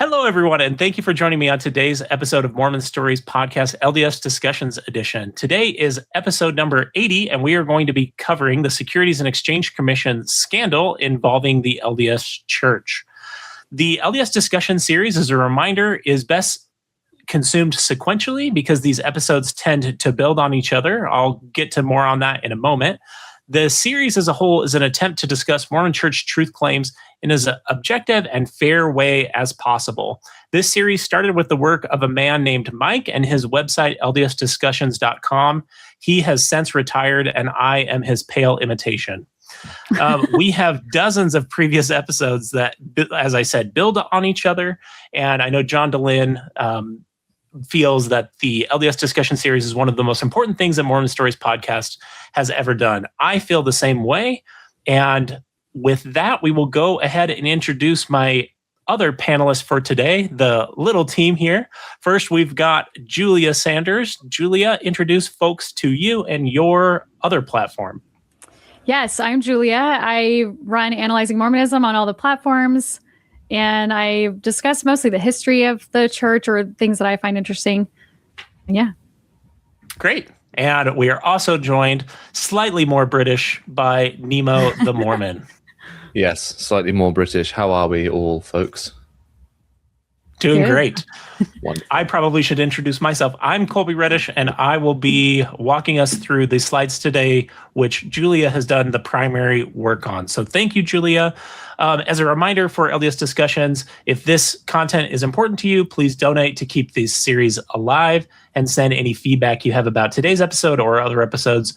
Hello, everyone, and thank you for joining me on today's episode of Mormon Stories Podcast, LDS Discussions Edition. Today is episode number 80, and we are going to be covering the Securities and Exchange Commission scandal involving the LDS Church. The LDS Discussion series, as a reminder, is best consumed sequentially because these episodes tend to build on each other. I'll get to more on that in a moment. The series as a whole is an attempt to discuss Mormon Church truth claims in as objective and fair way as possible. This series started with the work of a man named Mike and his website, ldsdiscussions.com. He has since retired, and I am his pale imitation. We have dozens of previous episodes that, as I said, build on each other. And I know John DeLynn feels that the LDS Discussion series is one of the most important things that Mormon Stories Podcast has ever done. I feel the same way. And with that, we will go ahead and introduce my other panelists for today, the little team here. First, we've got Julia Sanders. Julia, introduce folks to you and your other platform. Yes, I'm Julia. I run Analyzing Mormonism on all the platforms. And I discuss mostly the history of the church or things that I find interesting. Yeah. Great. And we are also joined, slightly more British, by Nemo the Mormon. Yes, slightly more British. How are we all, folks? Doing great. I probably should introduce myself. I'm Kolby Reddish, and I will be walking us through the slides today, which Julia has done the primary work on. So thank you, Julia. As a reminder for LDS Discussions, if this content is important to you, please donate to keep this series alive and send any feedback you have about today's episode or other episodes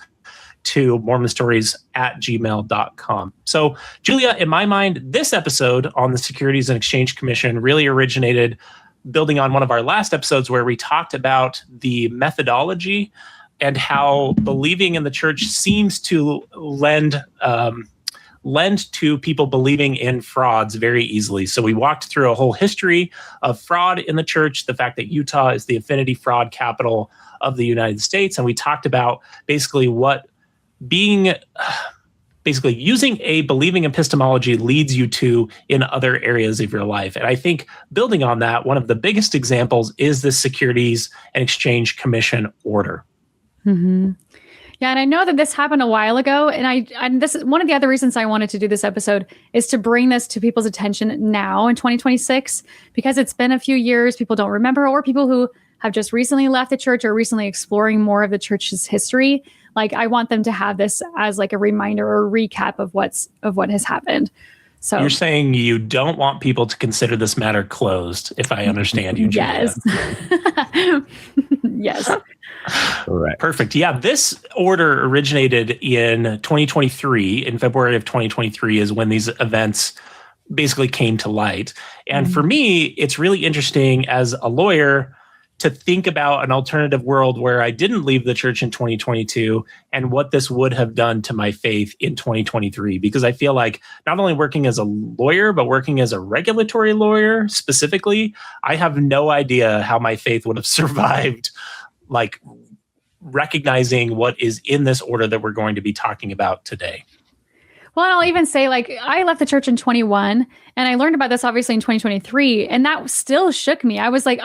to mormonstories@gmail.com. So, Julia, in my mind, this episode on the Securities and Exchange Commission really originated building on one of our last episodes where we talked about the methodology and how believing in the church seems to lend to people believing in frauds very easily. So we walked through a whole history of fraud in the church, the fact that Utah is the affinity fraud capital of the United States, and we talked about basically what using a believing epistemology leads you to in other areas of your life. And I think building on that, one of the biggest examples is the Securities and Exchange Commission order. Mm-hmm. Yeah, and I know that this happened a while ago, and this is one of the other reasons I wanted to do this episode is to bring this to people's attention now in 2026, because it's been a few years, people don't remember, or people who have just recently left the church or recently exploring more of the church's history. Like, I want them to have this as like a reminder or a recap of what has happened. So you're saying you don't want people to consider this matter closed, if I understand you, Julia. Yes. Yes. All right. Perfect. Yeah, this order originated in 2023. In February of 2023 is when these events basically came to light. And for me, it's really interesting as a lawyer to think about an alternative world where I didn't leave the church in 2022 and what this would have done to my faith in 2023. Because I feel like not only working as a lawyer, but working as a regulatory lawyer specifically, I have no idea how my faith would have survived, like recognizing what is in this order that we're going to be talking about today. Well, and I'll even say, like, I left the church in 21, and I learned about this obviously in 2023, and that still shook me. I was like,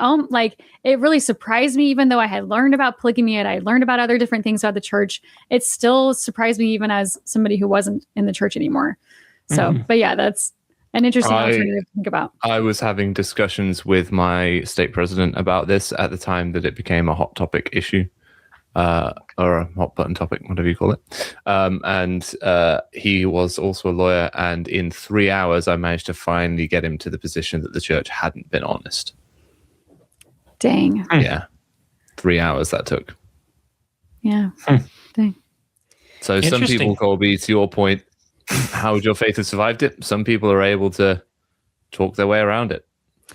it really surprised me, even though I had learned about polygamy and I learned about other different things about the church. It still surprised me, even as somebody who wasn't in the church anymore. So, but yeah, that's an interesting alternative to think about. I was having discussions with my state president about this at the time that it became a hot topic issue. Or a hot button topic, whatever you call it. And he was also a lawyer. And in 3 hours, I managed to finally get him to the position that the church hadn't been honest. Dang. Yeah. 3 hours that took. Yeah. Dang. So some people, Kolby, to your point, how would your faith have survived it? Some people are able to talk their way around it.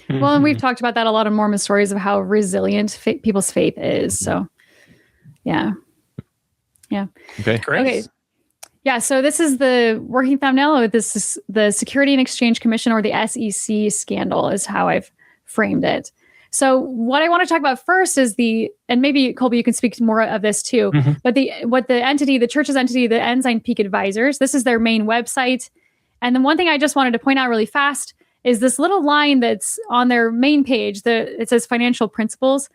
Well, and we've talked about that a lot in Mormon stories of how resilient people's faith is. So, yeah. Okay, great. Okay. Yeah, so this is the working thumbnail. This is the Securities and Exchange Commission, or the SEC scandal, is how I've framed it. So what I want to talk about first is and maybe Kolby, you can speak more of this too, but the church's entity, the Ensign Peak Advisors, this is their main website. And then one thing I just wanted to point out really fast is this little line that's on their main page. It says financial principles.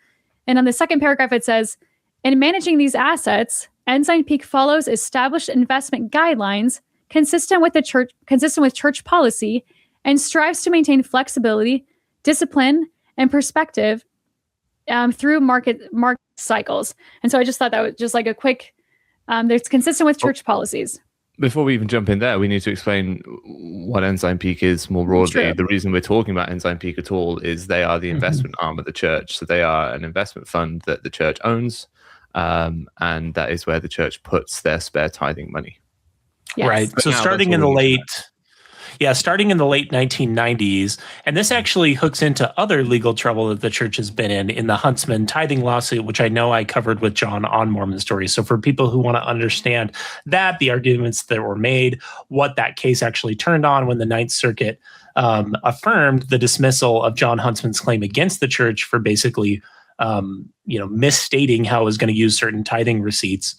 And on the second paragraph, it says, in managing these assets, Ensign Peak follows established investment guidelines consistent with church policy, and strives to maintain flexibility, discipline, and perspective through market cycles. And so I just thought that was just like a quick, that's consistent with church policies. Before we even jump in there, we need to explain what Ensign Peak is more broadly. True. The reason we're talking about Ensign Peak at all is they are the investment arm of the church. So they are an investment fund that the church owns, and that is where the church puts their spare tithing money. Yes. Right. But So now starting that's in the all we late 1990s, and this actually hooks into other legal trouble that the church has been in the Huntsman tithing lawsuit, which I know I covered with John on Mormon Stories. So for people who want to understand that, the arguments that were made, what that case actually turned on when the Ninth Circuit affirmed the dismissal of John Huntsman's claim against the church for basically, misstating how it was going to use certain tithing receipts.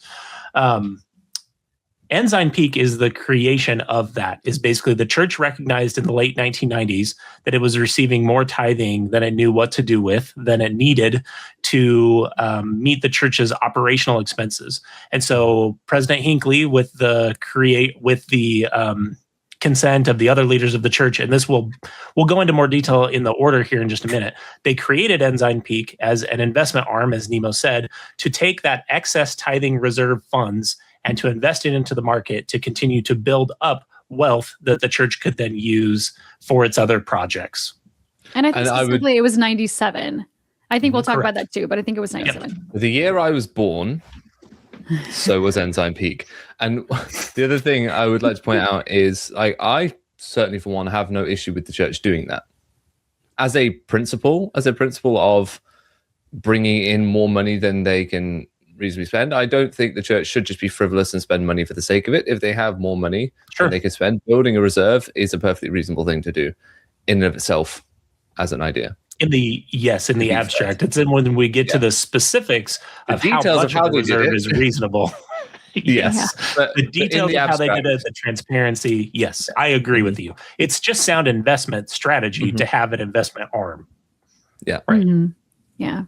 Ensign Peak is the creation of that. Is basically the church recognized in the late 1990s that it was receiving more tithing than it knew what to do with, than it needed to meet the church's operational expenses. And so President Hinckley, with the consent of the other leaders of the church, and this we'll go into more detail in the order here in just a minute, they created Ensign Peak as an investment arm, as Nemo said, to take that excess tithing reserve funds and to invest it into the market to continue to build up wealth that the church could then use for its other projects. And I think specifically it was 97. I think we'll talk Correct. about that too, but I think it was 97. Yep. The year I was born, so was Ensign Peak. And the other thing I would like to point out is I certainly, for one, have no issue with the church doing that. As a principle of bringing in more money than they can reasonably spend, I don't think the church should just be frivolous and spend money for the sake of it. If they have more money than they can spend, building a reserve is a perfectly reasonable thing to do in and of itself as an idea. In the abstract. It's in when we get to the specifics of how much of the reserve is reasonable. Yes. But the details of how they did it, the transparency. Yes, I agree with you. It's just sound investment strategy to have an investment arm. Yeah. Right. Mm-hmm. Yeah.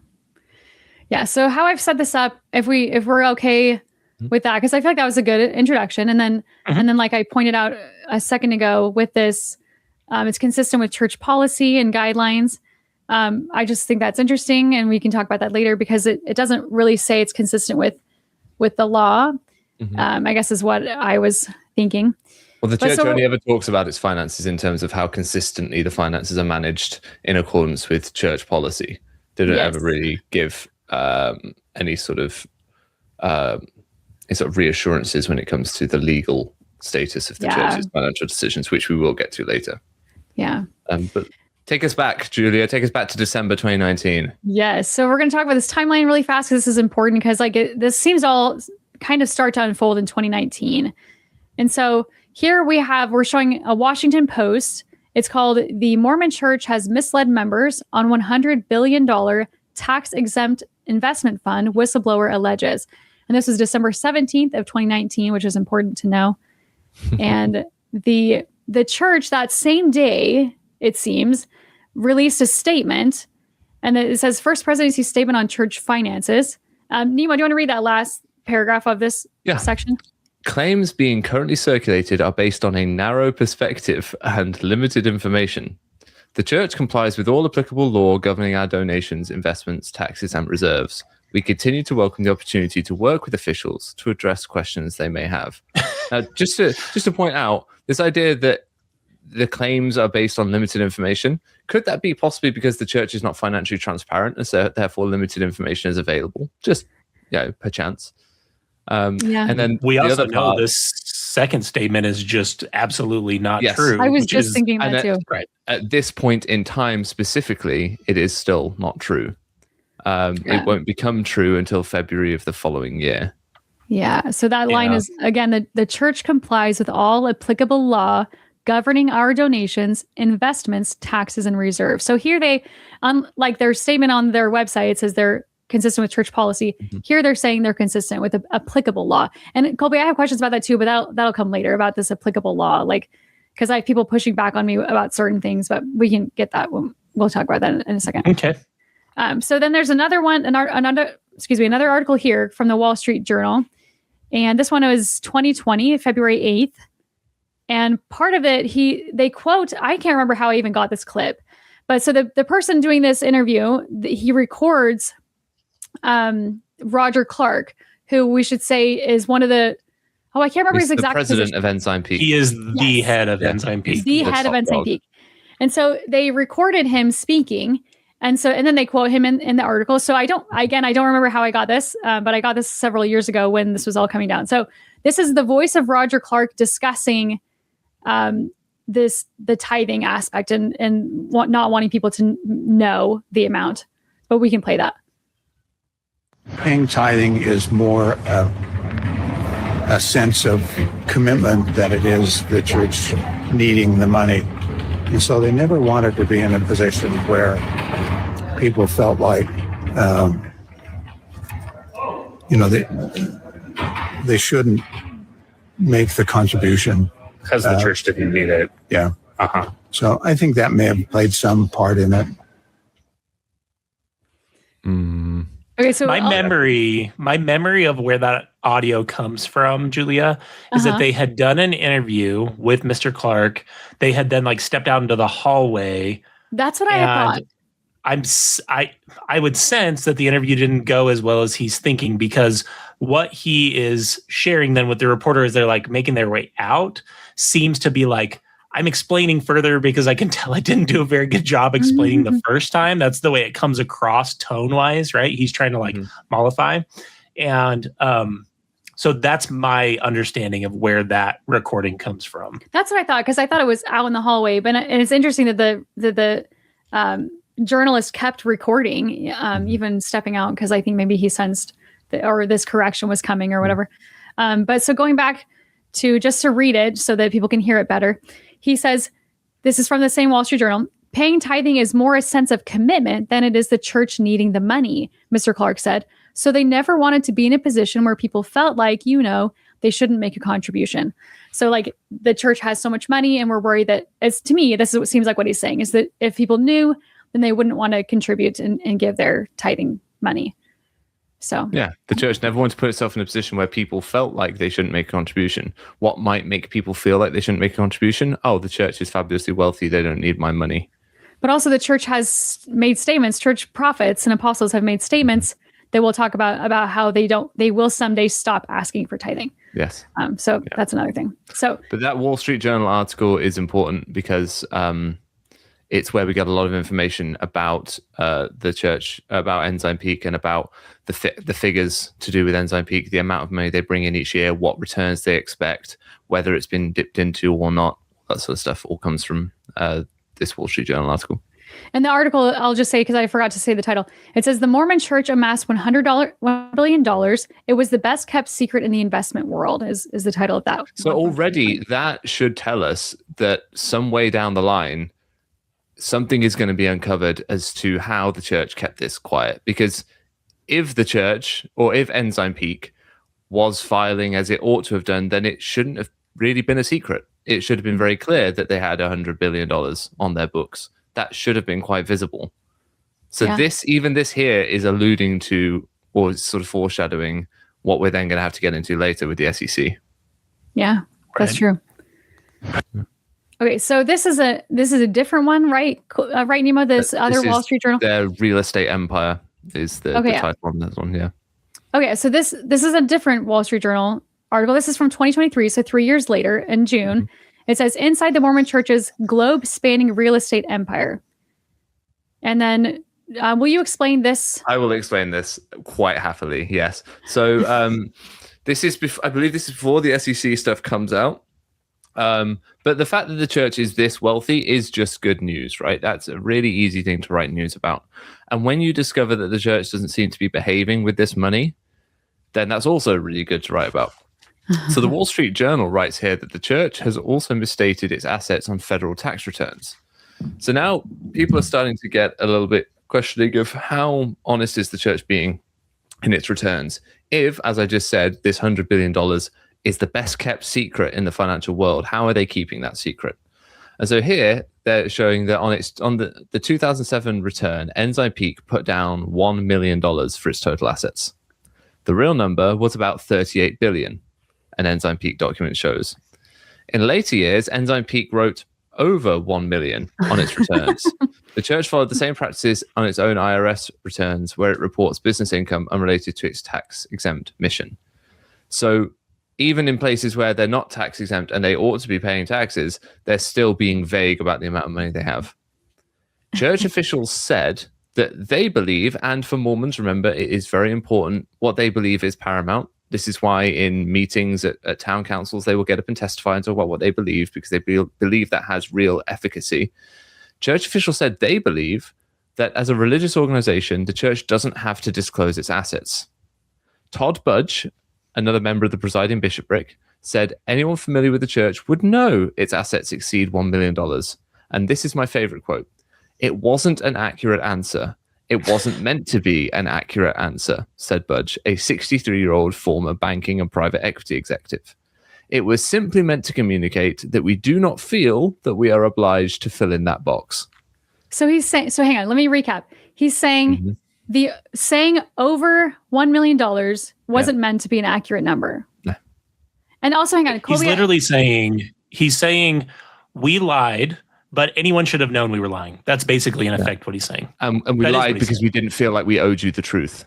Yeah. So how I've set this up, if we're okay with that, because I feel like that was a good introduction. And then like I pointed out a second ago with this, it's consistent with church policy and guidelines. I just think that's interesting, and we can talk about that later because it doesn't really say it's consistent with the law. I guess is what I was thinking. Well, the church only ever talks about its finances in terms of how consistently the finances are managed in accordance with church policy. They don't ever really give any sort of reassurances when it comes to the legal status of the church's financial decisions, which we will get to later. Yeah. But take us back, Julia. Take us back to December 2019. Yes. So we're going to talk about this timeline really fast because this is important because this seems all kind of start to unfold in 2019. And so here we're showing a Washington Post. It's called "The Mormon Church Has Misled Members on $100 Billion Tax-Exempt Investment Fund, Whistleblower Alleges." And this was December 17th of 2019, which is important to know. And the church that same day, it seems, released a statement. And it says, "First Presidency Statement on Church Finances." Nemo, do you want to read that last paragraph of this section? Claims being currently circulated are based on a narrow perspective and limited information. The church complies with all applicable law governing our donations, investments, taxes, and reserves. We continue to welcome the opportunity to work with officials to address questions they may have. Now, just to point out, this idea that the claims are based on limited information, could that be possibly because the church is not financially transparent and so therefore limited information is available? Just, perchance. And then we also know this second statement is just absolutely not true. I was just thinking that too. Right. At this point in time specifically, it is still not true. It won't become true until February of the following year. Yeah. So that line is, again, the church complies with all applicable law governing our donations, investments, taxes, and reserves. So here they, like their statement on their website, it says they're consistent with church policy. Here they're saying they're consistent with applicable law. And Kolby, I have questions about that too, but that'll come later about this applicable law. Like, because I have people pushing back on me about certain things, but we can get that. We'll talk about that in a second. Okay. So then there's another one, another article here from the Wall Street Journal. And this one was 2020, February 8th. And part of it, they quote, I can't remember how I even got this clip, but so the person doing this interview, he records Roger Clarke, who we should say is one of the, I can't remember his exact president position. of Ensign Peak. He is the head of Ensign Peak. He's the head of Ensign Peak. And so they recorded him speaking. And then they quote him in the article. So I don't remember how I got this, but I got this several years ago when this was all coming down. So this is the voice of Roger Clarke discussing the tithing aspect and not wanting people to know the amount, but we can play that. Paying tithing is more a sense of commitment than it is the church needing the money. And so they never wanted to be in a position where people felt like, they shouldn't make the contribution. Because the church didn't need it. Yeah. Uh-huh. So I think that may have played some part in it. Okay, so my memory of where that audio comes from, Julia, is that they had done an interview with Mr. Clarke. They had then stepped out into the hallway. That's what I thought. I would sense that the interview didn't go as well as he's thinking, because what he is sharing then with the reporter as they're making their way out seems to be I'm explaining further because I can tell I didn't do a very good job explaining the first time. That's the way it comes across tone-wise, right? He's trying to mollify. And so that's my understanding of where that recording comes from. That's what I thought, because I thought it was out in the hallway. But and it's interesting that the journalist kept recording, even stepping out, because I think maybe he sensed or this correction was coming or whatever. But so going back to just to read it so that people can hear it better. He says, this is from the same Wall Street Journal, paying tithing is more a sense of commitment than it is the church needing the money, Mr. Clarke said. So they never wanted to be in a position where people felt like, they shouldn't make a contribution. So the church has so much money and we're worried that, to me, this is what seems like what he's saying, is that if people knew, then they wouldn't want to contribute and give their tithing money. So yeah, the church never wanted to put itself in a position where people felt like they shouldn't make a contribution. What might make people feel like they shouldn't make a contribution? Oh, the church is fabulously wealthy. They don't need my money. But also the church has made statements. Church prophets and apostles have made statements that we'll talk about how they will someday stop asking for tithing. Yes. That's another thing. But that Wall Street Journal article is important because it's where we get a lot of information about the church, about Ensign Peak, and about the figures to do with Ensign Peak, the amount of money they bring in each year, what returns they expect, whether it's been dipped into or not. That sort of stuff all comes from this Wall Street Journal article. And the article, I'll just say, because I forgot to say the title, it says the Mormon Church amassed $1 billion. It was the best kept secret in the investment world is the title of that. So already that should tell us that some way down the line, something is going to be uncovered as to how the church kept this quiet. Because if the church, or if Ensign Peak was filing as it ought to have done, then it shouldn't have really been a secret. It should have been very clear that they had $100 billion on their books. That should have been quite visible. So this here is alluding to, or sort of foreshadowing, what we're then going to have to get into later with the SEC. Yeah, that's true. Okay, so this is a different one, right? Right, Nemo? This other Wall Street Journal? Their real estate empire is the title on this one, yeah. Okay, so this is a different Wall Street Journal article. This is from 2023, so 3 years later in June. Mm-hmm. It says, Inside the Mormon Church's globe-spanning real estate empire. And then, will you explain this? I will explain this quite happily, yes. So this is, I believe this is before the SEC stuff comes out. But the fact that the church is this wealthy is just good news, right? That's a really easy thing to write news about. And when you discover that the church doesn't seem to be behaving with this money, then that's also really good to write about. So the Wall Street Journal writes here that the church has also misstated its assets on federal tax returns. So now people are starting to get a little bit questioning of how honest is the church being in its returns. If, as I just said, this $100 billion is the best kept secret in the financial world, how are they keeping that secret? And so here they're showing that on the 2007 return, Ensign Peak put down $1 million for its total assets. The real number was about 38 billion, an Ensign Peak document shows. In later years, Ensign Peak wrote over 1 million on its returns. The church followed the same practices on its own IRS returns, where it reports business income unrelated to its tax-exempt mission. So even in places where they're not tax-exempt and they ought to be paying taxes, they're still being vague about the amount of money they have. Church officials said that they believe, and for Mormons, remember, it is very important, what they believe is paramount. This is why in meetings at town councils, they will get up and testify and talk about what they believe, because they believe that has real efficacy. Church officials said they believe that as a religious organization, the church doesn't have to disclose its assets. Todd Budge, another member of the presiding bishopric, said anyone familiar with the church would know its assets exceed $1 million. And this is my favorite quote. "It wasn't an accurate answer. It wasn't meant to be an accurate answer," said Budge, a 63-year-old former banking and private equity executive. "It was simply meant to communicate that we do not feel that we are obliged to fill in that box." So he's saying, so hang on, let me recap. He's saying saying over $1 million wasn't meant to be an accurate number. No. And also, hang on, Kolby, He's literally saying, we lied, but anyone should have known we were lying. That's basically in effect what he's saying. And we lied because we didn't feel like we owed you the truth.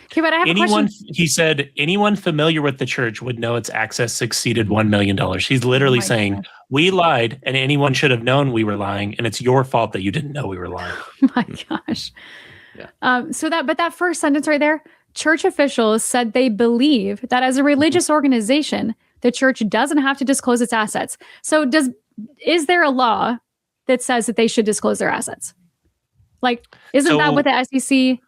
Okay, but I have a question. He said anyone familiar with the church would know its access exceeded $1 million. He's literally saying, God. We lied and anyone should have known we were lying, and it's your fault that you didn't know we were lying. Oh my gosh. Yeah. But that first sentence right there, church officials said they believe that as a religious organization, the church doesn't have to disclose its assets. So is there a law that says that they should disclose their assets? Like, isn't that what the SEC?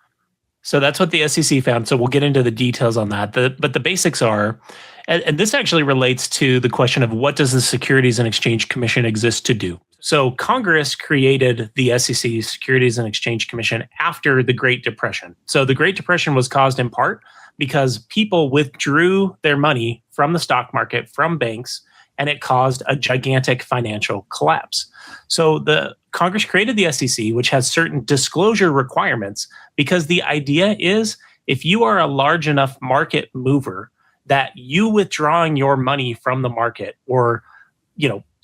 So that's what the SEC found. So we'll get into the details on that. But the basics are, and this actually relates to the question of what does the Securities and Exchange Commission exist to do? So Congress created the SEC, Securities and Exchange Commission, after the Great Depression. So the Great Depression was caused in part because people withdrew their money from the stock market, from banks, and it caused a gigantic financial collapse. So the Congress created the SEC, which has certain disclosure requirements, because the idea is if you are a large enough market mover that you withdrawing your money from the market or,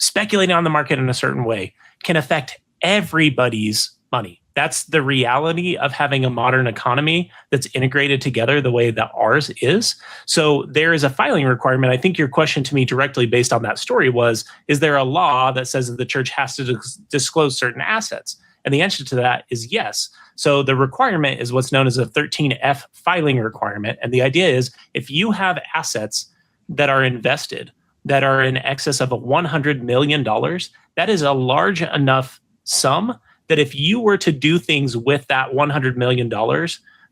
speculating on the market in a certain way can affect everybody's money. That's the reality of having a modern economy that's integrated together the way that ours is. So there is a filing requirement. I think your question to me directly based on that story was, is there a law that says that the church has to disclose certain assets? And the answer to that is yes. So the requirement is what's known as a 13F filing requirement. And the idea is if you have assets that are invested that are in excess of $100 million, that is a large enough sum that if you were to do things with that $100 million,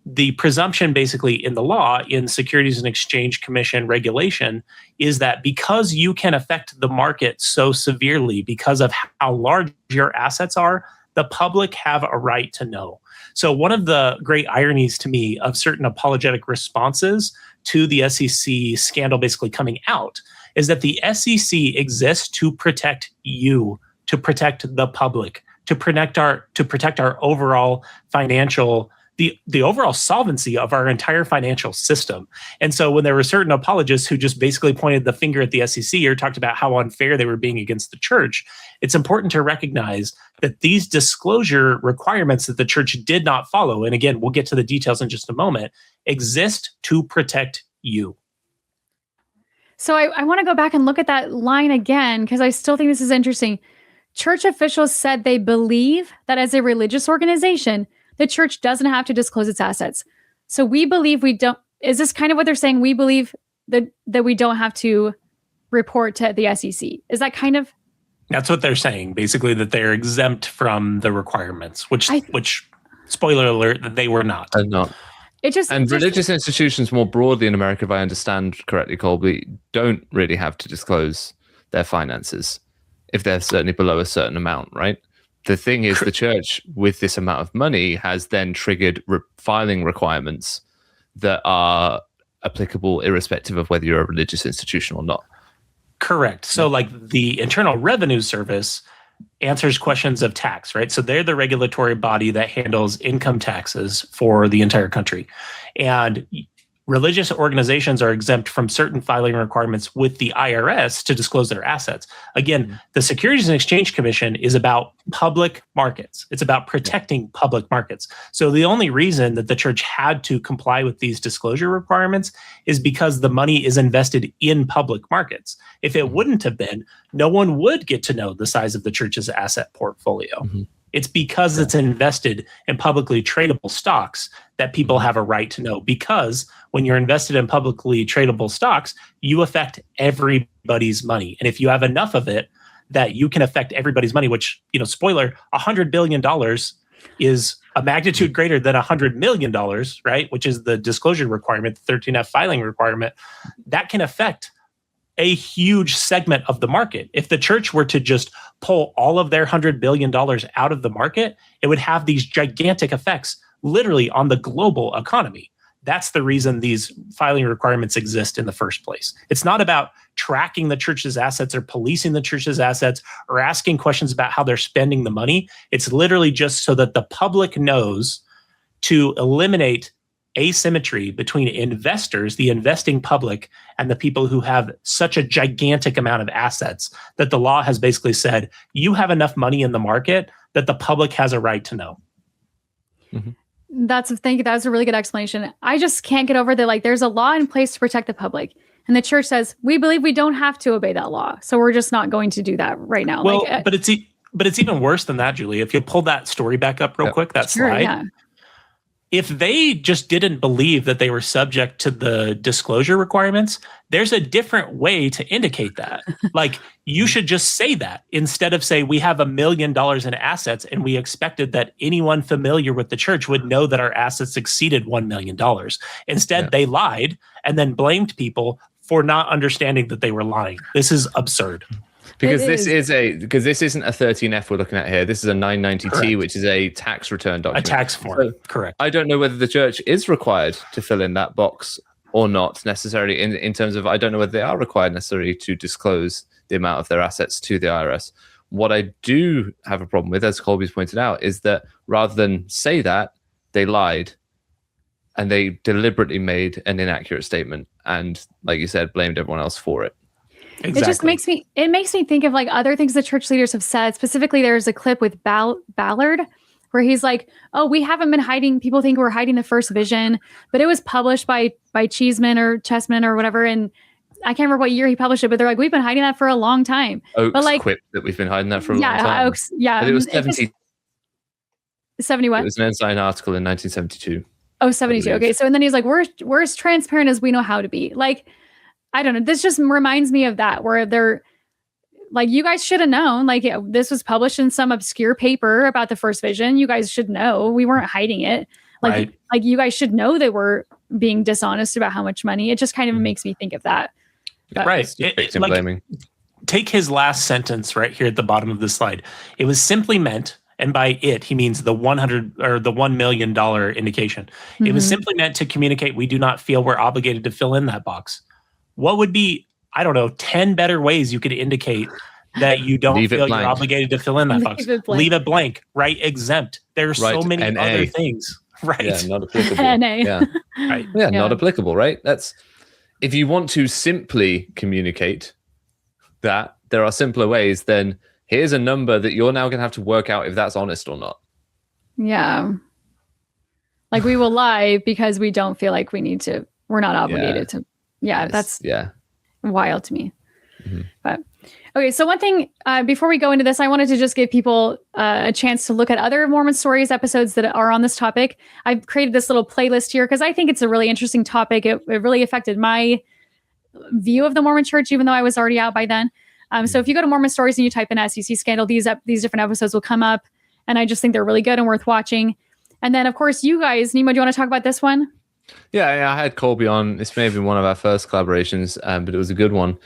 the presumption basically in the law, in Securities and Exchange Commission regulation, is that because you can affect the market so severely because of how large your assets are, the public have a right to know. So one of the great ironies to me of certain apologetic responses to the SEC scandal basically coming out is that the SEC exists to protect you, to protect the public, to protect our overall financial, the overall solvency of our entire financial system. And so when there were certain apologists who just basically pointed the finger at the SEC or talked about how unfair they were being against the church, it's important to recognize that these disclosure requirements that the church did not follow, and again, we'll get to the details in just a moment, exist to protect you. So I want to go back and look at that line again, because I still think this is interesting. Church officials said they believe that as a religious organization, the church doesn't have to disclose its assets. So we believe we don't. Is this kind of what they're saying? We believe that we don't have to report to the SEC. Is that kind of? That's what they're saying, basically, that they're exempt from the requirements, which spoiler alert, that they were not. And not. Religious institutions more broadly in America, if I understand correctly, Kolby, don't really have to disclose their finances if they're certainly below a certain amount, right? The thing is, the church with this amount of money has then triggered filing requirements that are applicable irrespective of whether you're a religious institution or not. Correct. So like the Internal Revenue Service answers questions of tax, right? So they're the regulatory body that handles income taxes for the entire country. And religious organizations are exempt from certain filing requirements with the IRS to disclose their assets. Again, the Securities and Exchange Commission is about public markets. It's about protecting public markets. So the only reason that the church had to comply with these disclosure requirements is because the money is invested in public markets. If it wouldn't have been, no one would get to know the size of the church's asset portfolio. It's because it's invested in publicly tradable stocks that people have a right to know, because when you're invested in publicly tradable stocks, you affect everybody's money. And if you have enough of it that you can affect everybody's money, which, spoiler, $100 billion is a magnitude greater than $100 million, right? Which is the disclosure requirement, the 13F filing requirement, that can affect a huge segment of the market. If the church were to just pull all of their $100 billion out of the market, it would have these gigantic effects literally on the global economy. That's the reason these filing requirements exist in the first place. It's not about tracking the church's assets or policing the church's assets or asking questions about how they're spending the money. It's literally just so that the public knows to eliminate asymmetry between investors, the investing public, and the people who have such a gigantic amount of assets that the law has basically said, you have enough money in the market that the public has a right to know. Thank you. That was a really good explanation. I just can't get over that. There's a law in place to protect the public. And the church says, we believe we don't have to obey that law. So we're just not going to do that right now. Well, but it's even worse than that, Julie. If you pull that story back up real quick, that slide. Yeah. If they just didn't believe that they were subject to the disclosure requirements, there's a different way to indicate that. You should just say that instead of say, we have $1 million in assets and we expected that anyone familiar with the church would know that our assets exceeded $1 million. Instead, they lied and then blamed people for not understanding that they were lying. This is absurd. Because this isn't a 13F we're looking at here. This is a 990T, Correct. Which is a tax return document. A tax form. So correct. I don't know whether the church is required to fill in that box or not necessarily in terms of, I don't know whether they are required necessarily to disclose the amount of their assets to the IRS. What I do have a problem with, as Kolby's pointed out, is that rather than say that, they lied and they deliberately made an inaccurate statement and, like you said, blamed everyone else for it. Exactly. It just makes me think of other things that church leaders have said. Specifically, there's a clip with Ballard where he's like, oh, we haven't been hiding. People think we're hiding the first vision, but it was published by Cheeseman or Chessman or whatever. And I can't remember what year he published it, but they're like, we've been hiding that for a long time. Oaks quip that we've been hiding that for a long time. Oaks, yeah. But it was 70 what? It was an Ensign article in 1972. Oh, 72. Okay. So, and then he's like, we're as transparent as we know how to be. I don't know. This just reminds me of that, where they're like, you guys should have known, this was published in some obscure paper about the first vision. You guys should know. We weren't hiding it. Right. You guys should know that we're being dishonest about how much money. It just kind of makes me think of that. But, right. Victim blaming. Take his last sentence right here at the bottom of the slide. It was simply meant, and by it, he means the $100 or the $1 million indication. It was simply meant to communicate we do not feel we're obligated to fill in that box. What would be, 10 better ways you could indicate that you don't feel you're obligated to fill in that box? Leave it blank, right? Exempt. There are so many other things, right? Yeah, not applicable. NA. Yeah. Right. Yeah, not applicable, right? That's, if you want to simply communicate that there are simpler ways, then here's a number that you're now going to have to work out if that's honest or not. Yeah. We will lie because we don't feel like we need to, we're not obligated to. Yeah, that's wild to me. But okay, so one thing before we go into this, I wanted to just give people a chance to look at other Mormon Stories episodes that are on this topic. I've created this little playlist here because I think it's a really interesting topic. It really affected my view of the Mormon Church, even though I was already out by then. So if you go to Mormon Stories and you type in SEC scandal, these different episodes will come up, and I just think they're really good and worth watching. And then, of course, you guys, Nemo, do you want to talk about this one? Yeah, I had Kolby on. This may have been one of our first collaborations, but it was a good one.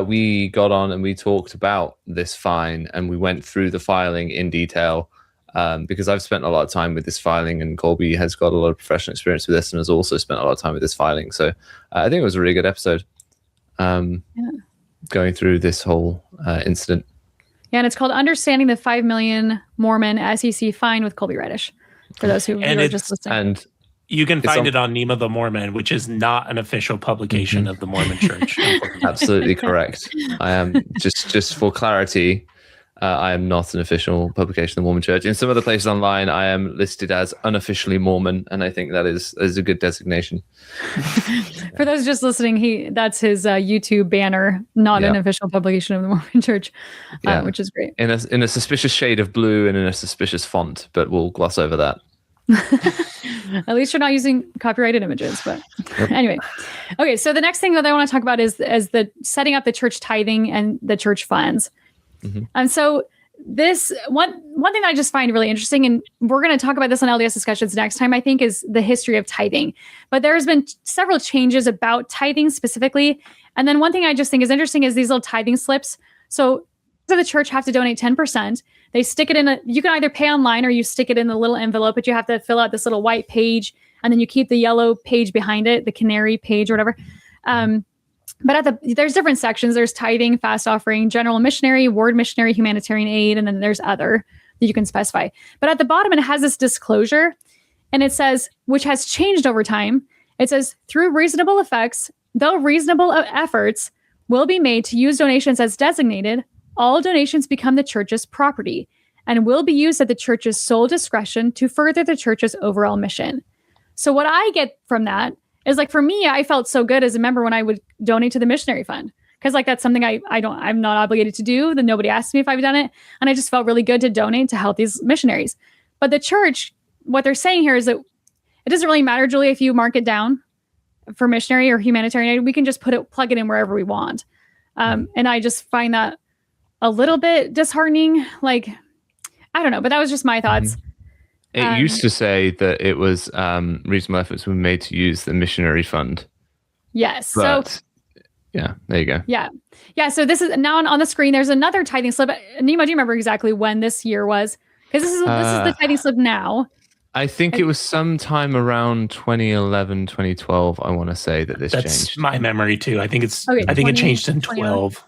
We got on and we talked about this fine, and we went through the filing in detail because I've spent a lot of time with this filing, and Kolby has got a lot of professional experience with this and has also spent a lot of time with this filing. So I think it was a really good episode going through this whole incident. Yeah, and it's called Understanding the 5 Million Mormon SEC Fine with Kolby Reddish, for those who are just listening. And you can find it on Nemo the Mormon, which is not an official publication of the Mormon Church. Absolutely correct. I am, just for clarity, I am not an official publication of the Mormon Church. In some other places online, I am listed as unofficially Mormon, and I think that is a good designation. For those just listening, that's his YouTube banner, not an official publication of the Mormon Church, which is great. In a suspicious shade of blue and in a suspicious font, but we'll gloss over that. At least you're not using copyrighted images, but anyway. Okay, so the next thing that I want to talk about is the setting up the church tithing and the church funds. And so this one thing that I just find really interesting, and we're going to talk about this on LDS Discussions next time, I think, is the history of tithing. But there has been several changes about tithing specifically. And then one thing I just think is interesting is these little tithing slips. So the church have to donate 10%. They stick it in you can either pay online or you stick it in the little envelope, but you have to fill out this little white page, and then you keep the yellow page behind it, the canary page or whatever. But there's different sections. There's tithing, fast offering, general missionary, ward missionary, humanitarian aid, and then there's other that you can specify. But at the bottom, it has this disclosure, and it says, which has changed over time. It says, through reasonable effects, though reasonable efforts will be made to use donations as designated, all donations become the church's property and will be used at the church's sole discretion to further the church's overall mission. So what I get from that is, like, for me, I felt so good as a member when I would donate to the missionary fund, because like that's something I'm not obligated to do. That nobody asked me if I've done it, and I just felt really good to donate to help these missionaries. But the church, what they're saying here is that it doesn't really matter, Julie, if you mark it down for missionary or humanitarian aid. We can just plug it in wherever we want. And I just find that a little bit disheartening. Like, I don't know, but that was just my thoughts. It used to say that it was reasonable efforts were made to use the missionary fund. Yes. But, so yeah, there you go. Yeah. Yeah. So this is now on the screen. There's another tithing slip. Nemo, do you remember exactly when this year was? Because this is the tithing slip now. I think it was sometime around 2011, 2012. I want to say that's changed. That's my memory too. I think it changed in 12.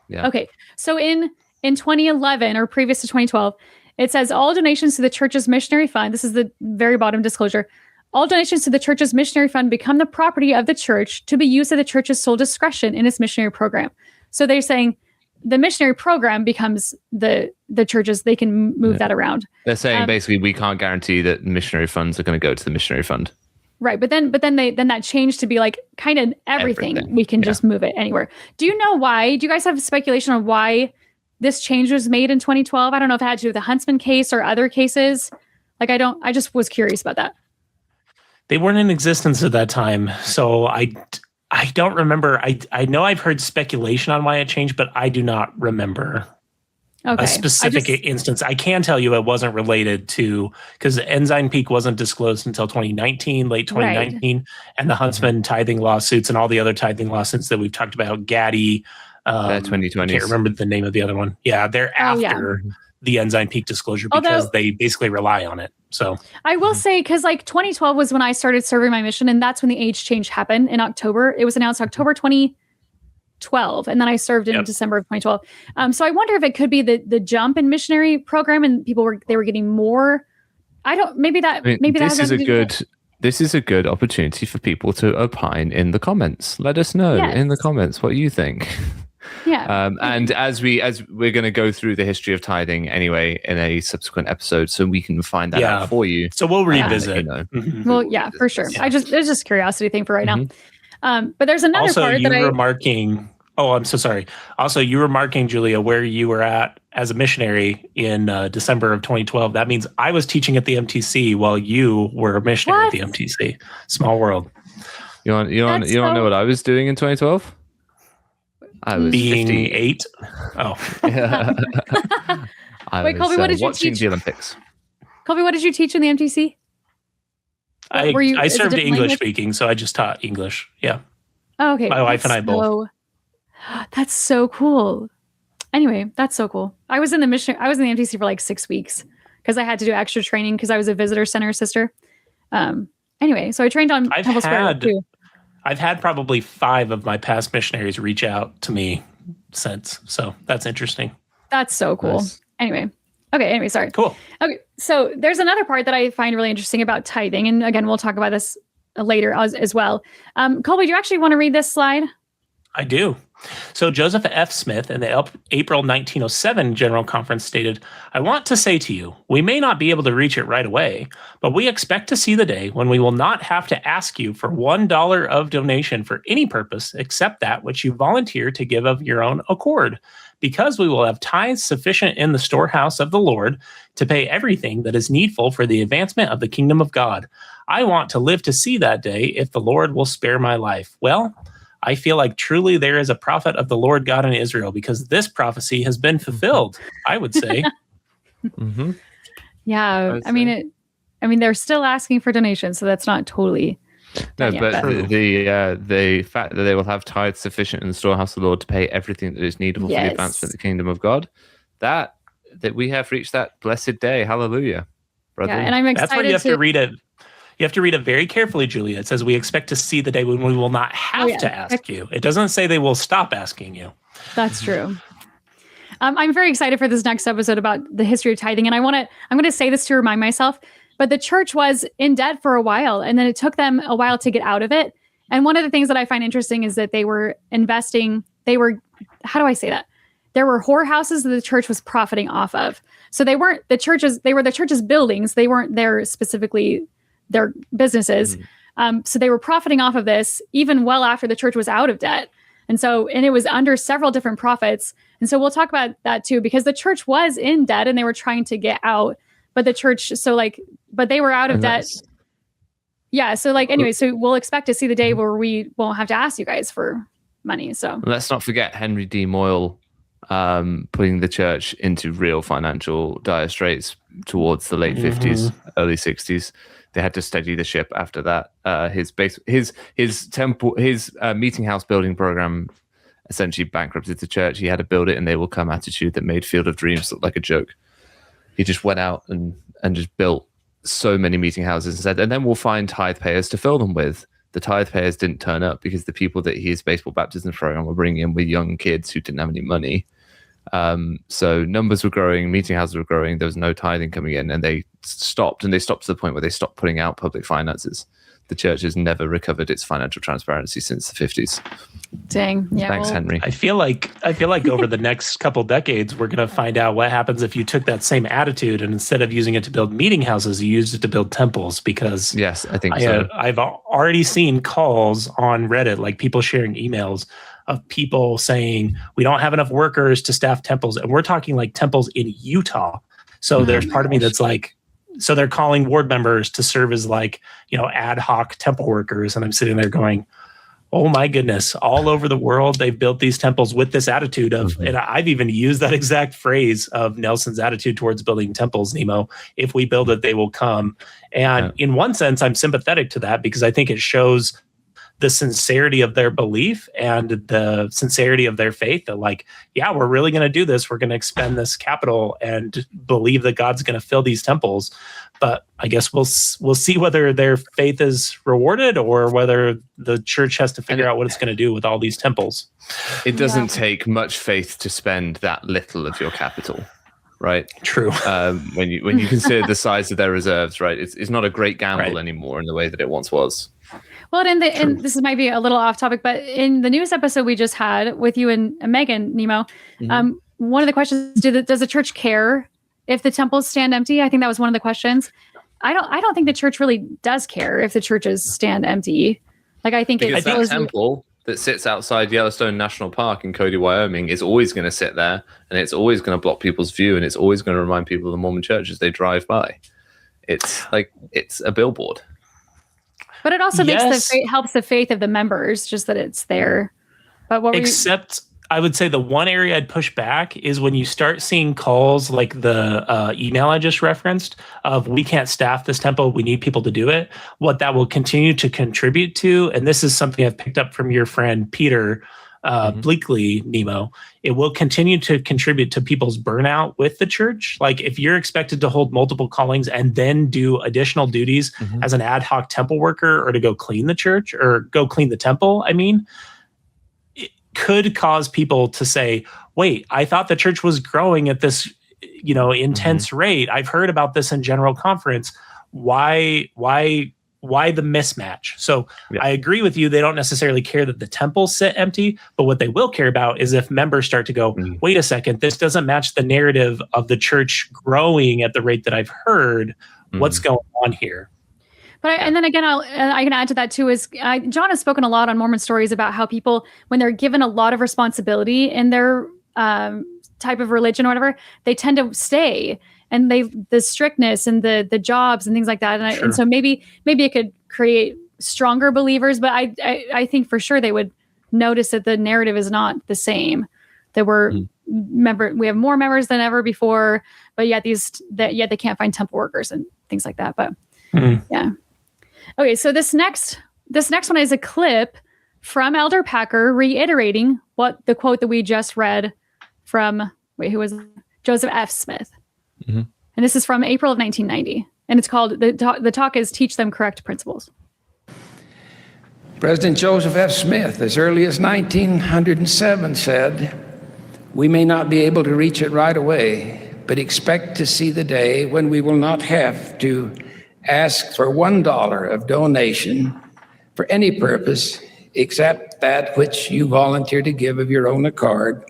Yeah. Okay. So in 2011 or previous to 2012, it says all donations to the church's missionary fund. This is the very bottom disclosure. All donations to the church's missionary fund become the property of the church to be used at the church's sole discretion in its missionary program. So they're saying the missionary program becomes the church's. They can move that around. They're saying basically we can't guarantee that missionary funds are going to go to the missionary fund. Right, but then that changed to be like kind of everything. We can just move it anywhere. Do you know why? Do you guys have speculation on why this change was made in 2012? I don't know if it had to do with the Huntsman case or other cases. Like, I just was curious about that. They weren't in existence at that time, so I don't remember. I know I've heard speculation on why it changed, but I do not remember a specific instance. I can tell you it wasn't related to, because Ensign Peak wasn't disclosed until 2019, late 2019, and the Huntsman tithing lawsuits and all the other tithing lawsuits that we've talked about, Gaddy. 2020. I can't remember the name of the other one. Yeah, they're after the Ensign Peak disclosure because they basically rely on it. So I will say, because like 2012 was when I started serving my mission, and that's when the age change happened in October. It was announced October 2012, and then I served in December of 2012. So I wonder if it could be the jump in missionary program, and people were getting more. This is a good opportunity for people to opine in the comments. Let us know in the comments what you think. Yeah. And as we're going to go through the history of tithing anyway in a subsequent episode, so we can find that out for you. So we'll revisit. Well, yeah, for sure. Yeah. It's just a curiosity thing for right now. But there's another part that remarking. Oh, I'm so sorry. Also, you were marking, Julia, where you were at as a missionary in December of 2012. That means I was teaching at the MTC while you were a missionary at the MTC. Small world. You want to know what I was doing in 2012? I was being 50. 8. Oh. Wait, Kolby, what did you watching teach? the Olympics. Kolby, what did you teach in the MTC? I served English speaking, so I just taught English. Yeah. Oh, okay. My wife and I both. That's so cool. Anyway, that's so cool. I was in the MTC for like 6 weeks because I had to do extra training because I was a visitor center sister. Anyway, so I trained on Temple Square too. I've had probably 5 of my past missionaries reach out to me since, so that's interesting. That's so cool. Nice. Anyway, sorry. Cool. Okay, so there's another part that I find really interesting about tithing. And again, we'll talk about this later as well. Kolby, do you actually want to read this slide? I do. So Joseph F. Smith in the April 1907 General Conference stated, "I want to say to you, we may not be able to reach it right away, but we expect to see the day when we will not have to ask you for $1 of donation for any purpose except that which you volunteer to give of your own accord, because we will have tithes sufficient in the storehouse of the Lord to pay everything that is needful for the advancement of the kingdom of God. I want to live to see that day if the Lord will spare my life. Well, I feel like truly there is a prophet of the Lord God in Israel, because this prophecy has been fulfilled," I would say. Mm-hmm. Yeah, I mean, they're still asking for donations, so that's not totally. No, Yeah, but the fact that they will have tithes sufficient in the storehouse of the Lord to pay everything that is needful for the advancement of the kingdom of God, that we have reached that blessed day. Hallelujah, brother. Yeah, and I'm excited. That's where you have to read it. You have to read it very carefully, Julia. It says we expect to see the day when we will not have to ask you. It doesn't say they will stop asking you. That's true. I'm very excited for this next episode about the history of tithing. And I'm going to say this to remind myself, but the church was in debt for a while, and then it took them a while to get out of it. And one of the things that I find interesting is that they were investing, how do I say that? There were whorehouses that the church was profiting off of. So they were the church's buildings. They weren't there specifically their businesses. So they were profiting off of this even well after the church was out of debt. And it was under several different prophets. And so we'll talk about that too, because the church was in debt and they were trying to get out, but the church, but they were out of debt. Yeah. So so we'll expect to see the day where we won't have to ask you guys for money. So let's not forget Henry D. Moyle putting the church into real financial dire straits towards the late 50s, early 60s. They had to steady the ship after that. His meeting house building program essentially bankrupted the church. He had to build it and they will come attitude that made Field of Dreams look like a joke. He just went out and just built so many meeting houses and said, and then we'll find tithe payers to fill them with. The tithe payers didn't turn up because the people that his baseball baptism program were bringing in were young kids who didn't have any money. So numbers were growing, meeting houses were growing, there was no tithing coming in, and they stopped to the point where they stopped putting out public finances. The church has never recovered its financial transparency since the 50s. Dang. Yeah. Thanks, Henry. I feel like over the next couple decades, we're going to find out what happens if you took that same attitude and instead of using it to build meeting houses, you used it to build temples. Because yes, I think so. I've already seen calls on Reddit, like people sharing emails of people saying we don't have enough workers to staff temples, and we're talking like temples in Utah. So there's part of me that's like, so they're calling ward members to serve as ad hoc temple workers, and I'm sitting there going, oh my goodness, all over the world they've built these temples with this attitude of, and I've even used that exact phrase of Nelson's attitude towards building temples, Nemo. If we build it, they will come. And in one sense, I'm sympathetic to that because I think it shows the sincerity of their belief and the sincerity of their faith that we're really going to do this. We're going to expend this capital and believe that God's going to fill these temples. But I guess we'll see whether their faith is rewarded or whether the church has to figure out what it's going to do with all these temples. It doesn't take much faith to spend that little of your capital, right? True. When you consider the size of their reserves, right? It's not a great gamble anymore in the way that it once was. Well, and this might be a little off topic, but in the news episode we just had with you and Megan, Nemo, one of the questions, does the church care if the temples stand empty? I think that was one of the questions. I don't think the church really does care if the churches stand empty. I think because that temple that sits outside Yellowstone National Park in Cody, Wyoming is always going to sit there, and it's always going to block people's view, and it's always going to remind people of the Mormon church as they drive by. It's a billboard. But it also helps the faith of the members, just that it's there. But I would say the one area I'd push back is when you start seeing calls like the email I just referenced of we can't staff this temple, we need people to do it. What that will continue to contribute to, and this is something I've picked up from your friend Peter Bleakley, Nemo, it will continue to contribute to people's burnout with the church. Like if you're expected to hold multiple callings and then do additional duties as an ad hoc temple worker or to go clean the church or go clean the temple, could cause people to say, wait, I thought the church was growing at this, intense rate. I've heard about this in General Conference. Why the mismatch? So I agree with you. They don't necessarily care that the temples sit empty, but what they will care about is if members start to go, wait a second, this doesn't match the narrative of the church growing at the rate that I've heard. What's going on here? But and then again, I can add to that too, is John has spoken a lot on Mormon Stories about how people, when they're given a lot of responsibility in their type of religion or whatever, they tend to stay. And the strictness and the jobs and things like that. And so maybe it could create stronger believers, but I think for sure they would notice that the narrative is not the same. That we have more members than ever before, but yet they can't find temple workers and things like that. But yeah. Okay, so this next one is a clip from Elder Packer reiterating what the quote that we just read from who was it? Joseph F. Smith. And this is from April of 1990. And it's called, the talk is Teach Them Correct Principles. President Joseph F. Smith, as early as 1907, said, "We may not be able to reach it right away, but expect to see the day when we will not have to ask for $1 of donation for any purpose except that which you volunteer to give of your own accord,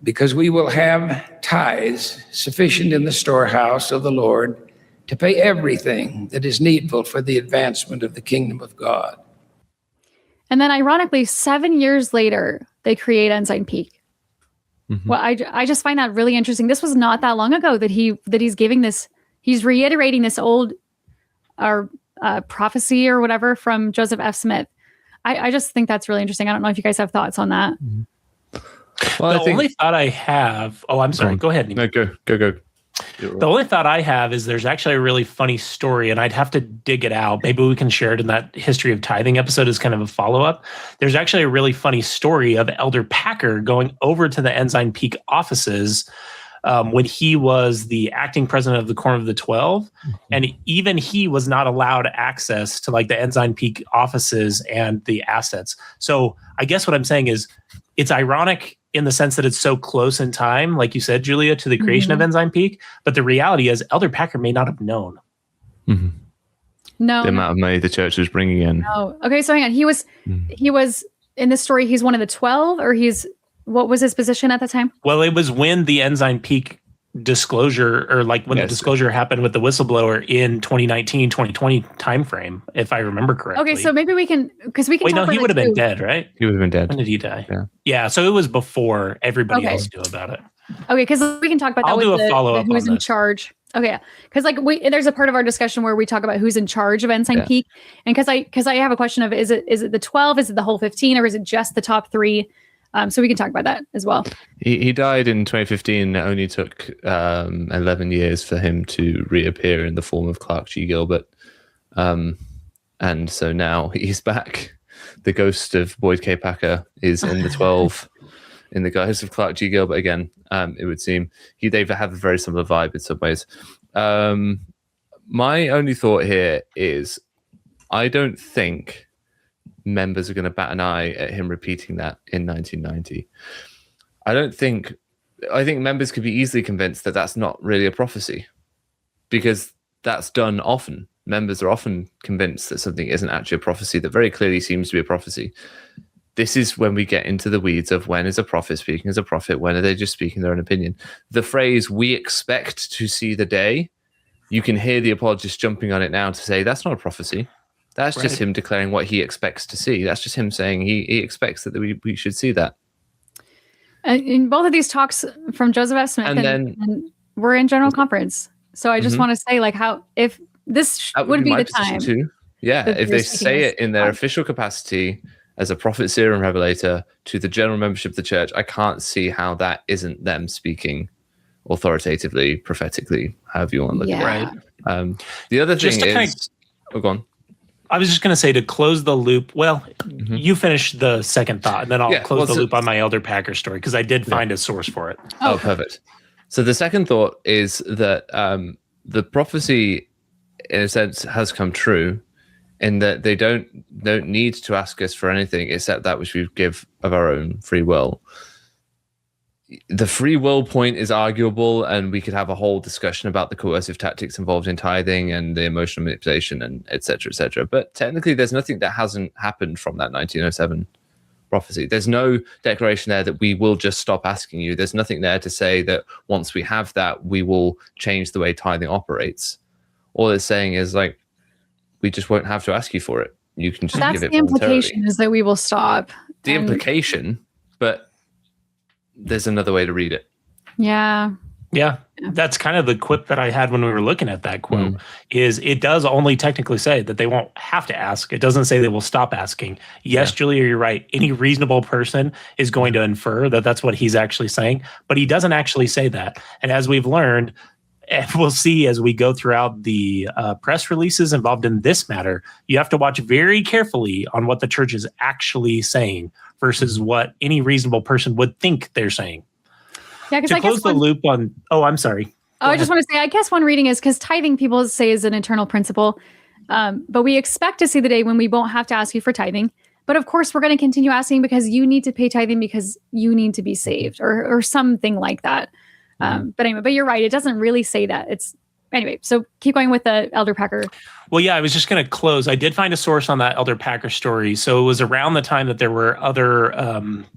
because we will have tithes sufficient in the storehouse of the Lord to pay everything that is needful for the advancement of the kingdom of God." And then ironically, 7 years later, they create Ensign Peak. Well, I just find that really interesting. This was not that long ago that he's giving this, he's reiterating this old prophecy or whatever from Joseph F. Smith. I just think that's really interesting. I don't know if you guys have thoughts on that. Well, only thought I have. Oh, I'm sorry. Go ahead. No, go. The only thought I have is there's actually a really funny story, and I'd have to dig it out. Maybe we can share it in that History of Tithing episode as kind of a follow-up. There's actually a really funny story of Elder Packer going over to the Ensign Peak offices when he was the acting president of the Quorum of the 12, and even he was not allowed access to like the Ensign Peak offices and the assets. So I guess what I'm saying is it's ironic in the sense that it's so close in time, like you said, Julia, to the creation of Ensign Peak. But the reality is Elder Packer may not have known. No. The amount of money the church was bringing in. Oh, okay. So hang on. He was in this story, he's one of the 12, or what was his position at the time? Well, it was when the Ensign Peak disclosure, or like when the disclosure happened with the whistleblower in 2019, 2020 timeframe, if I remember correctly. Okay, so maybe we can, because we can. Wait, no, he would have been dead, right? He would have been dead. When did he die? Yeah. So it was before everybody else knew about it. Okay, because we can talk about that. I'll do a follow-up. Who's in charge? Okay, because there's a part of our discussion where we talk about who's in charge of Ensign Peak, and because I have a question of is it the 12, is it the whole 15, or is it just the top 3? So we can talk about that as well. He died in 2015. It only took 11 years for him to reappear in the form of Clarke G. Gilbert. And so now he's back. The ghost of Boyd K. Packer is in the 12 in the guise of Clarke G. Gilbert again, it would seem. They have a very similar vibe in some ways. My only thought here is I don't think members are going to bat an eye at him repeating that in 1990. I think members could be easily convinced that that's not really a prophecy, because that's done often. Members are often convinced that something isn't actually a prophecy that very clearly seems to be a prophecy. This is when we get into the weeds of when is a prophet speaking as a prophet, when are they just speaking their own opinion. The phrase, "we expect to see the day," you can hear the apologists jumping on it now to say that's not a prophecy. That's just him declaring what he expects to see. That's just him saying he expects that we should see that. In both of these talks from Joseph F. Smith, and we're in General Conference. So I just want to say, like, how if this would be the time. Too. Yeah, if they say it in their official capacity as a prophet, seer, and revelator to the general membership of the church, I can't see how that isn't them speaking authoritatively, prophetically, however you want to look at it. The other thing is... go on. I was just going to say, to close the loop. Well, you finish the second thought, and then I'll close the loop on my Elder Packer story, because I did find a source for it. Oh, perfect. So the second thought is that the prophecy, in a sense, has come true in that they don't need to ask us for anything except that which we give of our own free will. The free will point is arguable, and we could have a whole discussion about the coercive tactics involved in tithing and the emotional manipulation and et cetera, but technically there's nothing that hasn't happened from that 1907 prophecy. There's no declaration there that we will just stop asking you. There's nothing there to say that once we have that, we will change the way tithing operates. All it's saying is like, we just won't have to ask you for it. You can just give it voluntarily. That's the implication, is that we will stop. The implication, but there's another way to read it. Yeah. Yeah, that's kind of the quip that I had when we were looking at that quote, is it does only technically say that they won't have to ask. It doesn't say they will stop asking. Yes, Julia, you're right. Any reasonable person is going to infer that that's what he's actually saying, but he doesn't actually say that. And as we've learned, and we'll see as we go throughout the press releases involved in this matter, you have to watch very carefully on what the church is actually saying versus what any reasonable person would think they're saying. Yeah, because to I guess close the loop on. Oh, I'm sorry. I just want to say, I guess one reading is because tithing, people say, is an eternal principle, but we expect to see the day when we won't have to ask you for tithing. But of course, we're going to continue asking because you need to pay tithing because you need to be saved, or something like that. But anyway, but you're right. It doesn't really say that. Anyway, so keep going with the Elder Packer. Well, yeah, I was just going to close. I did find a source on that Elder Packer story. So it was around the time that there were other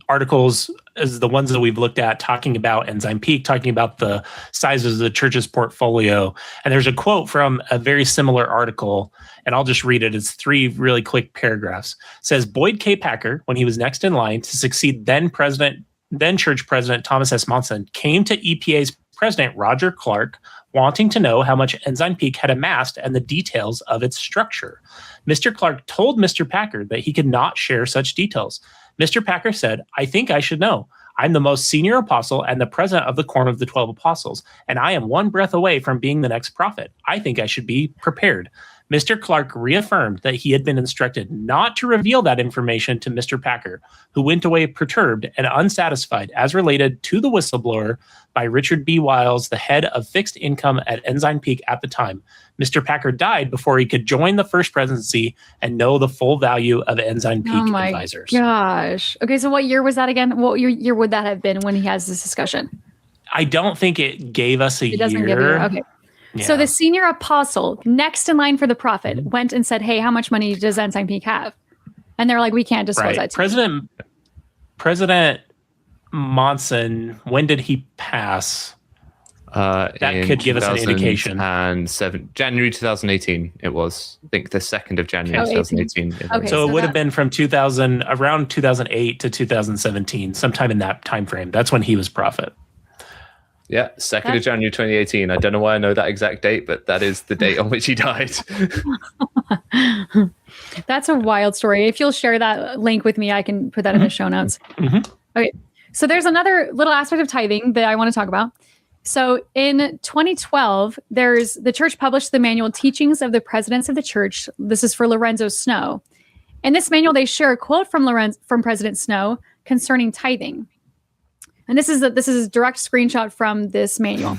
articles as the ones that we've looked at talking about Ensign Peak, talking about the sizes of the church's portfolio. And there's a quote from a very similar article, and I'll just read it. It's 3 really quick paragraphs. It says, Boyd K. Packer, when he was next in line to succeed then church president Thomas S. Monson, came to EPA's president Roger Clarke, wanting to know how much Ensign Peak had amassed and the details of its structure. Mr. Clarke told Mr. Packer that he could not share such details. Mr. Packer said, I think I should know. I'm the most senior apostle and the president of the Quorum of the 12 Apostles, and I am one breath away from being the next prophet. I think I should be prepared. Mr. Clarke reaffirmed that he had been instructed not to reveal that information to Mr. Packer, who went away perturbed and unsatisfied, as related to the whistleblower by Richard B. Wiles, the head of fixed income at Ensign Peak at the time. Mr. Packer died before he could join the first presidency and know the full value of Ensign Peak Advisors. Gosh. Okay, so what year was that again? What year would that have been when he has this discussion? I don't think it gave us a year. It doesn't give you. Okay. Yeah. So the senior apostle, next in line for the prophet, went and said, hey, how much money does Ensign Peak have? And they're like, we can't disclose that to you. President Monson, when did he pass? That could give us an indication. January 2018 it was. I think the 2nd of January 2018. Okay, so it would have been from around 2008 to 2017, sometime in that time frame. That's when he was prophet. Yeah, 2nd of January 2018. I don't know why I know that exact date, but that is the date on which he died. That's a wild story. If you'll share that link with me, I can put that in the show notes. Okay, so there's another little aspect of tithing that I want to talk about. So in 2012, the church published the manual Teachings of the Presidents of the Church. This is for Lorenzo Snow. In this manual, they share a quote from President Snow concerning tithing. And this is a direct screenshot from this manual.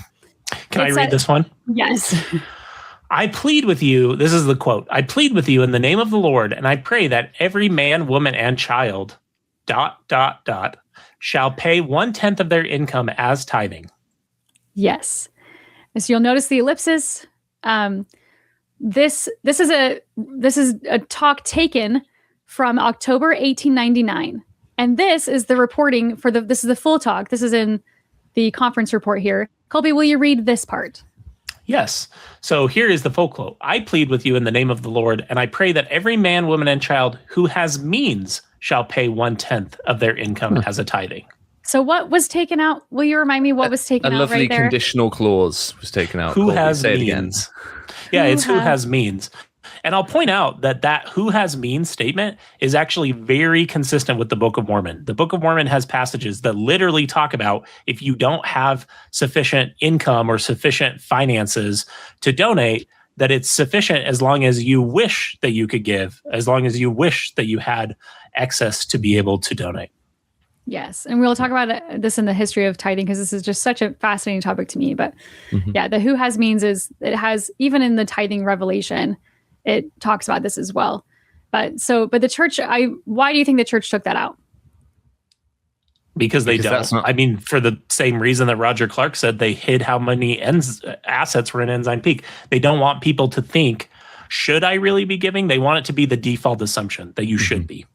Can I read this one? Yes. I plead with you, this is the quote, I plead with you in the name of the Lord, and I pray that every man, woman, and child, ... shall pay 1/10 of their income as tithing. Yes. So you'll notice the ellipsis. This is a talk taken from October 1899. And this is the reporting this is the full talk. This is in the conference report here. Kolby, will you read this part? Yes. So here is the full quote. I plead with you in the name of the Lord, and I pray that every man, woman, and child who has means shall pay 1/10 of their income as a tithing. So what was taken out? Will you remind me what was taken out right there? A lovely conditional clause was taken out. Who has means. Yeah, it's who has means. And I'll point out that who has means statement is actually very consistent with the Book of Mormon. The Book of Mormon has passages that literally talk about if you don't have sufficient income or sufficient finances to donate, that it's sufficient as long as you wish that you could give, as long as you wish that you had excess to be able to donate. Yes. And we'll talk about this in the history of tithing because this is just such a fascinating topic to me. But yeah, the who has means is it has, even in the tithing revelation, it talks about this as well. But the church, why do you think the church took that out? Because that's not. I mean, for the same reason that Roger Clarke said, they hid how many assets were in Ensign Peak. They don't want people to think, should I really be giving? They want it to be the default assumption that you should be.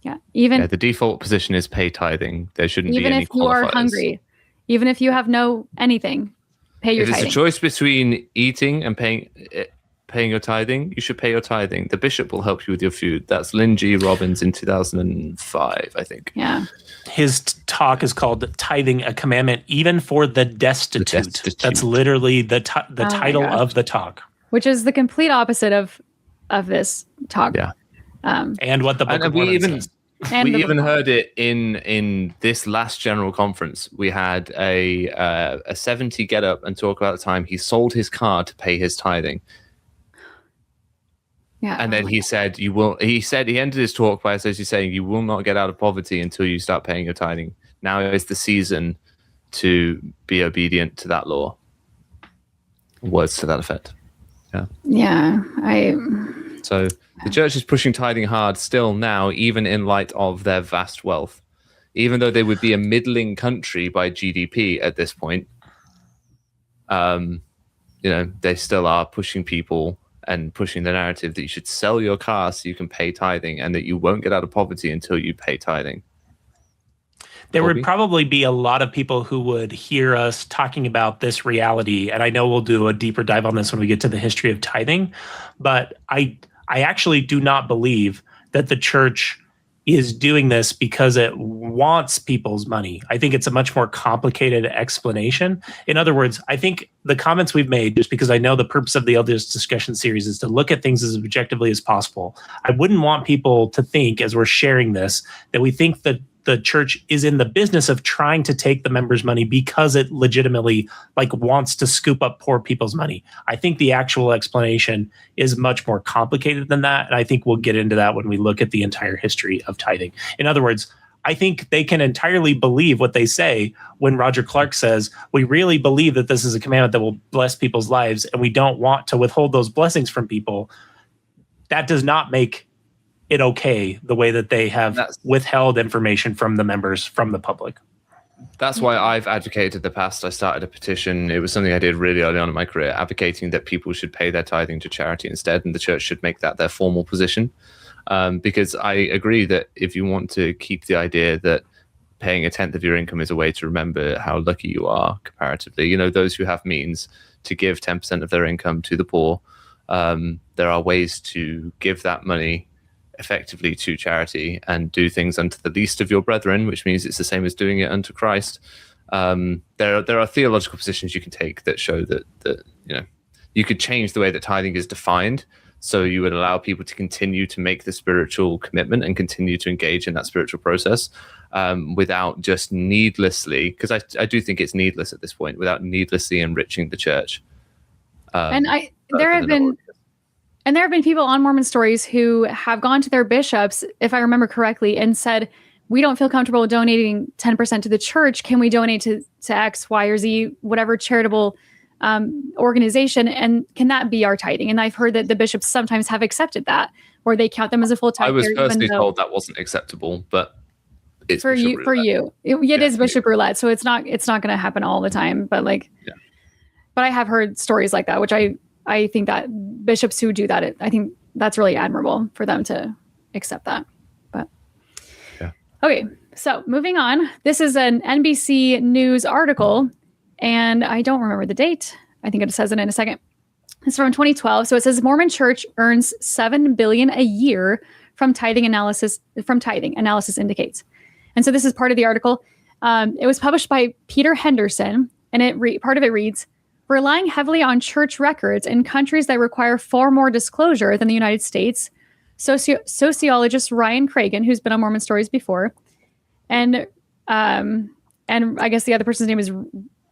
Yeah. The default position is pay tithing. There shouldn't be any qualifiers. Even if you are hungry, even if you have anything, pay your tithing. If tithing. it's a choice between eating and paying your tithing, you should pay your tithing. The bishop will help you with your food. That's Lynn G. Robbins in 2005, I think. Yeah. His talk is called Tithing, a Commandment Even for the Destitute. That's literally the title of the talk. Which is the complete opposite of this talk. Yeah. And what the Book of Mormon says. We even heard it in this last general conference. We had a 70 get up and talk about the time he sold his car to pay his tithing. Yeah. And then he said, he ended his talk by essentially saying, you will not get out of poverty until you start paying your tithing. Now is the season to be obedient to that law. Words to that effect. Yeah. Yeah. So the church is pushing tithing hard still now, even in light of their vast wealth. Even though they would be a middling country by GDP at this point, they still are pushing people and pushing the narrative that you should sell your car so you can pay tithing, and that you won't get out of poverty until you pay tithing. There would probably be a lot of people who would hear us talking about this reality, and I know we'll do a deeper dive on this when we get to the history of tithing, but I actually do not believe that the church is doing this because it wants people's money. I think it's a much more complicated explanation. In other words, I think the comments we've made, just because I know the purpose of the LDS discussion series is to look at things as objectively as possible. I wouldn't want people to think, as we're sharing this, that we think that the church is in the business of trying to take the members' money because it legitimately wants to scoop up poor people's money. I think the actual explanation is much more complicated than that. And I think we'll get into that when we look at the entire history of tithing. In other words, I think they can entirely believe what they say when Roger Clarke says, we really believe that this is a commandment that will bless people's lives, and we don't want to withhold those blessings from people. That does not make it okay the way that they have withheld information from the members, from the public. That's why I've advocated in the past. I started a petition. It was something I did really early on in my career, advocating that people should pay their tithing to charity instead, and the church should make that their formal position. Because I agree that if you want to keep the idea that paying a tenth of your income is a way to remember how lucky you are comparatively, those who have means to give 10% of their income to the poor, there are ways to give that money effectively to charity and do things unto the least of your brethren, which means it's the same as doing it unto Christ. There are theological positions you can take that show that you could change the way that tithing is defined, so you would allow people to continue to make the spiritual commitment and continue to engage in that spiritual process without just needlessly, because I do think it's needless at this point, without needlessly enriching the church. There have been people on Mormon Stories who have gone to their bishops, if I remember correctly, and said, we don't feel comfortable donating 10% to the church. Can we donate to X, Y, or Z, whatever charitable organization? And can that be our tithing? And I've heard that the bishops sometimes have accepted that, where they count them as a full tithe. I was personally told that wasn't acceptable, but it's for you. It is bishop roulette, so it's not going to happen all the time. But but I have heard stories like that, which I think that bishops who do that, I think that's really admirable for them to accept that. But okay, so moving on. This is an NBC News article, and I don't remember the date. I think it says it in a second. It's from 2012. So it says Mormon Church earns $7 billion a year from tithing analysis. Analysis indicates, and so this is part of the article. It was published by Peter Henderson, and part of it reads, relying heavily on church records in countries that require far more disclosure than the United States, sociologist Ryan Cragen, who's been on Mormon Stories before, and I guess the other person's name is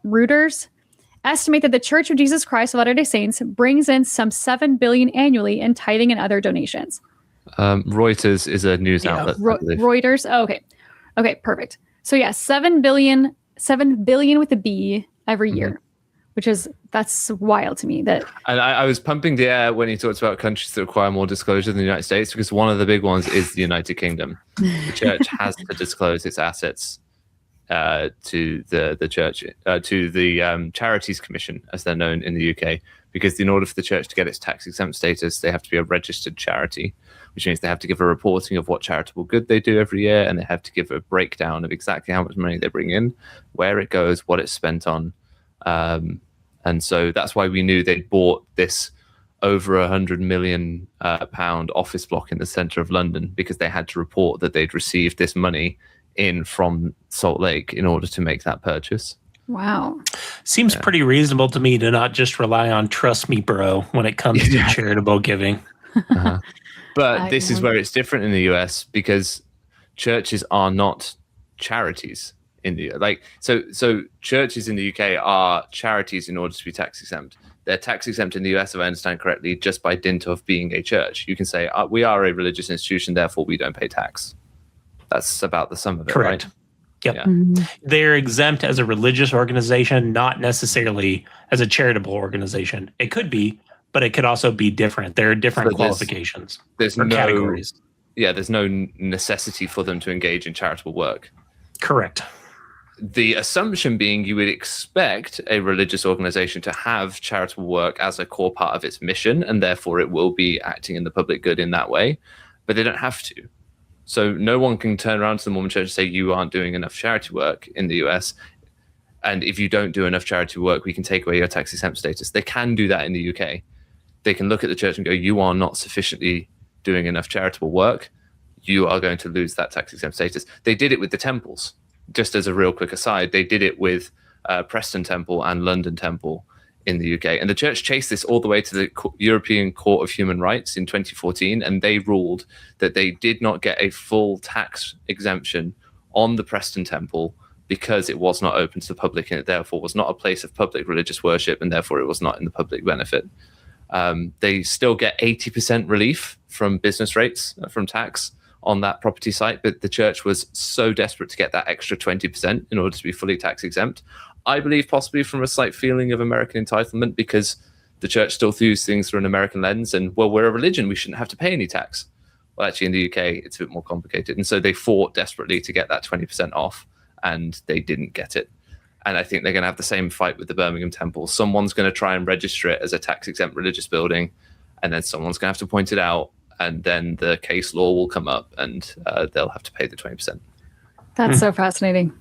Reuters, estimate that the Church of Jesus Christ of Latter-day Saints brings in some $7 billion annually in tithing and other donations. Reuters is a news outlet. Reuters. Oh, okay, perfect. So $7 billion with a B every year. that's wild to me. That And I was pumping the air when he talked about countries that require more disclosure than the United States, because one of the big ones is the United Kingdom. The church has to disclose its assets to the church, to the Charities Commission, as they're known in the UK, because in order for the church to get its tax exempt status, they have to be a registered charity, which means they have to give a reporting of what charitable good they do every year, and they have to give a breakdown of exactly how much money they bring in, where it goes, what it's spent on. And so that's why we knew they'd bought this over £100 million office block in the centre of London, because they had to report that they'd received this money in from Salt Lake in order to make that purchase. wow. Seems pretty reasonable to me to not just rely on trust me, bro, when it comes to charitable giving. But this is where it's different in the US, because churches are not charities in the so churches in the UK are charities in order to be tax exempt. They're tax exempt in the US, if I understand correctly, just by dint of being a church. You can say we are a religious institution, therefore we don't pay tax. That's about the sum of it. Correct. Right? Yep. Yeah. They're exempt as a religious organization, not necessarily as a charitable organization. It could be, but it could also be different. There are different qualifications or categories. Yeah, there's no necessity for them to engage in charitable work. Correct. The assumption being you would expect a religious organization to have charitable work as a core part of its mission, and therefore it will be acting in the public good in that way, but they don't have to. So no one can turn around to the Mormon Church and say, you aren't doing enough charity work in the US. And if you don't do enough charity work, we can take away your tax exempt status. They can do that in the UK. They can look at the church and go, you are not sufficiently doing enough charitable work. You are going to lose that tax exempt status. They did it with the temples. Just as a real quick aside, they did it with Preston Temple and London Temple in the UK. And the church chased this all the way to the European Court of Human Rights in 2014, and they ruled that they did not get a full tax exemption on the Preston Temple because it was not open to the public, and it therefore was not a place of public religious worship, and therefore it was not in the public benefit. They still get 80% relief from business rates, from tax on that property site, but the church was so desperate to get that extra 20% in order to be fully tax exempt. I believe possibly from a slight feeling of American entitlement, because the church still views things through an American lens, and, well, we're a religion, we shouldn't have to pay any tax. Well, actually, in the UK, it's a bit more complicated. And so they fought desperately to get that 20% off, and they didn't get it. And I think they're going to have the same fight with the Birmingham Temple. Someone's going to try and register it as a tax-exempt religious building, and then someone's going to have to point it out, and then the case law will come up, and they'll have to pay the 20%. That's so fascinating.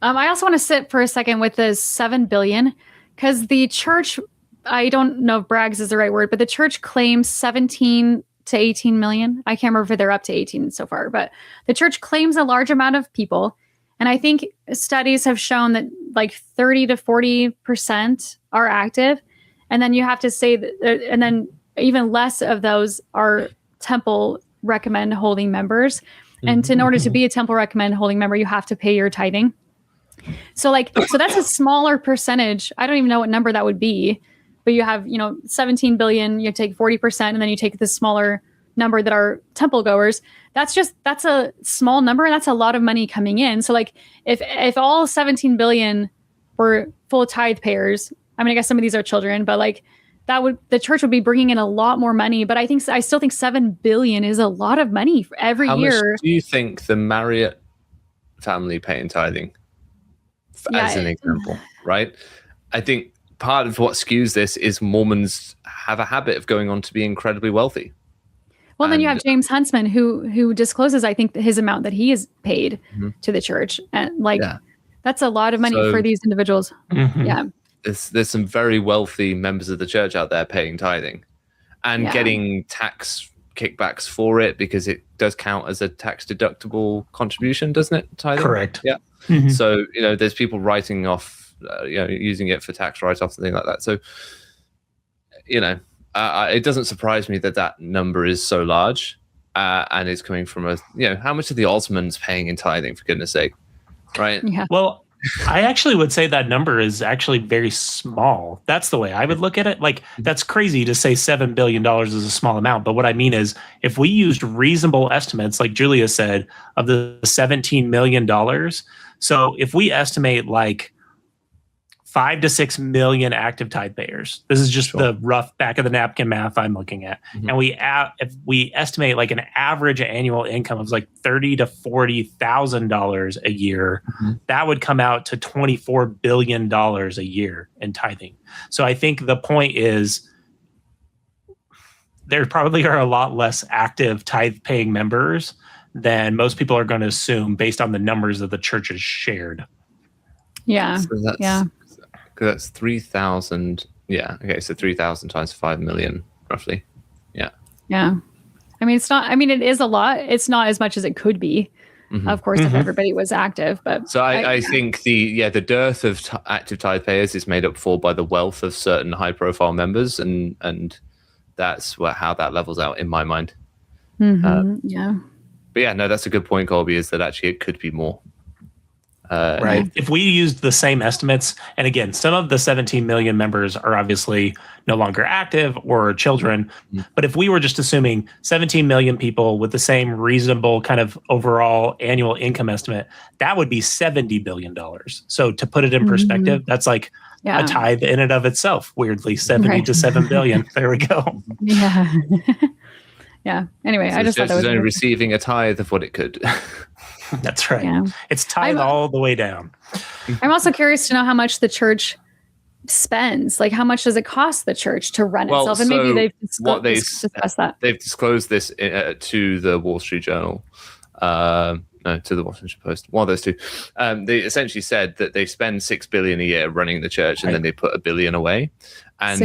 I also want to sit for a second with the $7 billion, because the church, I don't know if brags is the right word, but the church claims 17 to 18 million. I can't remember if they're up to 18 so far, but the church claims a large amount of people. And I think studies have shown that like 30 to 40% are active. And then you have to say that, and then even less of those are temple recommend holding members. And in order to be a temple recommend holding member, you have to pay your tithing. So that's a smaller percentage. I don't even know what number that would be, but you have, 17 billion, you take 40%, and then you take the smaller number that are temple goers. That's a small number, and that's a lot of money coming in. So if all 17 billion were full tithe payers, I mean, I guess some of these are children, but the church would be bringing in a lot more money. But I still think 7 billion is a lot of money for every year. How much do you think the Marriott family pay in tithing? As an example, right? I think part of what skews this is Mormons have a habit of going on to be incredibly wealthy. Well, then you have James Huntsman, who discloses, I think, his amount that he is paid to the church, and that's a lot of money for these individuals. Yeah, there's some very wealthy members of the church out there paying tithing and getting tax kickbacks for it, because it does count as a tax deductible contribution, doesn't it? Tithing? Correct. Yeah. So there's people writing off, using it for tax write-offs and things like that. So it doesn't surprise me that number is so large, and it's coming from how much are the Osmonds paying in tithing, for goodness sake, right? Yeah. Well, I actually would say that number is actually very small. That's the way I would look at it. That's crazy to say $7 billion is a small amount. But what I mean is, if we used reasonable estimates, like Julia said, of the $17 million, so if we estimate 5 to 6 million active tithe payers. This is just the rough back of the napkin math I'm looking at. Mhm. And if we estimate like an average annual income of like $30,000 to $40,000 a year, that would come out to $24 billion a year in tithing. So I think the point is there probably are a lot less active tithe-paying members than most people are going to assume based on the numbers that the church has shared. Yeah. So that's 3,000. Yeah. Okay. So 3,000 times 5 million, roughly. Yeah. Yeah. I mean, it is a lot. It's not as much as it could be, of course, if everybody was active. But so I think the dearth of active tithe payers is made up for by the wealth of certain high profile members. And that's how that levels out in my mind. Yeah. But yeah, no, that's a good point, Kolby, is that actually it could be more. Right. If we used the same estimates, and again, some of the 17 million members are obviously no longer active or children, but if we were just assuming 17 million people with the same reasonable kind of overall annual income estimate, that would be $70 billion. So to put it in perspective, that's like a tithe in and of itself, weirdly, 70 to 7 billion. There we go. Yeah. Yeah. Anyway, So I just thought that was only receiving a tithe of what it could. That's right. Yeah. It's tithe all the way down. I'm also curious to know how much the church spends. Like, how much does it cost the church to run itself? And maybe they've discussed that. They've disclosed this to the Wall Street Journal. No, to the Washington Post. One of those two. They essentially said that they spend $6 billion a year running the church, and then they put $1 billion away. And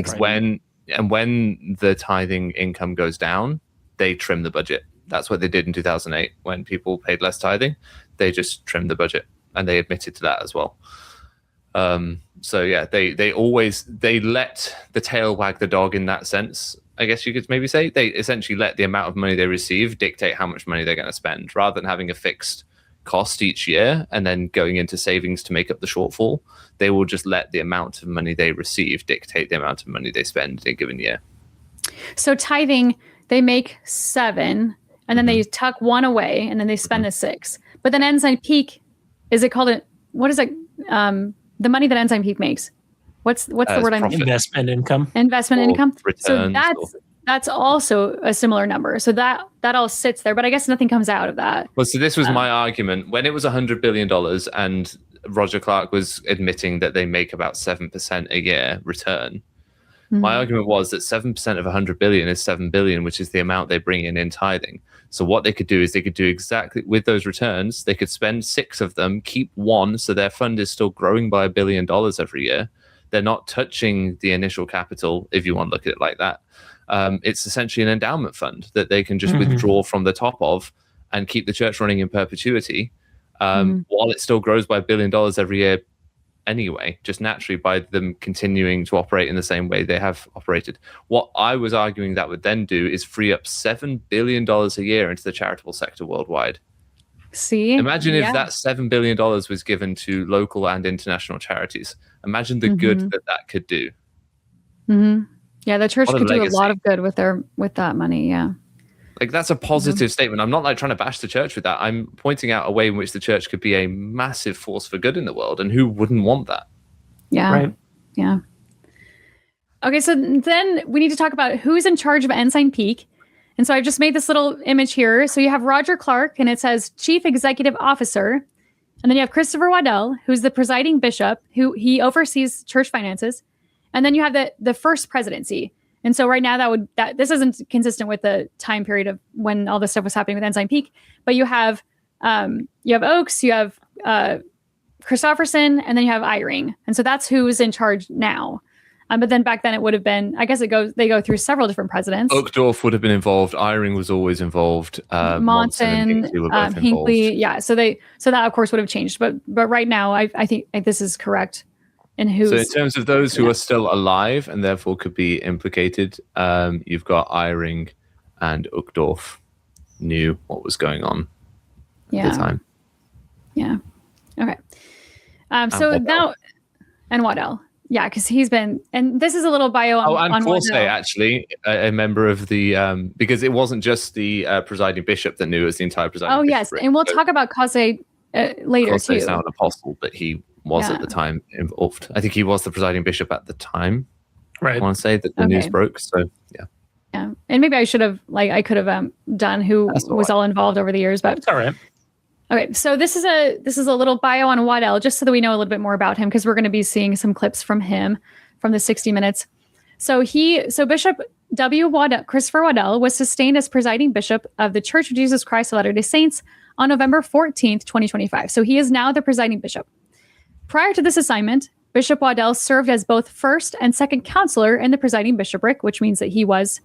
when the tithing income goes down, they trim the budget. That's what they did in 2008 when people paid less tithing. They just trimmed the budget, and they admitted to that as well. So yeah, they let the tail wag the dog in that sense. I guess you could maybe say they essentially let the amount of money they receive dictate how much money they're going to spend, rather than having a fixed cost each year and then going into savings to make up the shortfall. They will just let the amount of money they receive dictate the amount of money they spend in a given year. So tithing, they make 7, and then they tuck 1 away, and then they spend the 6. But then Ensign Peak, what is it? The money that Ensign Peak makes. What's the word I'm Investment income. Investment income. So Returns that's also a similar number. So that all sits there, but I guess nothing comes out of that. Well, so this was my argument. When it was $100 billion and Roger Clarke was admitting that they make about 7% a year return, my argument was that 7% of 100 billion is 7 billion, which is the amount they bring in tithing. So what they could do is they could do exactly with those returns. They could spend 6 of them, keep 1, so their fund is still growing by $1 billion every year. They're not touching the initial capital, if you want to look at it like that. It's essentially an endowment fund that they can just withdraw from the top of and keep the church running in perpetuity, while it still grows by $1 billion every year anyway, just naturally by them continuing to operate in the same way they have operated. What I was arguing that would then do is free up $7 billion a year into the charitable sector worldwide. See? Imagine if that $7 billion was given to local and international charities. Imagine the good that could do. Yeah, the church could do a lot of good with that money. Yeah. Like, that's a positive statement. I'm not like trying to bash the church with that. I'm pointing out a way in which the church could be a massive force for good in the world, and who wouldn't want that? Yeah. Right. Yeah. Okay, so then we need to talk about who's in charge of Ensign Peak. And so I've just made this little image here. So you have Roger Clarke, and it says Chief Executive Officer. And then you have Christopher Waddell, who's the presiding bishop, who he oversees church finances. And then you have the first presidency. And so right now this isn't consistent with the time period of when all this stuff was happening with Ensign Peak, but you have Oakes, you have Christofferson, and then you have Eyring. And so that's who's in charge now. But then back then it would have been, I guess they go through several different presidents. Oakdorf would have been involved. Eyring was always involved. Monson and Hinckley were both Hinckley, involved. yeah. So that of course would have changed. But right now I think this is correct. And so in terms of those who are still alive and therefore could be implicated, you've got Eyring and Uchtdorf knew what was going on at the time. Yeah. Okay. So Waddell. now, and Waddell. Yeah, because he's been, and this is a little bio on Caussé, Waddell. actually, a member of the, because it wasn't just the presiding bishop that knew, it was the entire presiding bishop. Oh, yes. And we'll talk about Caussé later, Caussé's too. now an apostle, but he was at the time involved. I think he was the presiding bishop at the time. Right. I want to say that the news broke. So yeah. Yeah, and maybe I should have, I could have done who was all involved over the years, but that's all right. Okay, so this is a little bio on Waddell, just so that we know a little bit more about him, because we're going to be seeing some clips from him from the 60 Minutes. So Bishop W. Waddell, Christopher Waddell, was sustained as presiding bishop of the Church of Jesus Christ of Latter-day Saints on November 14th, 2025. So he is now the presiding bishop. Prior to this assignment, Bishop Waddell served as both first and second counselor in the presiding bishopric, which means that he was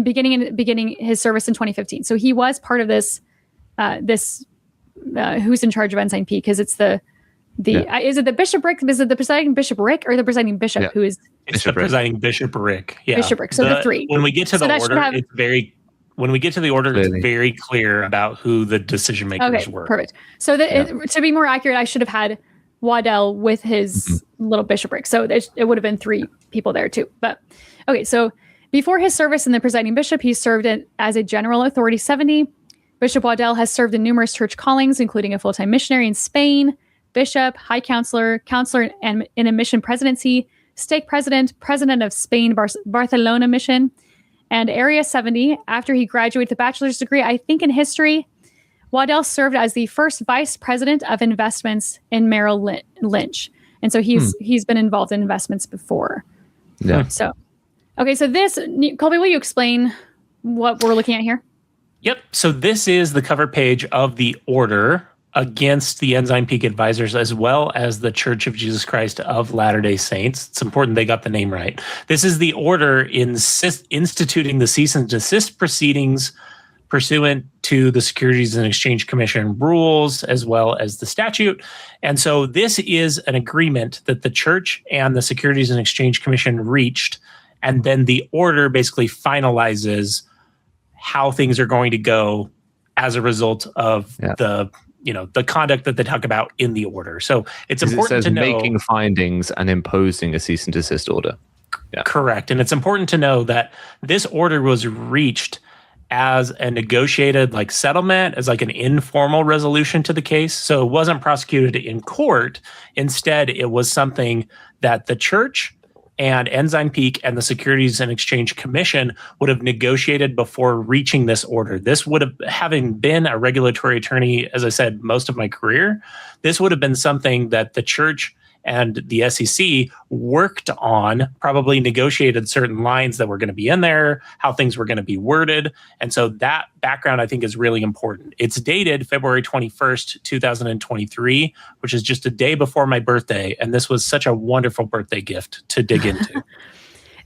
beginning his service in 2015. So he was part of this who's in charge of Ensign Peak, because it's is it the bishopric? Is it the presiding bishopric or the presiding bishop who is? It's the presiding bishopric. Yeah. Bishopric. So the three. When we get to the order, it's very clear about who the decision makers were. Perfect. So to be more accurate, I should have had Waddell with his little bishopric. So it would have been three people there too. But okay, so before his service in the presiding bishop, he served as a general authority 70. Bishop Waddell has served in numerous church callings, including a full-time missionary in Spain, bishop, high counselor, counselor and in a mission presidency, stake president, president of Spain Barcelona mission, and Area 70. After he graduated with a bachelor's degree, I think in history, Waddell served as the first vice president of investments in Merrill Lynch. And so he's been involved in investments before. Yeah. So, okay, so Kolby, will you explain what we're looking at here? Yep. So this is the cover page of the order against the Ensign Peak Advisors, as well as the Church of Jesus Christ of Latter-day Saints. It's important they got the name right. This is the order instituting the cease and desist proceedings pursuant to the Securities and Exchange Commission rules, as well as the statute. And so this is an agreement that the church and the Securities and Exchange Commission reached, and then the order basically finalizes how things are going to go as a result of the conduct that they talk about in the order. So it's important to know, making findings and imposing a cease and desist order. Yeah. Correct. And it's important to know that this order was reached as a negotiated settlement, as an informal resolution to the case. So it wasn't prosecuted in court. Instead, it was something that the church and Ensign Peak and the Securities and Exchange Commission would have negotiated before reaching this order. This would have, having been a regulatory attorney, as I said, most of my career, this would have been something that the church and the SEC worked on, probably negotiated certain lines that were going to be in there, how things were going to be worded. And so that background, I think, is really important. It's dated February 21st, 2023, which is just a day before my birthday. And this was such a wonderful birthday gift to dig into.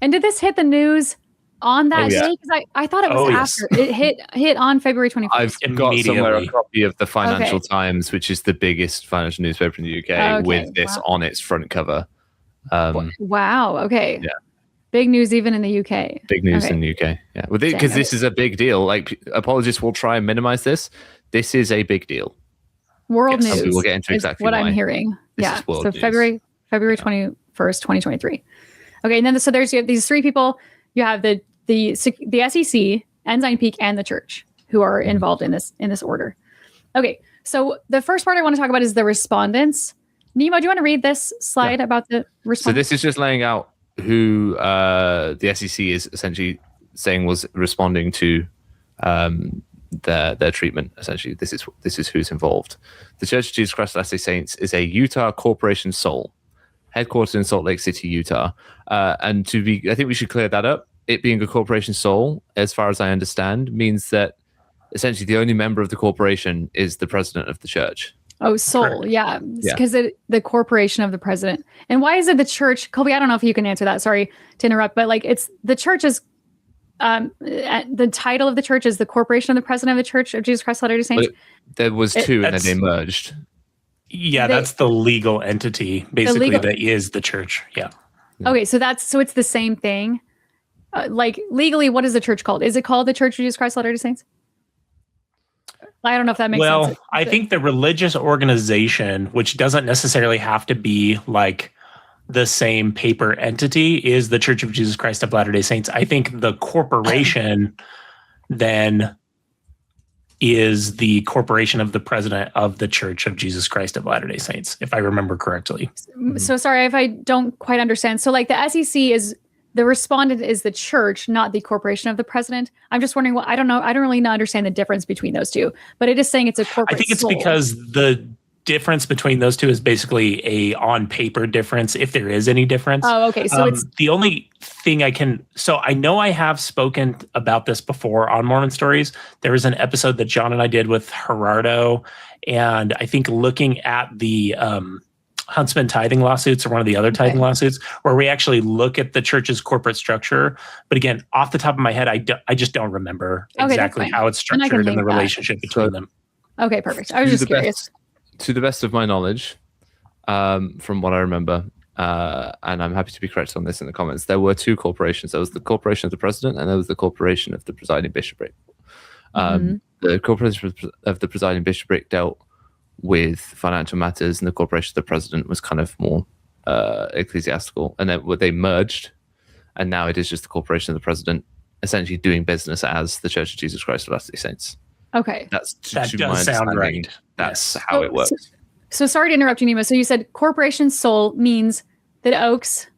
And did this hit the news on that day? Because I thought it was after. It hit on February 21st. I've got somewhere a copy of the Financial Times, which is the biggest financial newspaper in the UK, with this on its front cover. Wow. Okay. Yeah. Big news even in the UK. Big news in the UK. Yeah. Because this is a big deal. Apologists will try and minimize this. This is a big deal. World news. We'll get into exactly what why. I'm hearing. This is world so news. February 21st, 2023. Okay. And then so you have these three people. You have the SEC, Ensign Peak, and the church who are involved in this order. Okay, so the first part I want to talk about is the respondents. Nemo, do you want to read this slide about the respondents? So this is just laying out who the SEC is essentially saying was responding to their treatment. Essentially, this is who's involved. The Church of Jesus Christ of Latter-day Saints is a Utah corporation sole, headquartered in Salt Lake City, Utah. I think we should clear that up. It being a corporation sole, as far as I understand, means that essentially the only member of the corporation is the president of the church. Oh, sole, yeah. Because the corporation of the president. And why is it the church? Kolby, I don't know if you can answer that. Sorry to interrupt, but it's the church is the title of the church is the corporation of the president of the Church of Jesus Christ of Latter-day Saints. There was two, and then they merged. Yeah, that's the legal entity, basically, that is the church. Yeah. Okay, so it's the same thing. Legally, what is the church called? Is it called the Church of Jesus Christ of Latter-day Saints? I don't know if that makes sense. Well, I think the religious organization, which doesn't necessarily have to be the same paper entity, is the Church of Jesus Christ of Latter-day Saints. I think the corporation then is the corporation of the president of the Church of Jesus Christ of Latter-day Saints, if I remember correctly. So sorry if I don't quite understand. So like the SEC is the respondent is the church, not the corporation of the president. I'm just wondering what I don't know. I don't really understand the difference between those two, but it is saying it's a corporate. I think it's soul. because the difference between those two is basically a on paper difference, if there is any difference. Oh, okay. So it's the only thing so I know I have spoken about this before on Mormon Stories. There was an episode that John and I did with Gerardo, and I think looking at the Huntsman tithing lawsuits or one of the other tithing lawsuits, where we actually look at the church's corporate structure. But again, off the top of my head, I just don't remember exactly how it's structured and the relationship between them. Okay, perfect. I was just curious. To the best of my knowledge, from what I remember, and I'm happy to be corrected on this in the comments, there were two corporations. There was the corporation of the president, and there was the corporation of the presiding bishopric. The corporation of the presiding bishopric dealt with financial matters, and the corporation of the president was kind of more ecclesiastical. And then they merged, and now it is just the corporation of the president, essentially doing business as the Church of Jesus Christ of Latter-day Saints. Okay. That does sound right. That's how it works. So sorry to interrupt you, Nemo. So you said corporation sole means that Oaks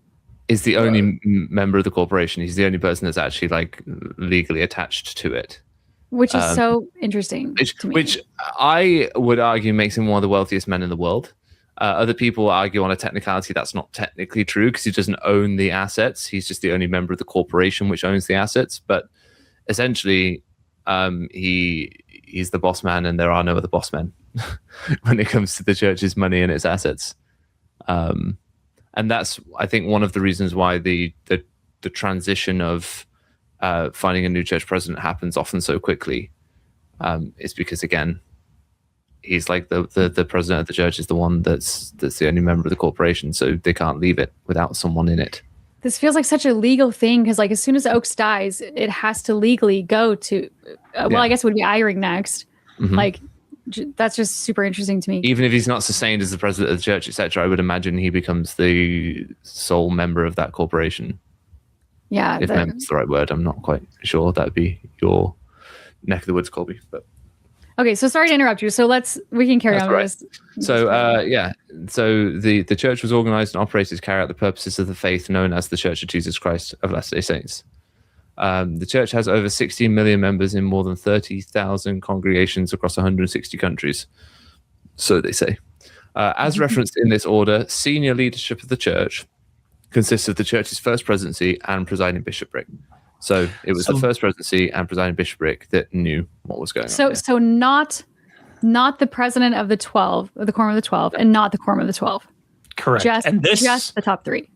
is the only member of the corporation. He's the only person that's actually like legally attached to it. Which is so interesting to me. Which I would argue makes him one of the wealthiest men in the world. Other people argue on a technicality that's not technically true because he doesn't own the assets. He's just the only member of the corporation which owns the assets. But essentially, he's the boss man, and there are no other boss men when it comes to the church's money and its assets. And that's, I think, one of the reasons why the transition of finding a new church president happens often so quickly. Is because, again, he's like the president of the church is the one that's the only member of the corporation, so they can't leave it without someone in it. This feels like such a legal thing because, like, as soon as Oaks dies, it has to legally go to. I guess it would be Eyring next. Like, that's just super interesting to me. Even if he's not sustained as the president of the church, etc., I would imagine he becomes the sole member of that corporation. Yeah, if member's the right word, I'm not quite sure. That'd be your neck of the woods, Kolby. But okay, so sorry to interrupt you. So we can carry on with this. So so the church was organized and operated to carry out the purposes of the faith known as the Church of Jesus Christ of Latter-day Saints. The church has over 16 million members in more than 30,000 congregations across 160 countries. So they say. As referenced in this order, senior leadership of the church consists of the church's first presidency and presiding bishopric. So it was the first presidency and presiding bishopric that knew what was going on. So not the president of the 12, or the quorum of the 12, and not the quorum of the 12. Correct. Just the top three.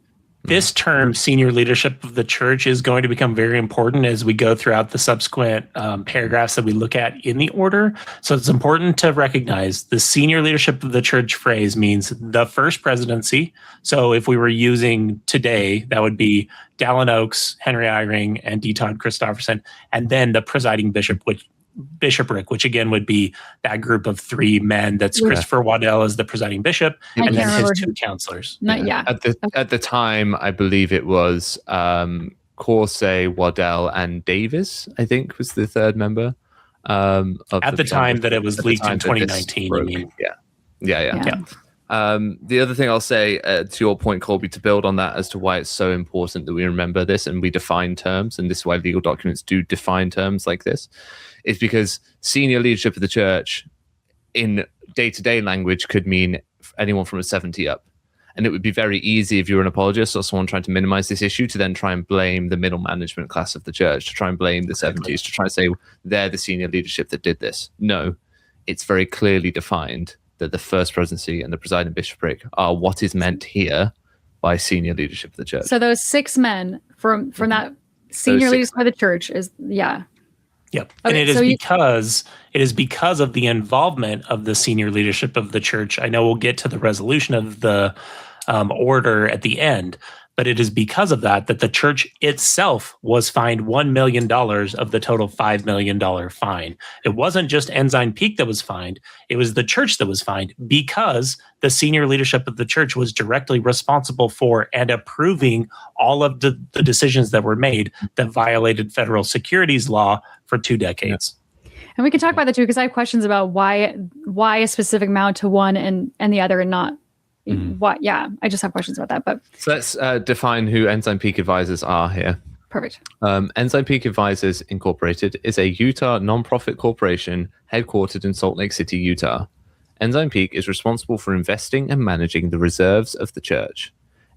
This term, senior leadership of the church, is going to become very important as we go throughout the subsequent paragraphs that we look at in the order. So it's important to recognize the senior leadership of the church phrase means the first presidency. So if we were using today, that would be Dallin Oaks, Henry Eyring, and D. Todd Christofferson, and then the presiding bishopric, which again would be that group of three men. That's Christopher Waddell as the presiding bishop, and then his two counselors. At the time, I believe it was Caussé, Waddell, and Davis, I think, was the third member. At the time that it was leaked in 2019. I mean, yeah. The other thing I'll say to your point, Kolby, to build on that as to why it's so important that we remember this and we define terms, and this is why legal documents do define terms like this, is because senior leadership of the church in day-to-day language could mean anyone from a 70 up. And it would be very easy if you're an apologist or someone trying to minimize this issue to then try and blame the middle management class of the church, to try and blame the 70s, to try and say they're the senior leadership that did this. No, it's very clearly defined that the first presidency and the presiding bishopric are what is meant here by senior leadership of the church. So those 6 men from that senior leadership of the church is, Yep. Okay, and it is because of the involvement of the senior leadership of the church. I know we'll get to the resolution of the order at the end, but it is because of that the church itself was fined $1 million of the total $5 million fine. It wasn't just Ensign Peak that was fined. It was the church that was fined because the senior leadership of the church was directly responsible for and approving all of the decisions that were made that violated federal securities law for 2 decades. And we can talk about that too, because I have questions about why a specific amount to one and the other and not what. Yeah, I just have questions about that. But So let's define who Ensign Peak Advisors are here. perfect. Ensign Peak Advisors Incorporated is a Utah nonprofit corporation headquartered in Salt Lake City, Utah. Ensign Peak is responsible for investing and managing the reserves of the church.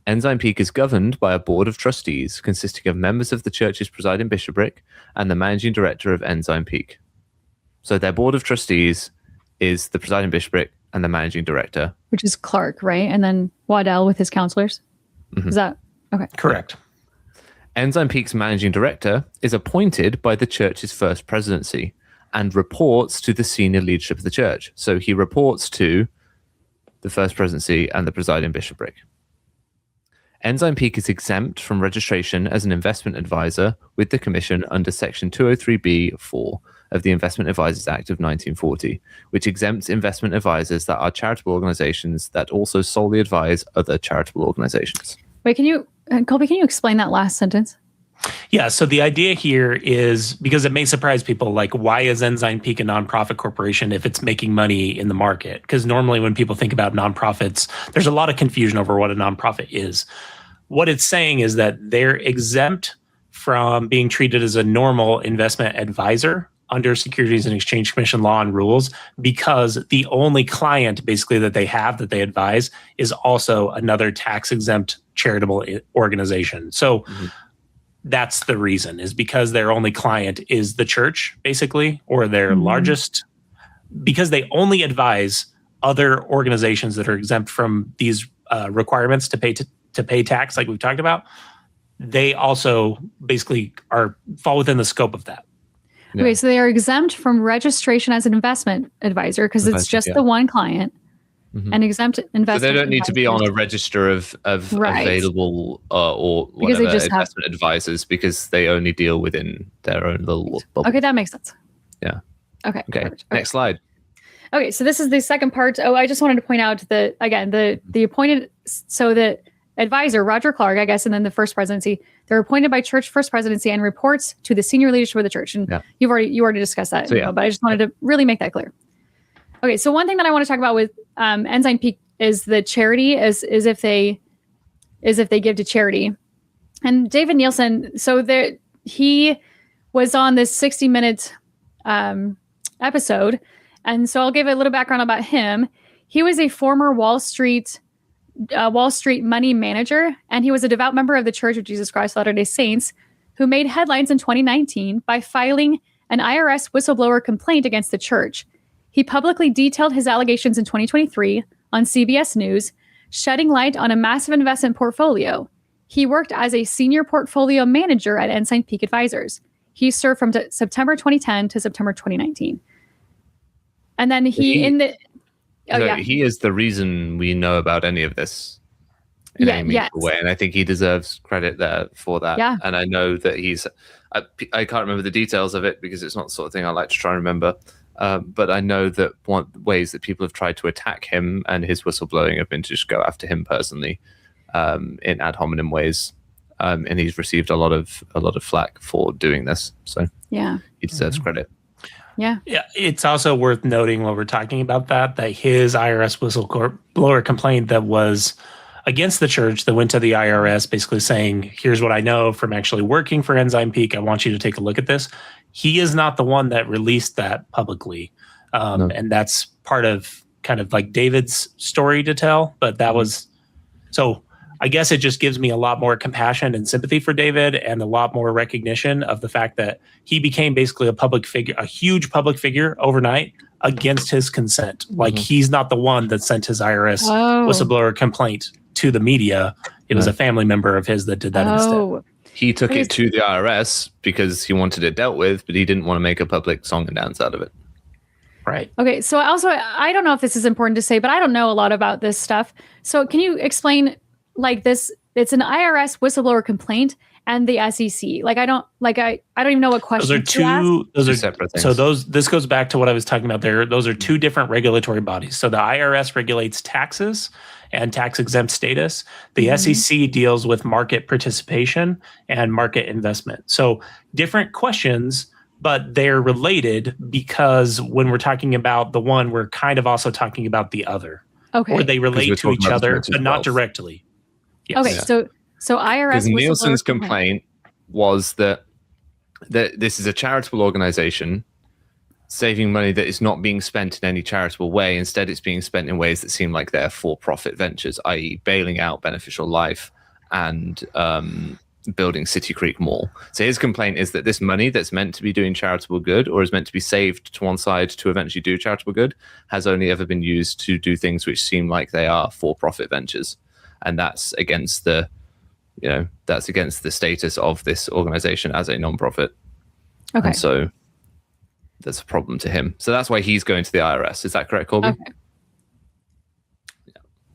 Ensign Peak is governed by a board of trustees consisting of members of the church's presiding bishopric and the managing director of Ensign Peak. So their board of trustees is the presiding bishopric and the managing director. Which is Clarke, right? And then Waddell with his counselors. Is that okay? Correct. Ensign Peak's managing director is appointed by the church's first presidency and reports to the senior leadership of the church. So he reports to the first presidency and the presiding bishopric. Ensign Peak is exempt from registration as an investment advisor with the commission under Section 203(b)(4) of the Investment Advisors Act of 1940, which exempts investment advisors that are charitable organizations that also solely advise other charitable organizations. Wait, Kolby, can you explain that last sentence? Yeah, so the idea here is, because it may surprise people, like, why is Ensign Peak a nonprofit corporation if it's making money in the market? Because normally when people think about nonprofits, there's a lot of confusion over what a nonprofit is. What it's saying is that they're exempt from being treated as a normal investment advisor under Securities and Exchange Commission law and rules, because the only client basically that they have that they advise is also another tax-exempt charitable organization. So that's the reason, is because their only client is the church, basically, or their largest, because they only advise other organizations that are exempt from these requirements to pay tax, like we've talked about. They also basically fall within the scope of that. Yeah. Okay, so they are exempt from registration as an investment advisor because it's just the one client. And exempt investment. So they don't need to be on a register of available or whatever investment advisors, because they only deal within their own little bubble. Okay, that makes sense. Yeah. Okay. Perfect. Next slide. Okay, so this is the second part. Oh, I just wanted to point out that, again, the appointed, so the advisor, Roger Clarke, I guess, and then the first presidency, they're appointed by church first presidency and reports to the senior leadership of the church. And you already discussed that, but I just wanted to really make that clear. Okay, so one thing that I want to talk about with Ensign Peak is the charity, is if they give to charity. And David Nielsen, so he was on this 60-minute episode, and so I'll give a little background about him. He was a former Wall Street money manager, and he was a devout member of the Church of Jesus Christ of Latter-day Saints, who made headlines in 2019 by filing an IRS whistleblower complaint against the church. He publicly detailed his allegations in 2023 on CBS News, shedding light on a massive investment portfolio. He worked as a senior portfolio manager at Ensign Peak Advisors. He served from September 2010 to September 2019. And then he is the reason we know about any of this in any meaningful way. And I think he deserves credit there for that. Yeah. And I know that I can't remember the details of it because it's not the sort of thing I like to try and remember. But I know that one ways that people have tried to attack him and his whistleblowing have been to just go after him personally in ad hominem ways, and he's received a lot of flack for doing this. So he deserves credit. Yeah. It's also worth noting while we're talking about that his IRS whistleblower complaint that was against the church, that went to the IRS basically saying, here's what I know from actually working for Ensign Peak. I want you to take a look at this. He is not the one that released that publicly. No. And that's part of kind of like David's story to tell. But that was, so I guess it just gives me a lot more compassion and sympathy for David, and a lot more recognition of the fact that he became basically a public figure, a huge public figure overnight against his consent. Like he's not the one that sent his IRS whistleblower complaint to the media. It was a family member of his that did that instead. He took it to the IRS because he wanted it dealt with, but he didn't want to make a public song and dance out of it. Right. Okay. So also, I don't know if this is important to say, but I don't know a lot about this stuff. So can you explain like this? It's an IRS whistleblower complaint and the SEC. Like I don't even know what questions those are separate things. So this goes back to what I was talking about there. Those are two different regulatory bodies. So the IRS regulates taxes and tax exempt status. The SEC deals with market participation and market investment. So different questions, but they're related because when we're talking about the one, we're kind of also talking about the other. Okay. Or they relate to each other, but not wealth. directly. Yes. Okay. So IRS Because Nielsen's whistleblower complaint was that this is a charitable organization saving money that is not being spent in any charitable way. Instead, it's being spent in ways that seem like they're for-profit ventures, i.e. bailing out Beneficial Life and building City Creek Mall. So his complaint is that this money that's meant to be doing charitable good or is meant to be saved to one side to eventually do charitable good has only ever been used to do things which seem like they are for-profit ventures. And that's against the status of this organization as a non-profit. Okay. And so that's a problem to him. So that's why he's going to the IRS. Is that correct, Kolby? Okay.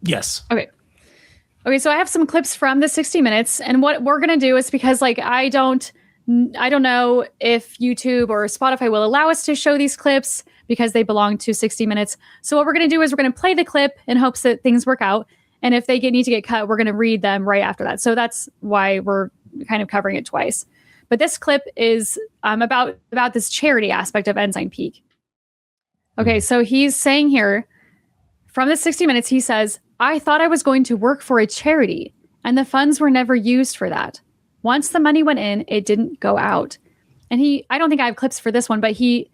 Yes. Okay. Okay, so I have some clips from the 60 Minutes, and what we're gonna do is because I don't know if YouTube or Spotify will allow us to show these clips because they belong to 60 Minutes. So what we're gonna do is we're gonna play the clip in hopes that things work out, and if they need to get cut, we're gonna read them right after that. So that's why we're kind of covering it twice. But this clip is about this charity aspect of Ensign Peak. Okay, so he's saying here from the 60 Minutes, he says, I thought I was going to work for a charity, and the funds were never used for that. Once the money went in, it didn't go out. And I don't think I have clips for this one, but he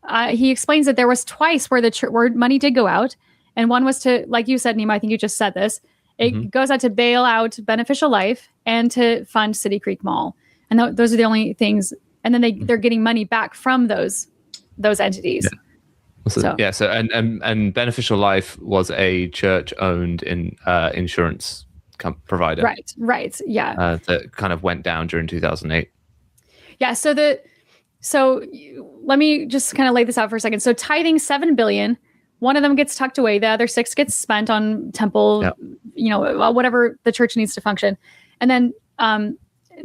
explains that there was twice where where money did go out, and one was to, like you said, Nemo, I think you just said this, it goes out to bail out Beneficial Life and to fund City Creek Mall. And those are the only things. And then they're getting money back from those entities. Yeah. So Beneficial Life was a church-owned insurance provider. Right. Yeah. That kind of went down during 2008. Yeah. So let me just kind of lay this out for a second. So tithing $7 billion, one of them gets tucked away, the other 6 gets spent on temple, whatever the church needs to function, and then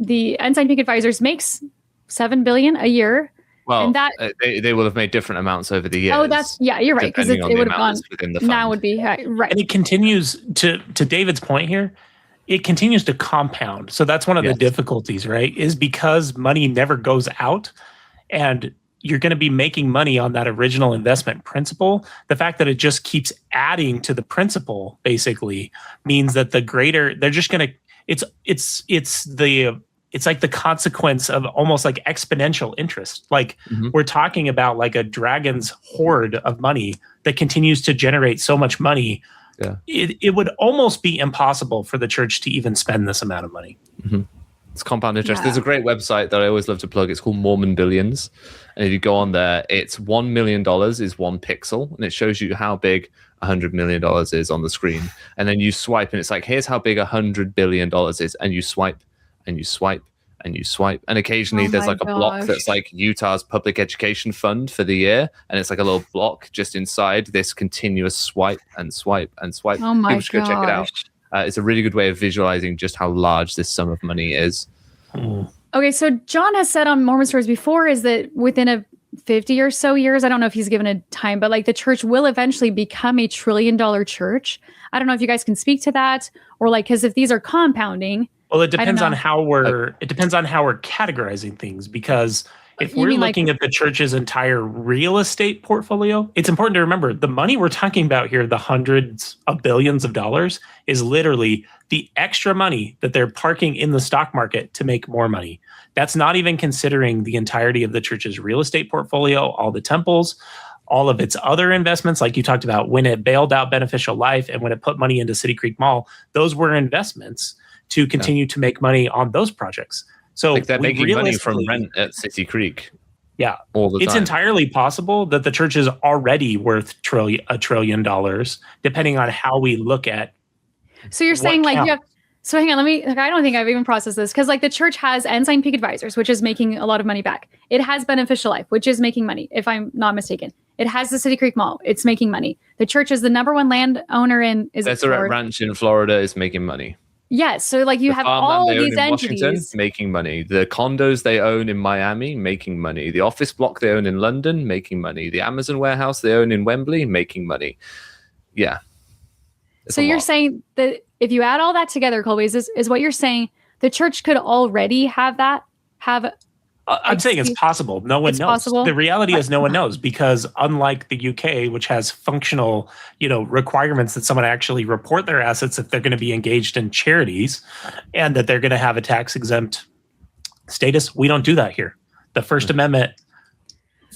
the Ensign Peak Advisors makes $7 billion a year. Well, and that they will have made different amounts over the years. Oh, you're right, because it would have gone within the fund. Now would be right. And it continues to David's point here. It continues to compound. So that's one of the difficulties, right? Is because money never goes out, and you're going to be making money on that original investment principal. The fact that it just keeps adding to the principal basically means that they're just going to. It's like the consequence of almost like exponential interest. Like we're talking about like a dragon's hoard of money that continues to generate so much money. Yeah. It would almost be impossible for the church to even spend this amount of money. It's compound interest. There's a great website that I always love to plug. It's called Mormon Billions. And if you go on there, it's $1 million is 1 pixel. And it shows you how big $100 million is on the screen. And then you swipe and it's like, here's how big $100 billion is. And you swipe and you swipe and you swipe. And occasionally there's like a block that's like Utah's public education fund for the year. And it's like a little block just inside this continuous swipe and swipe and swipe. Oh my gosh. Go check it out. It's a really good way of visualizing just how large this sum of money is. Okay, so John has said on Mormon Stories before is that within a 50 or so years, I don't know if he's given a time, but like the church will eventually become a $1 trillion church. I don't know if you guys can speak to that, or like, because if these are compounding. Well, it depends on how we're categorizing things, because if we're looking at the church's entire real estate portfolio, it's important to remember the money we're talking about here, the hundreds of billions of dollars, is literally the extra money that they're parking in the stock market to make more money. That's not even considering the entirety of the church's real estate portfolio, all the temples, all of its other investments, like you talked about when it bailed out Beneficial Life and when it put money into City Creek Mall. Those were investments to continue to make money on those projects. So like they're making money from rent at City Creek. Yeah, all the time. It's entirely possible that the church is already worth $1 trillion, depending on how we look at. So you're saying like you have. So hang on, I don't think I've even processed this, because like the church has Ensign Peak Advisors, which is making a lot of money back. It has Beneficial Life, which is making money, if I'm not mistaken. It has the City Creek Mall. It's making money. The church is the number 1 landowner in Deseret Ranch in Florida is making money. Yes, so like you have all these entities. Washington, making money. The condos they own in Miami, making money. The office block they own in London, making money. The Amazon warehouse they own in Wembley, making money. Yeah. So you're saying that if you add all that together, Kolby, is what you're saying, the church could already have I'm saying it's possible. No one It's knows. possible. The reality is no one knows, because unlike the UK, which has functional, requirements that someone actually report their assets if they're going to be engaged in charities and that they're going to have a tax exempt status, we don't do that here. The First Amendment,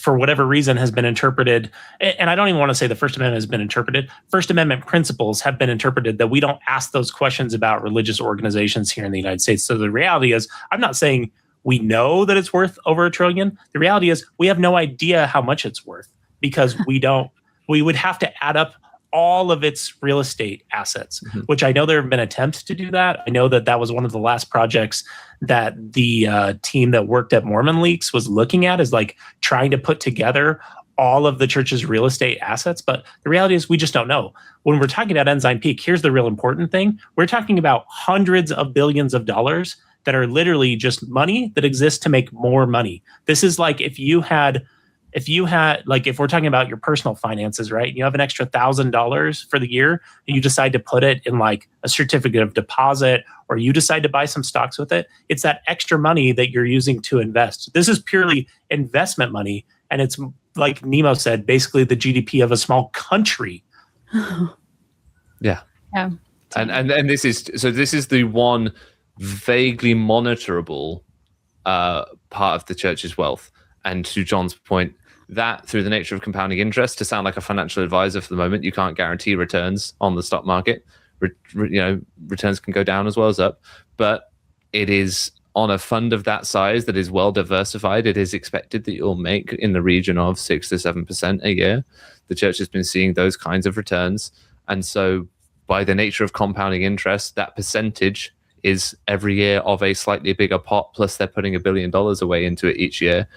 for whatever reason, has been interpreted, and I don't even want to say the First Amendment has been interpreted. First Amendment principles have been interpreted that we don't ask those questions about religious organizations here in the United States. So the reality is, I'm not saying we know that it's worth over $1 trillion. The reality is we have no idea how much it's worth, because we would have to add up all of its real estate assets, which I know there have been attempts to do that. I know that was one of the last projects that the team that worked at Mormon Leaks was looking at, is like trying to put together all of the church's real estate assets. But the reality is we just don't know. When we're talking about Ensign Peak, here's the real important thing. We're talking about hundreds of billions of dollars that are literally just money that exists to make more money. This is like if we're talking about your personal finances, right? You have an extra $1,000 for the year and you decide to put it in like a certificate of deposit, or you decide to buy some stocks with it. It's that extra money that you're using to invest. This is purely investment money. And it's, like Nemo said, basically the GDP of a small country. Yeah. Yeah. And this is the one vaguely monitorable part of the church's wealth. And to John's point, that through the nature of compounding interest, to sound like a financial advisor for the moment, you can't guarantee returns on the stock market. Returns can go down as well as up, but it is on a fund of that size that is well diversified. It is expected that you'll make in the region of 6 to 7% a year. The church has been seeing those kinds of returns. And so by the nature of compounding interest, that percentage is every year of a slightly bigger pot, plus they're putting $1 billion away into it each year.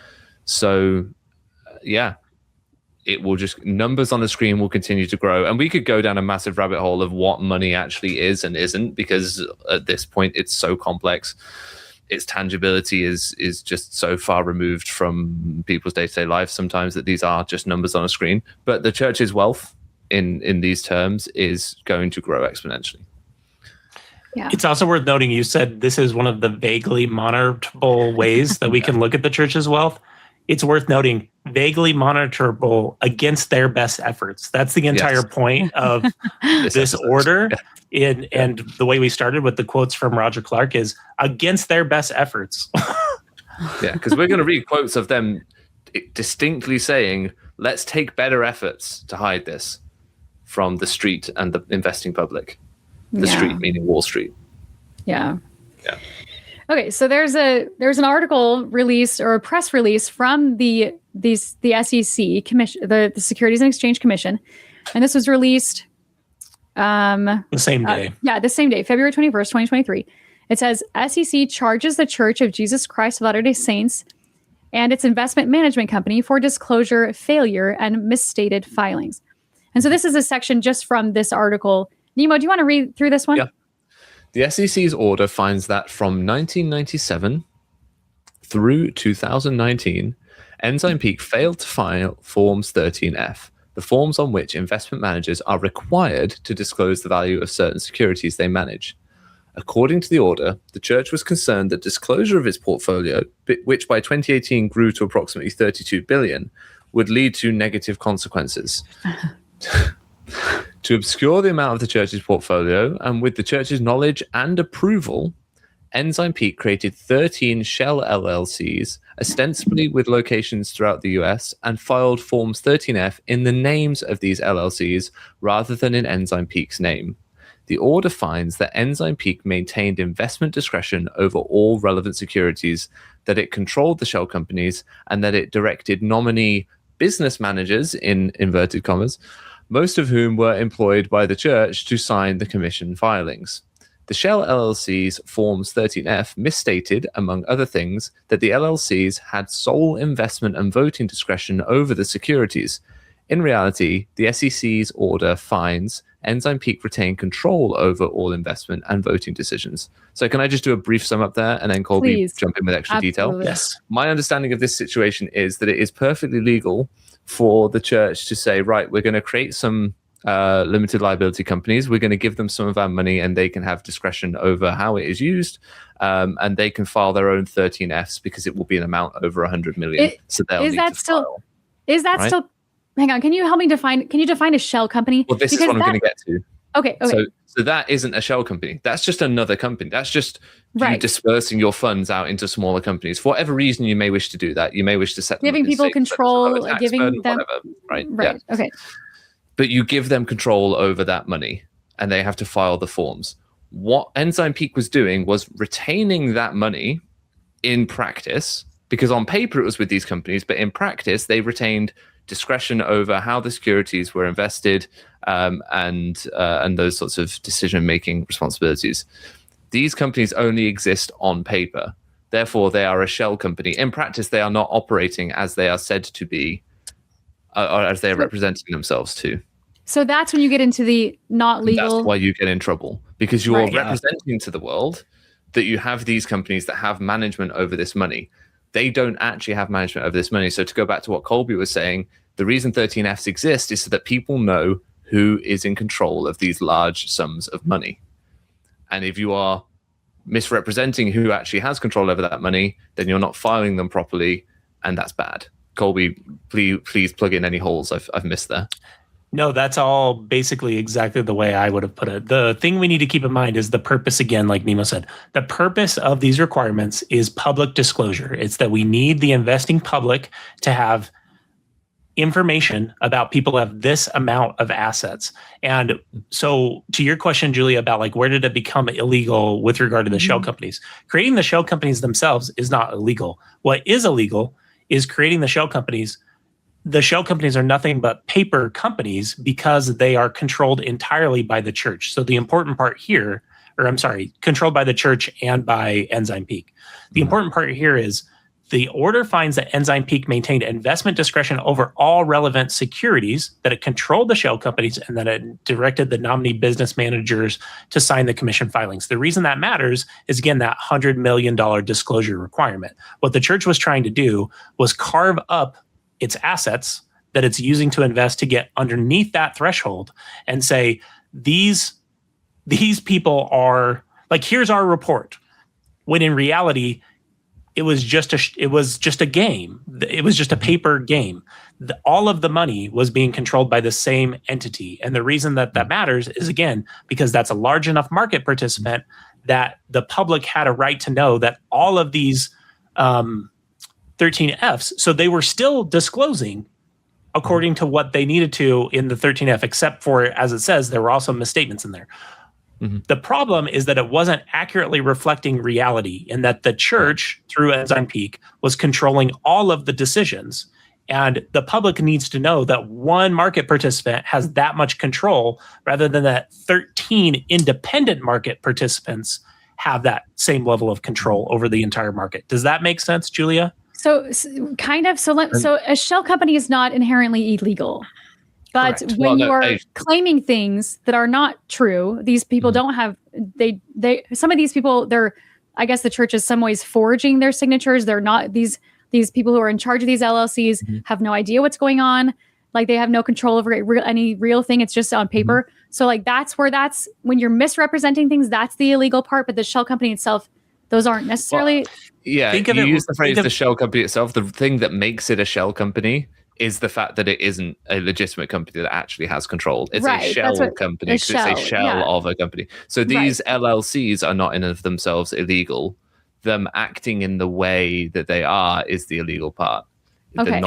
So, yeah, it will just, numbers on the screen will continue to grow. And we could go down a massive rabbit hole of what money actually is and isn't, because at this point it's so complex. Its tangibility is just so far removed from people's day-to-day lives sometimes that these are just numbers on a screen. But the church's wealth in these terms is going to grow exponentially. Yeah. It's also worth noting, you said this is one of the vaguely monitorable ways that we can look at the church's wealth. It's worth noting, vaguely monitorable against their best efforts. That's the entire point of this order. And the way we started with the quotes from Roger Clarke is against their best efforts. Yeah, because we're going to read quotes of them distinctly saying, let's take better efforts to hide this from the street and the investing public. The street meaning Wall Street. Yeah. Yeah. Okay, so there's an article released, or a press release from the SEC commission, the Securities and Exchange Commission, and this was released the same day. The same day, February 21st, 2023. It says SEC charges the Church of Jesus Christ of Latter-day Saints and its investment management company for disclosure failure and misstated filings. And so this is a section just from this article. Nemo, do you want to read through this one? Yeah. The SEC's order finds that from 1997 through 2019, Ensign Peak failed to file Forms 13F, the forms on which investment managers are required to disclose the value of certain securities they manage. According to the order, the church was concerned that disclosure of its portfolio, which by 2018 grew to approximately $32 billion, would lead to negative consequences. To obscure the amount of the church's portfolio, and with the church's knowledge and approval, Ensign Peak created 13 shell LLCs, ostensibly with locations throughout the US, and filed Forms 13F in the names of these LLCs rather than in Ensign Peak's name. The order finds that Ensign Peak maintained investment discretion over all relevant securities, that it controlled the shell companies, and that it directed nominee business managers, in inverted commas, most of whom were employed by the church, to sign the commission filings. The shell LLC's Forms 13F misstated, among other things, that the LLCs had sole investment and voting discretion over the securities. In reality, the SEC's order finds Ensign Peak retained control over all investment and voting decisions. So can I just do a brief sum up there, and then Kolby jump in with extra detail? Yes. My understanding of this situation is that it is perfectly legal for the church to say, right, we're going to create some limited liability companies. We're going to give them some of our money, and they can have discretion over how it is used, and they can file their own 13Fs because it will be an amount over 100 million. So they'll is need that to still? file, Is that right? still? Hang on. Can you help me define? Can you define a shell company? Well, this is what I'm going to get to. Okay. So that isn't a shell company. That's just another company. That's just you Right. dispersing your funds out into smaller companies. For whatever reason, you may wish to do that. You may wish to set them Giving up in people states where there's a control, lower tax giving burden, them- whatever, right? Right. Yeah. Okay. But you give them control over that money, and they have to file the forms. What Ensign Peak was doing was retaining that money in practice, because on paper it was with these companies, but in practice they retained discretion over how the securities were invested, and those sorts of decision-making responsibilities. These companies only exist on paper. Therefore, they are a shell company. In practice, they are not operating as they are said to be, or as they are representing themselves to. So that's when you get into the not legal. That's why you get in trouble, because you're Right. representing to the world that you have these companies that have management over this money. They don't actually have management over this money. So to go back to what Kolby was saying, the reason 13Fs exist is so that people know who is in control of these large sums of money. And if you are misrepresenting who actually has control over that money, then you're not filing them properly, and that's bad. Kolby, please plug in any holes I've missed there. No, that's all basically exactly the way I would have put it. The thing we need to keep in mind is the purpose, again, like Nemo said. The purpose of these requirements is public disclosure. It's that we need the investing public to have information about people who have this amount of assets. And so to your question, Julia, about like where did it become illegal with regard to the shell companies? Creating the shell companies themselves is not illegal. What is illegal is creating the shell companies. The shell companies are nothing but paper companies because they are controlled entirely by the church. So the important part here, controlled by the church and by Ensign Peak. The important part here is the order finds that Ensign Peak maintained investment discretion over all relevant securities, that it controlled the shell companies, and that it directed the nominee business managers to sign the commission filings. The reason that matters is, again, that $100 million disclosure requirement. What the church was trying to do was carve up its assets that it's using to invest to get underneath that threshold and say, these people are like, here's our report. When in reality, it was just a game. It was just a paper game. All of the money was being controlled by the same entity. And the reason that matters is, again, because that's a large enough market participant that the public had a right to know that all of these 13Fs, so they were still disclosing according to what they needed to in the 13F, except for, as it says, there were also misstatements in there. Mm-hmm. The problem is that it wasn't accurately reflecting reality, and that the church, through Ensign Peak, was controlling all of the decisions. And the public needs to know that one market participant has that much control, rather than that 13 independent market participants have that same level of control over the entire market. Does that make sense, Julia? So kind of. So a shell company is not inherently illegal. But Correct. when you are claiming things that are not true, these people don't have, some of these people, I guess the church is some ways forging their signatures. They're not, these people who are in charge of these LLCs have no idea what's going on. Like, they have no control over any real thing. It's just on paper. So like, that's when you're misrepresenting things, that's the illegal part. But the shell company itself, those aren't necessarily. Yeah, you use the phrase the shell company itself. The thing that makes it a shell company is the fact that it isn't a legitimate company that actually has control. It's a shell company. It's a shell of a company. So these LLCs are not in and of themselves illegal. Them acting in the way that they are is the illegal part. Okay.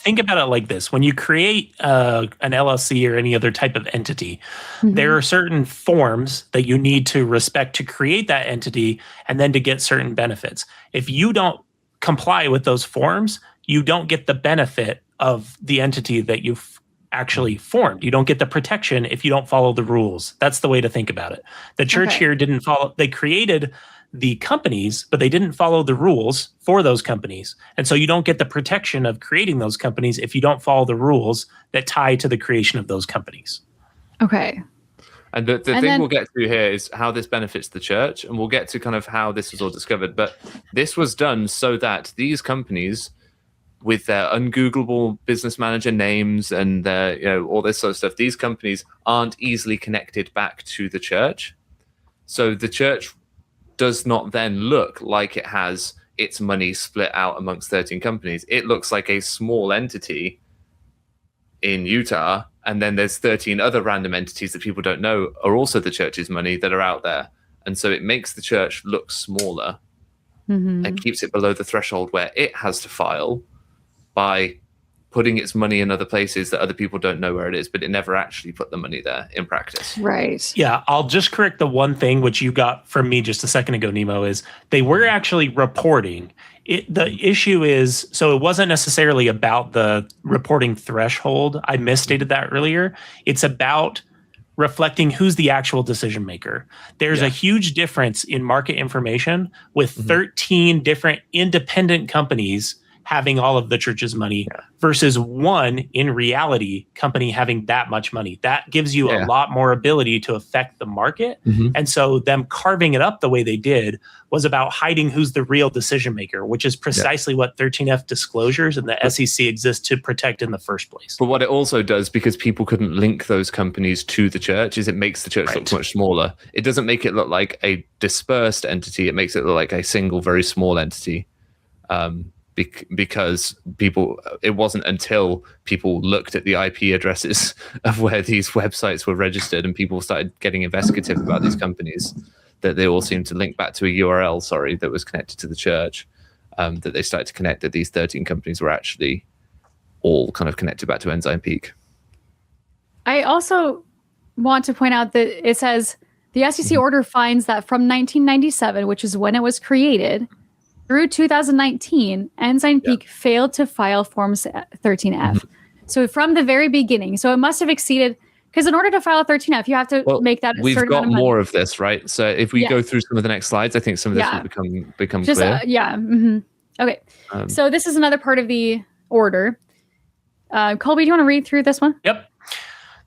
Think about it like this. When you create an LLC or any other type of entity, there are certain forms that you need to respect to create that entity and then to get certain benefits. If you don't comply with those forms, you don't get the benefit of the entity that you've actually formed. You don't get the protection if you don't follow the rules. That's the way to think about it. The church here didn't follow. They created the companies, but they didn't follow the rules for those companies. And so you don't get the protection of creating those companies if you don't follow the rules that tie to the creation of those companies. Okay. And the thing we'll get to here is how this benefits the church, and we'll get to kind of how this was all discovered. But this was done so that these companies with their ungoogleable business manager names and their, all this sort of stuff, these companies aren't easily connected back to the church. So the church does not then look like it has its money split out amongst 13 companies. It looks like a small entity in Utah, and then there's 13 other random entities that people don't know are also the church's money that are out there. And so it makes the church look smaller and keeps it below the threshold where it has to file by putting its money in other places that other people don't know where it is, but it never actually put the money there in practice. Right. Yeah, I'll just correct the one thing which you got from me just a second ago, Nemo, is they were actually reporting. The issue is, so it wasn't necessarily about the reporting threshold. I misstated that earlier. It's about reflecting who's the actual decision maker. There's a huge difference in market information with 13 different independent companies having all of the church's money versus one, in reality, company having that much money. That gives you a lot more ability to affect the market. And so them carving it up the way they did was about hiding who's the real decision maker, which is precisely what 13F disclosures and the SEC exist to protect in the first place. But what it also does, because people couldn't link those companies to the church, is it makes the church look much smaller. It doesn't make it look like a dispersed entity. It makes it look like a single, very small entity. Because it wasn't until people looked at the IP addresses of where these websites were registered and people started getting investigative about these companies that they all seemed to link back to a URL, that was connected to the church, that they started to connect that these 13 companies were actually all kind of connected back to Ensign Peak. I also want to point out that it says the SEC order finds that from 1997, which is when it was created, through 2019, Ensign Peak failed to file Forms 13F. So from the very beginning, so it must have exceeded, because in order to file a 13F, you have to make that a we've certain got amount of more of this, right? So if we go through some of the next slides, I think some of this will become just, clear. Okay. So this is another part of the order. Kolby, do you want to read through this one? Yep.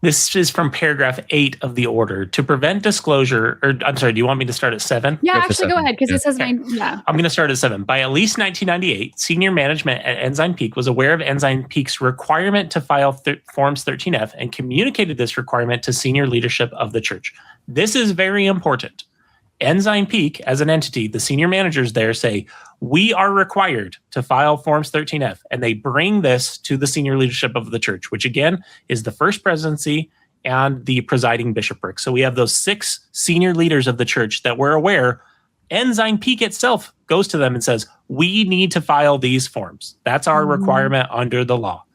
This is from paragraph 8 of the order. To prevent disclosure, or I'm sorry, do you want me to start at 7? Yeah, actually go ahead, because it says 9. I'm going to start at 7. By at least 1998, senior management at Ensign Peak was aware of Ensign Peak's requirement to file Forms 13F and communicated this requirement to senior leadership of the church. This is very important. Ensign Peak, as an entity, the senior managers there say, we are required to file Forms 13F, and they bring this to the senior leadership of the church, which again is the first presidency and the presiding bishopric. So we have those 6 senior leaders of the church that were aware. Ensign Peak itself goes to them and says, we need to file these forms. That's our requirement under the law.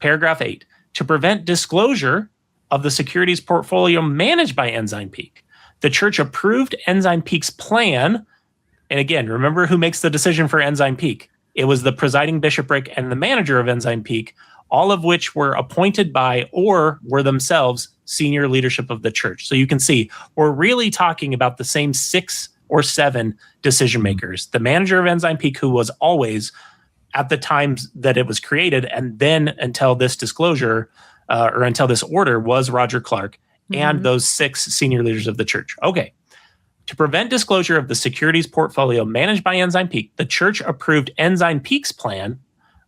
Paragraph 8, to prevent disclosure of the securities portfolio managed by Ensign Peak, the church approved Ensign Peak's plan. And again, remember who makes the decision for Ensign Peak. It was the presiding bishopric and the manager of Ensign Peak, all of which were appointed by or were themselves senior leadership of the church. So you can see we're really talking about the same 6 or 7 decision makers. The manager of Ensign Peak, who was always at the times that it was created, and then until this disclosure or until this order, was Roger Clarke and those 6 senior leaders of the church. Okay. To prevent disclosure of the securities portfolio managed by Ensign Peak, the church approved Ensign Peak's plan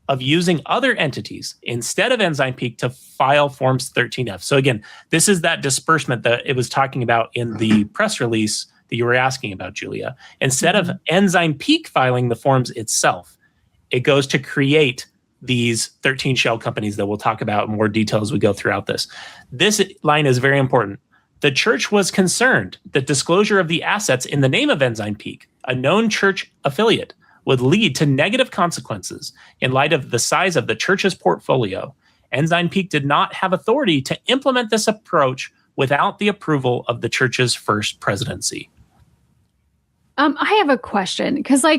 of using other entities instead of Ensign Peak to file Forms 13F. So again, this is that disbursement that it was talking about in the press release that you were asking about, Julia. Instead of Ensign Peak filing the forms itself, it goes to create these 13 shell companies that we'll talk about in more detail as we go throughout this. This line is very important. The church was concerned that disclosure of the assets in the name of Ensign Peak, a known church affiliate, would lead to negative consequences in light of the size of the church's portfolio. Ensign Peak did not have authority to implement this approach without the approval of the church's first presidency. I have a question, because I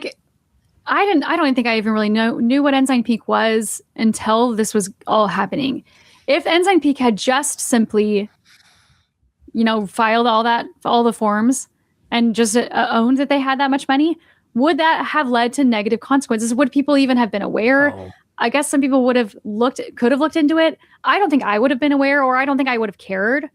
don't think I even really knew what Ensign Peak was until this was all happening. If Ensign Peak had just simply, filed all the forms and just owned that they had that much money, would that have led to negative consequences? Would people even have been aware? Oh. I guess some people could have looked into it. I don't think I would have been aware, or I don't think I would have cared,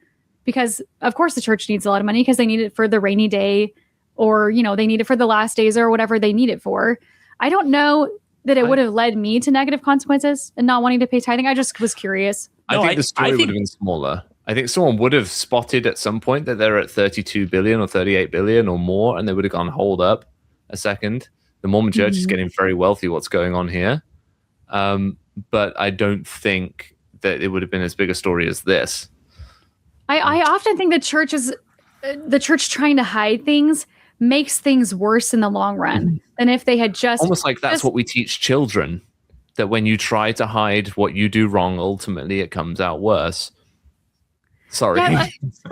because of course the church needs a lot of money because they need it for the rainy day, or, they need it for the last days or whatever they need it for. I don't know that it would have led me to negative consequences and not wanting to pay tithing? I just was curious. I think the story would have been smaller. I think someone would have spotted at some point that they're at 32 billion or 38 billion or more, and they would have gone, hold up a second. The Mormon Church is getting very wealthy. What's going on here? But I don't think that it would have been as big a story as this. I often think the church trying to hide things makes things worse in the long run than if they had just... Almost like that's what we teach children, that when you try to hide what you do wrong, ultimately it comes out worse. Sorry. Yeah,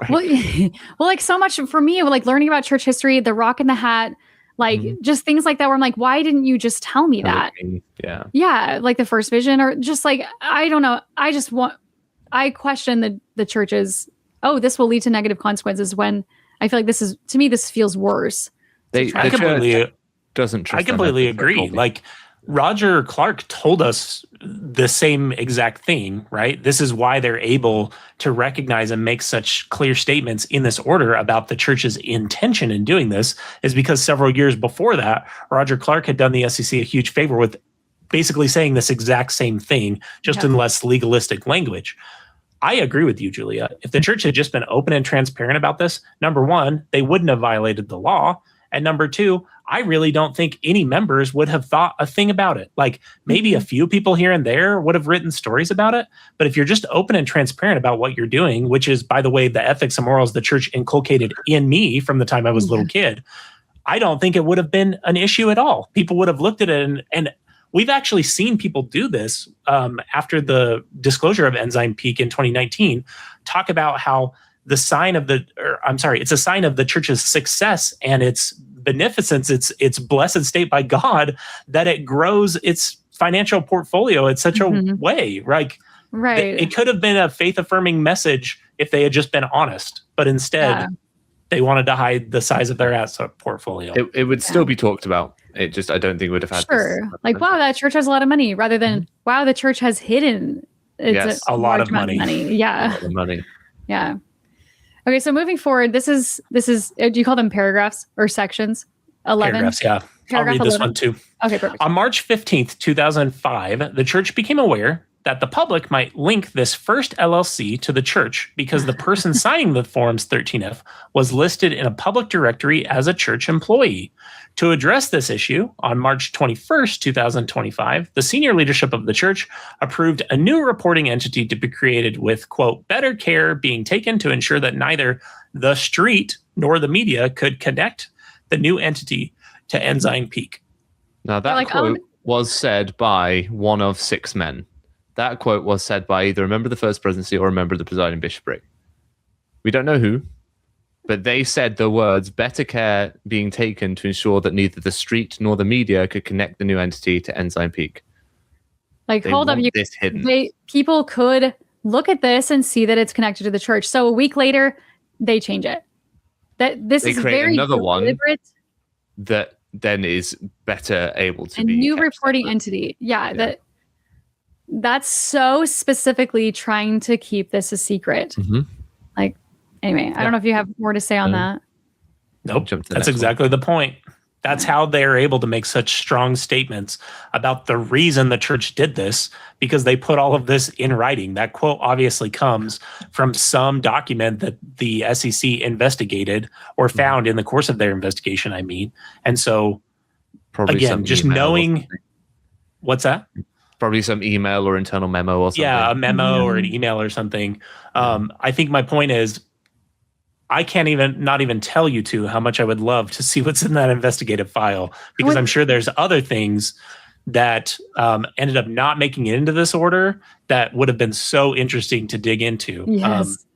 well, like so much for me, like learning about church history, the rock in the hat, like just things like that where I'm like, why didn't you just tell me that? Yeah, like the first vision, or just like, I don't know. I question the church's, this will lead to negative consequences, when I feel like this feels worse. I completely agree. Like Roger Clarke told us the same exact thing, right? This is why they're able to recognize and make such clear statements in this order about the church's intention in doing this, is because several years before that, Roger Clarke had done the SEC a huge favor with basically saying this exact same thing, just in less legalistic language. I agree with you, Julia. If the church had just been open and transparent about this, number one, they wouldn't have violated the law. And number two, I really don't think any members would have thought a thing about it. Like maybe a few people here and there would have written stories about it. But if you're just open and transparent about what you're doing, which is, by the way, the ethics and morals the church inculcated in me from the time I was a little kid, I don't think it would have been an issue at all. People would have looked at it, and we've actually seen people do this after the disclosure of Ensign Peak in 2019, talk about how it's a sign of the church's success and its beneficence, its blessed state by God, that it grows its financial portfolio in such a way. Right. It could have been a faith-affirming message if they had just been honest, but instead they wanted to hide the size of their asset portfolio. It would still be talked about. It just, I don't think it would have had this. Like, wow, that church has a lot of money, rather than, wow, the church has hidden a lot of money. Yeah. A lot of money. Yeah. Okay, so moving forward, this is do you call them paragraphs or sections? 11? Paragraphs, yeah. I'll read this one too. Okay, perfect. On March 15th, 2005, the church became aware that the public might link this first LLC to the church because the person signing the Forms 13F was listed in a public directory as a church employee. To address this issue, on March 21st, 2025, the senior leadership of the church approved a new reporting entity to be created with, quote, better care being taken to ensure that neither the street nor the media could connect the new entity to Ensign Peak. Now, that quote was said by one of 6 men. That quote was said by either a member of the First Presidency or a member of the presiding bishopric. We don't know who, but they said the words, better care being taken to ensure that neither the street nor the media could connect the new entity to Ensign Peak. Like, hold up, this hidden. People could look at this and see that it's connected to the church. So a week later, they change it. This is very another deliberate. One that then is better able to be a new reporting entity. Yeah. That's so specifically trying to keep this a secret. Like, anyway, I don't know if you have more to say on that. Nope. That's exactly the point. That's how they're able to make such strong statements about the reason the church did this, because they put all of this in writing. That quote obviously comes from some document that the SEC investigated or found in the course of their investigation, I mean. And so, probably again, just knowing... What's that? Probably some email or internal memo or something. Yeah, a memo or an email or something. I think my point is, I can't not even tell you two how much I would love to see what's in that investigative file, because I'm sure there's other things that ended up not making it into this order that would have been so interesting to dig into. Yes.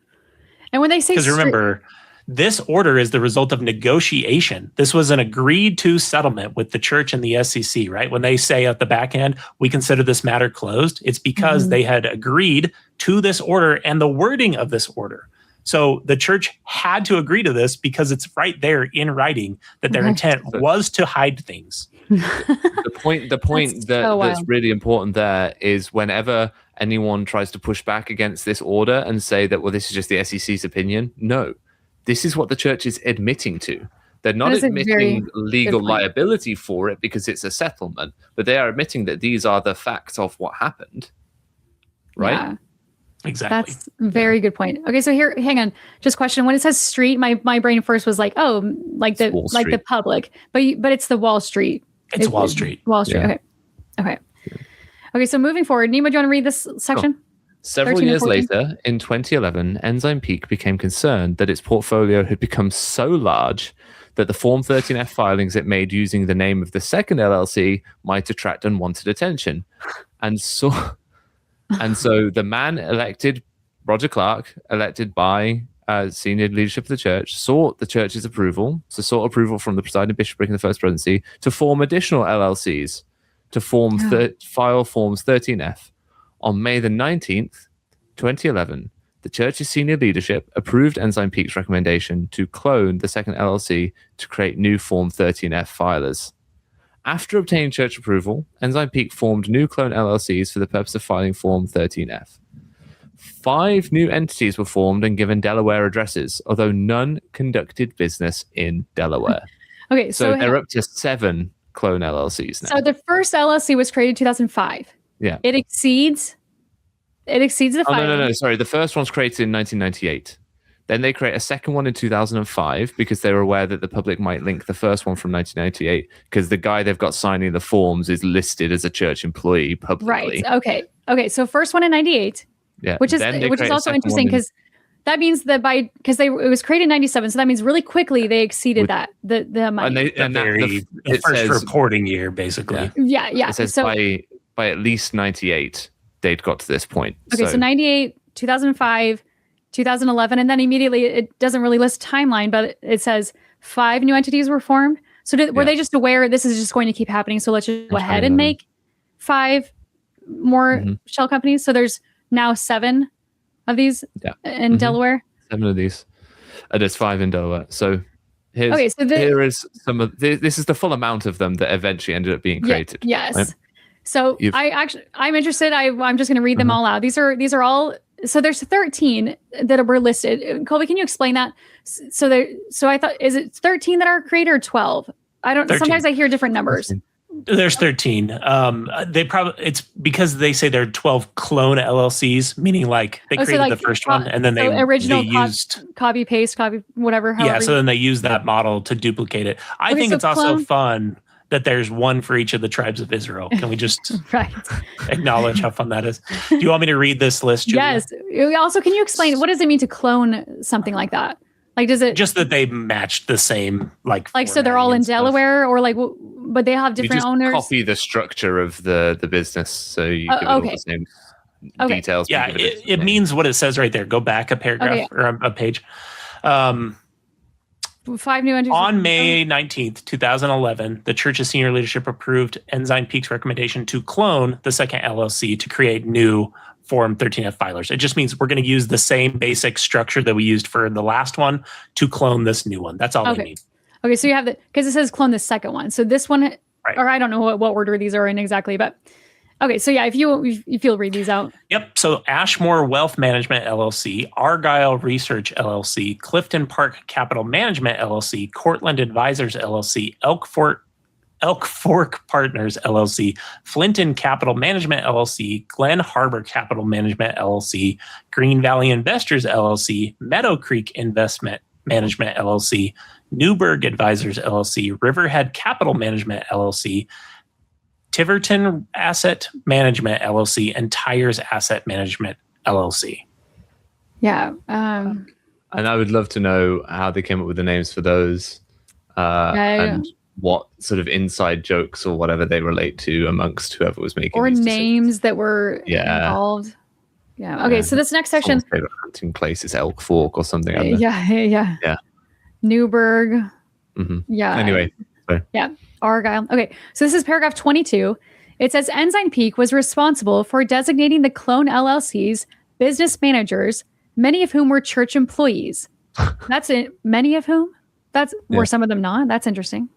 And when they say, because remember, this order is the result of negotiation. This was an agreed to settlement with the church and the SEC, right? When they say at the back end, we consider this matter closed, it's because they had agreed to this order and the wording of this order. So the church had to agree to this because it's right there in writing that their intent was to hide things. The point that's really important there is whenever anyone tries to push back against this order and say that, well, this is just the SEC's opinion. No. This is what the church is admitting to. They're not That is a admitting very legal good point. liability for it because it's a settlement, but they are admitting that these are the facts of what happened. Right? Yeah. Exactly. That's a very good point. Okay, so here, hang on. Just question. When it says street, my brain first was like, oh, like the Wall like the Street. public, but it's the Wall Street. It's Wall Street. Wall Street. Yeah. Okay. Okay. So moving forward, Nemo, do you want to read this section? Several 13 and years 14? later, in 2011, Ensign Peak became concerned that its portfolio had become so large that the Form 13F filings it made using the name of the second LLC might attract unwanted attention. And so the man elected, Roger Clarke, elected by senior leadership of the church, sought the church's approval, sought approval from the presiding bishopric in the First Presidency to form additional LLCs to form file Forms 13F. On May the 19th, 2011, the church's senior leadership approved Ensign Peak's recommendation to clone the second LLC to create new Form 13F filers. After obtaining church approval, Ensign Peak formed new clone LLCs for the purpose of filing Form 13F. 5 new entities were formed and given Delaware addresses, although none conducted business in Delaware. Okay, So they're up to 7 clone LLCs now. So the first LLC was created in 2005. Yeah. It exceeds the Oh, filing. no. Sorry. The first one's created in 1998. Then they create a second one in 2005 because they were aware that the public might link the first one from 1998 because the guy they've got signing the forms is listed as a church employee publicly. Right. Okay. So first one in 98. Yeah. Which is Then they also create a second interesting one in- because that means that it was created in 97, so that means really quickly they exceeded that the money. The first reporting year, basically. Yeah. It says so by at least 98 they'd got to this point. okay, so 98, 2005, 2011, and then immediately it doesn't really list timeline, but it says 5 new entities were formed. So were they just aware this is just going to keep happening? So let's just go ahead and make 5 more shell companies. So there's now 7 of these in Delaware. 7 of these. And there's 5 in Delaware. So This is the full amount of them that eventually ended up being created. Yes. Right? So I'm interested. I'm just going to read them all out. These are all. So there's 13 that were listed. Kolby, can you explain that? So I thought, is it 13 that are created or 12? I don't. 13. Sometimes I hear different numbers. 13. There's 13. It's because they say there are 12 clone LLCs, meaning like they created the first one and then they used copy paste, whatever. So then they use that model to duplicate it. I think it's also fun that there's one for each of the tribes of Israel. Can we just acknowledge how fun that is? Do you want me to read this list, Julia? Yes. Also, can you explain what does it mean to clone something like that? Like, does it just that they matched the same like so they're all in Delaware or like, but they have different owners? Copy the structure of the business, so you give it all the same details. Yeah, it means what it says right there. Go back a paragraph or a page. 5 new entities. On May 19th, 2011, the church's senior leadership approved Ensign Peak's recommendation to clone the second LLC to create new Form 13F filers. It just means we're going to use the same basic structure that we used for the last one to clone this new one. That's all they need. Okay, so you have because it says clone the second one. So this one, or I don't know what order these are in exactly, but okay. So yeah, if you'll read these out. Yep. So Ashmore Wealth Management LLC, Argyle Research LLC, Clifton Park Capital Management LLC, Cortland Advisors LLC, Elk Fork Partners LLC, Flinton Capital Management LLC, Glen Harbor Capital Management LLC, Green Valley Investors LLC, Meadow Creek Investment Management LLC, Newburgh Advisors LLC, Riverhead Capital Management LLC, Tiverton Asset Management LLC, and Tires Asset Management LLC. Yeah. And I would love to know how they came up with the names for those and what sort of inside jokes or whatever they relate to amongst whoever was making or these names decisions. that were involved. Yeah. Okay. So this next section. Someone's favorite hunting place is Elk Fork or something. Yeah. Newburgh. Mm-hmm. Yeah. Anyway. Sorry. Yeah. Argyle. Okay. So this is paragraph 22. It says Ensign Peak was responsible for designating the clone LLCs business managers, many of whom were church employees. That's it. Many of whom? Were some of them not? That's interesting.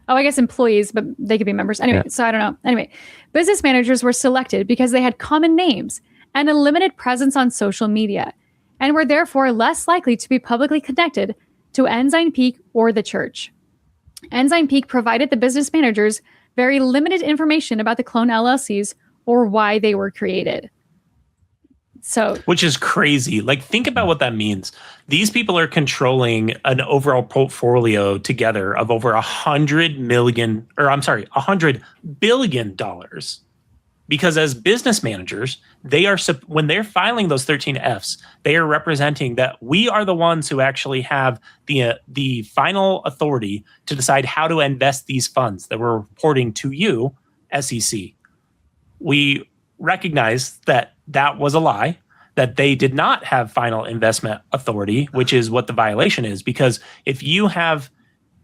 Oh, I guess employees, but they could be members. Anyway, so I don't know. Anyway, business managers were selected because they had common names and a limited presence on social media and were therefore less likely to be publicly connected to Ensign Peak or the church. Ensign Peak provided the business managers very limited information about the clone LLCs or why they were created. So, which is crazy. Like, think about what that means. These people are controlling an overall portfolio together of over $100 billion. Because as business managers, they are, when they're filing those 13Fs, they are representing that we are the ones who actually have the final authority to decide how to invest these funds that we're reporting to you, SEC. We recognize that that was a lie, that they did not have final investment authority, which is what the violation is. Because if you have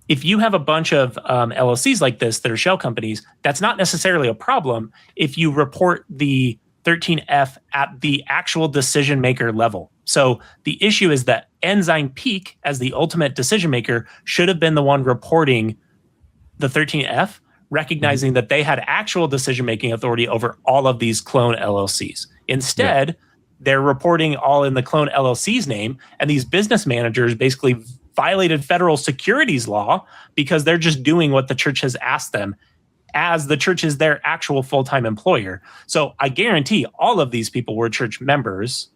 a bunch of LLCs like this that are shell companies, that's not necessarily a problem if you report the 13F at the actual decision maker level. So the issue is that Ensign Peak, as the ultimate decision maker, should have been the one reporting the 13F, recognizing that they had actual decision-making authority over all of these clone LLCs. Instead, they're reporting all in the clone LLC's name, and these business managers basically violated federal securities law because they're just doing what the church has asked them, as the church is their actual full-time employer. So I guarantee all of these people were church members,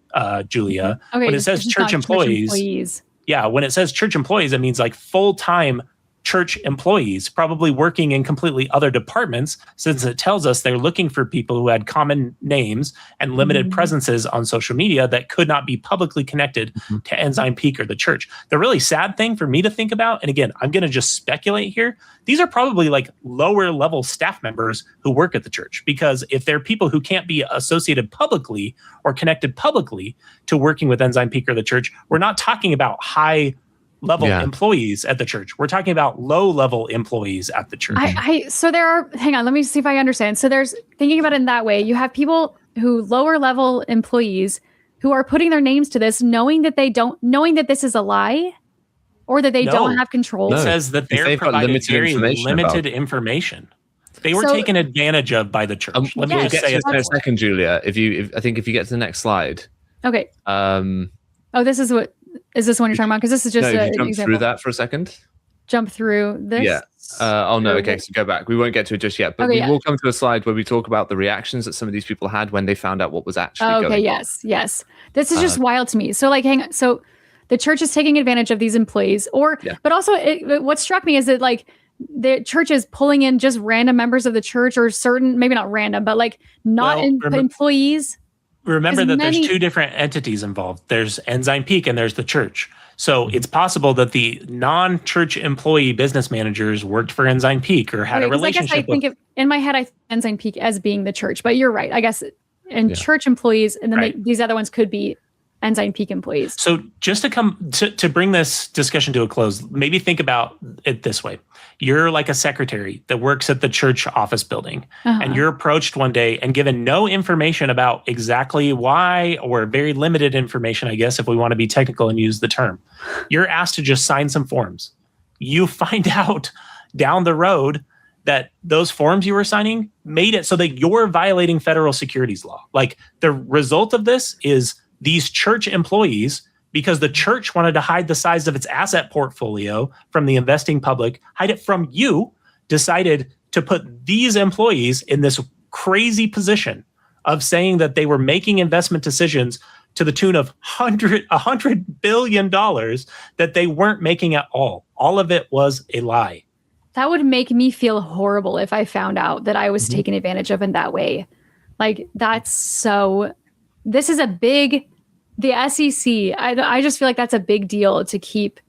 Julia. Okay, when it says church employees, yeah, when it says church employees, it means like full-time church employees, probably working in completely other departments, since it tells us they're looking for people who had common names and limited presences on social media that could not be publicly connected to Ensign Peak or the church. The really sad thing for me to think about, and again, I'm going to just speculate here, these are probably like lower level staff members who work at the church, because if they're people who can't be associated publicly or connected publicly to working with Ensign Peak or the church, we're not talking about high level employees at the church. We're talking about low level employees at the church. So there are, hang on, let me see if I understand. So there's, thinking about it in that way, you have people who lower level employees who are putting their names to this, knowing that this is a lie, or that they don't have control. It says that they're providing very limited information. They were taken advantage of by the church. Let me just say in a second, Julia. If you get to the next slide. Okay. Is this one you're talking about? Because this is just if you jump through that for a second. Jump through this? Yeah. Okay, so go back. We won't get to it just yet, but we will come to a slide where we talk about the reactions that some of these people had when they found out what was actually going on. Yes. This is just wild to me. So so the church is taking advantage of these employees, but also what struck me is that like the church is pulling in just random members of the church, or certain, maybe not random, but like employees. Remember that there's two different entities involved. There's Ensign Peak and there's the church. So it's possible that the non-church employee business managers worked for Ensign Peak or had a relationship I think in my head, I think Ensign Peak as being the church, but you're right. I guess, and church employees, and then these other ones could be Ensign Peak employees. So just to bring this discussion to a close, maybe think about it this way. You're like a secretary that works at the church office building, and you're approached one day and given no information about exactly why, or very limited information, I guess, if we want to be technical and use the term. You're asked to just sign some forms. You find out down the road that those forms you were signing made it so that you're violating federal securities law. Like, the result of this is these church employees, because the church wanted to hide the size of its asset portfolio from the investing public, hide it from you, decided to put these employees in this crazy position of saying that they were making investment decisions to the tune of $100 billion that they weren't making at all. All of it was a lie. That would make me feel horrible if I found out that I was taken advantage of in that way. Like, this is a big, the SEC, I just feel like that's a big deal to keep.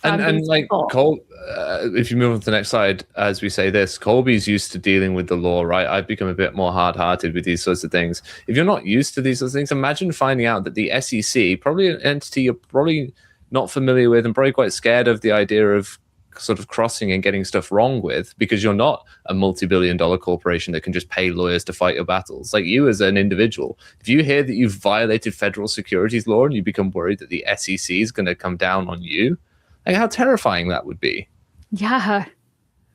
And like if you move on to the next slide, as we say this, Kolby's used to dealing with the law, right? I've become a bit more hard-hearted with these sorts of things. If you're not used to these sorts of things, imagine finding out that the SEC, probably an entity you're probably not familiar with and probably quite scared of the idea of sort of crossing and getting stuff wrong with, because you're not a multi-billion-dollar corporation that can just pay lawyers to fight your battles. Like, you as an individual, if you hear that you've violated federal securities law and you become worried that the SEC is going to come down on you, like, how terrifying that would be. Yeah.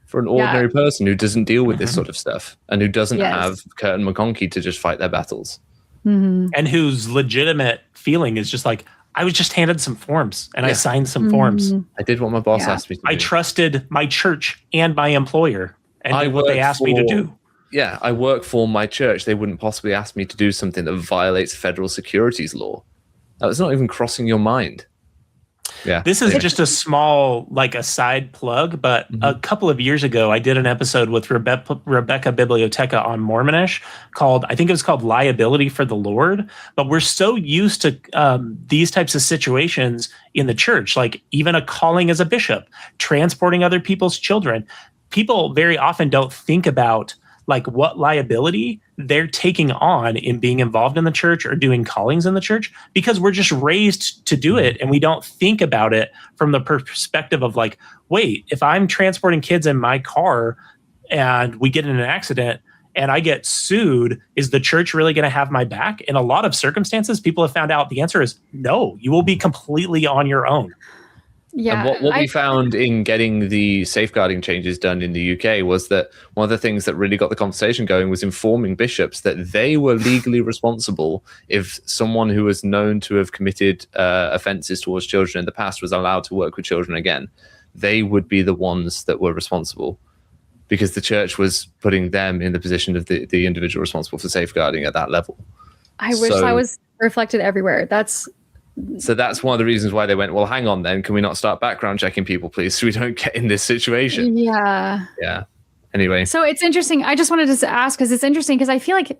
For an ordinary person who doesn't deal with this sort of stuff and who doesn't have Kurt and McConkie to just fight their battles. And whose legitimate feeling is just like, I was just handed some forms and I signed some forms. I did what my boss asked me to do. I trusted my church and my employer and did what they asked me to do. Yeah, I work for my church. They wouldn't possibly ask me to do something that violates federal securities law. That was not even crossing your mind. Yeah. This is just a small, like a side plug, but a couple of years ago, I did an episode with Rebecca Biblioteca on Mormonish I think it was called Liability for the Lord. But we're so used to these types of situations in the church, like even a calling as a bishop, transporting other people's children. People very often don't think about like what liability they're taking on in being involved in the church or doing callings in the church, because we're just raised to do it. And we don't think about it from the perspective of like, wait, if I'm transporting kids in my car and we get in an accident and I get sued, is the church really going to have my back? In a lot of circumstances, people have found out the answer is no, you will be completely on your own. Yeah. And what we found in getting the safeguarding changes done in the UK was that one of the things that really got the conversation going was informing bishops that they were legally responsible if someone who was known to have committed offenses towards children in the past was allowed to work with children again. They would be the ones that were responsible, because the church was putting them in the position of the individual responsible for safeguarding at that level. I wish I was reflected everywhere. So that's one of the reasons why they went, well, hang on then, can we not start background checking people, please, so we don't get in this situation? Yeah. Yeah. Anyway. So it's interesting. I just wanted to ask, because it's interesting, because I feel like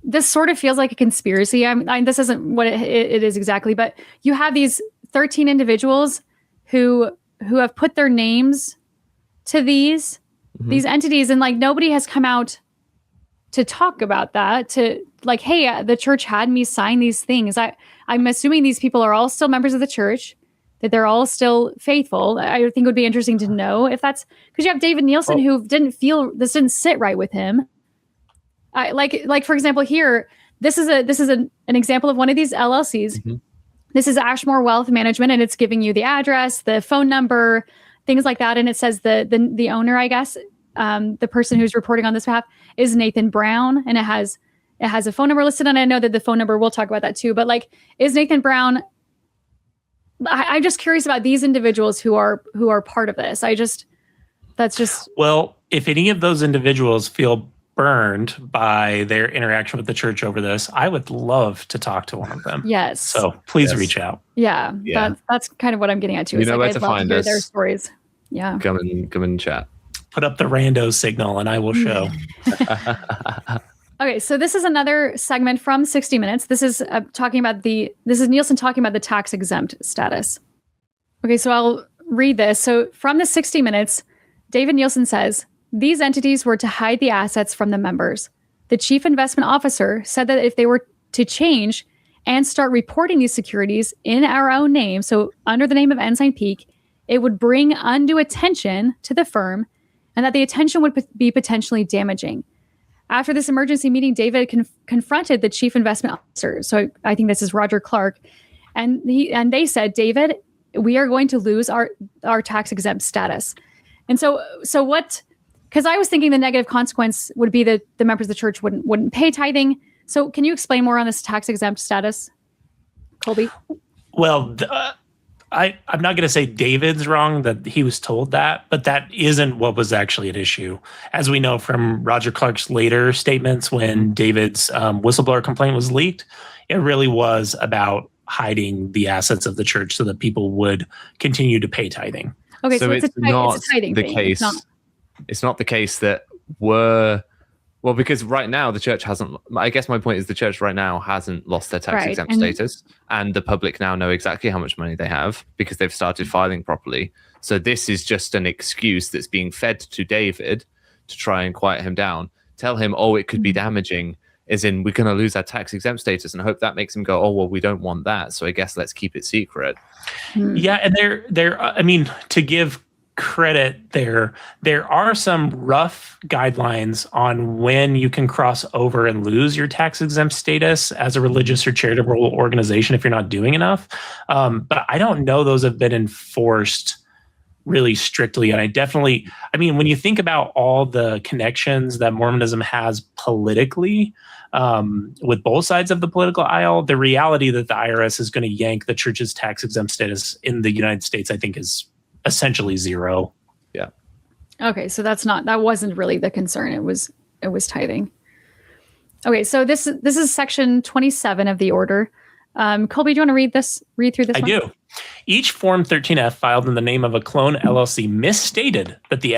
this sort of feels like a conspiracy. This isn't what it is exactly, but you have these 13 individuals who have put their names to these entities, and like nobody has come out to talk about that, to like, hey, the church had me sign these things. I'm assuming these people are all still members of the church, that they're all still faithful. I think it would be interesting to know if that's because you have David Nielsen who didn't sit right with him. Like for example, here, this is an example of one of these LLCs. This is Ashmore Wealth Management, and it's giving you the address, the phone number, things like that. And it says the owner, I guess, the person who's reporting on this behalf is Nathan Brown, and it has a phone number listed. And I know that the phone number, we'll talk about that too, but like, is Nathan Brown, I'm just curious about these individuals who are part of this. Well, if any of those individuals feel burned by their interaction with the church over this, I would love to talk to one of them. Yes. So please reach out. Yeah. That's kind of what I'm getting at too. You know where to find us. Their stories. Yeah. Come and chat. Put up the rando signal and I will show. Okay, so this is another segment from 60 Minutes. This is Nielsen talking about the tax exempt status. Okay, so I'll read this. So from the 60 Minutes, David Nielsen says, these entities were to hide the assets from the members. The chief investment officer said that if they were to change and start reporting these securities in our own name, so under the name of Ensign Peak, it would bring undue attention to the firm, and that the attention would be potentially damaging. After this emergency meeting, David confronted the chief investment officer. So I think this is Roger Clarke. And they said, David, we are going to lose our tax exempt status. And so what, because I was thinking the negative consequence would be that the members of the church wouldn't pay tithing. So can you explain more on this tax exempt status, Kolby? Well, I'm not going to say David's wrong that he was told that, but that isn't what was actually at issue. As we know from Roger Clarke's later statements, when David's whistleblower complaint was leaked, it really was about hiding the assets of the church so that people would continue to pay tithing. Okay, so it's not it's a tithing the thing. case. It's not the case that well, because right now the church hasn't, I guess my point is the church right now hasn't lost their tax exempt status, and the public now know exactly how much money they have because they've started filing properly. So this is just an excuse that's being fed to David to try and quiet him down. Tell him, it could be damaging, as in we're going to lose our tax exempt status, and hope that makes him go, well, we don't want that. So I guess let's keep it secret. Yeah. And I mean, to give credit there are some rough guidelines on when you can cross over and lose your tax exempt status as a religious or charitable organization if you're not doing enough. But I don't know those have been enforced really strictly. And when you think about all the connections that Mormonism has politically, with both sides of the political aisle. The reality that the IRS is going to yank the church's tax exempt status in the United States, I think, is essentially zero. Yeah. Okay, so that wasn't really the concern. It was tithing. Okay, so this is section 27 of the order. Kolby, do you want to read through this? I do. Each Form 13F filed in the name of a clone LLC misstated that the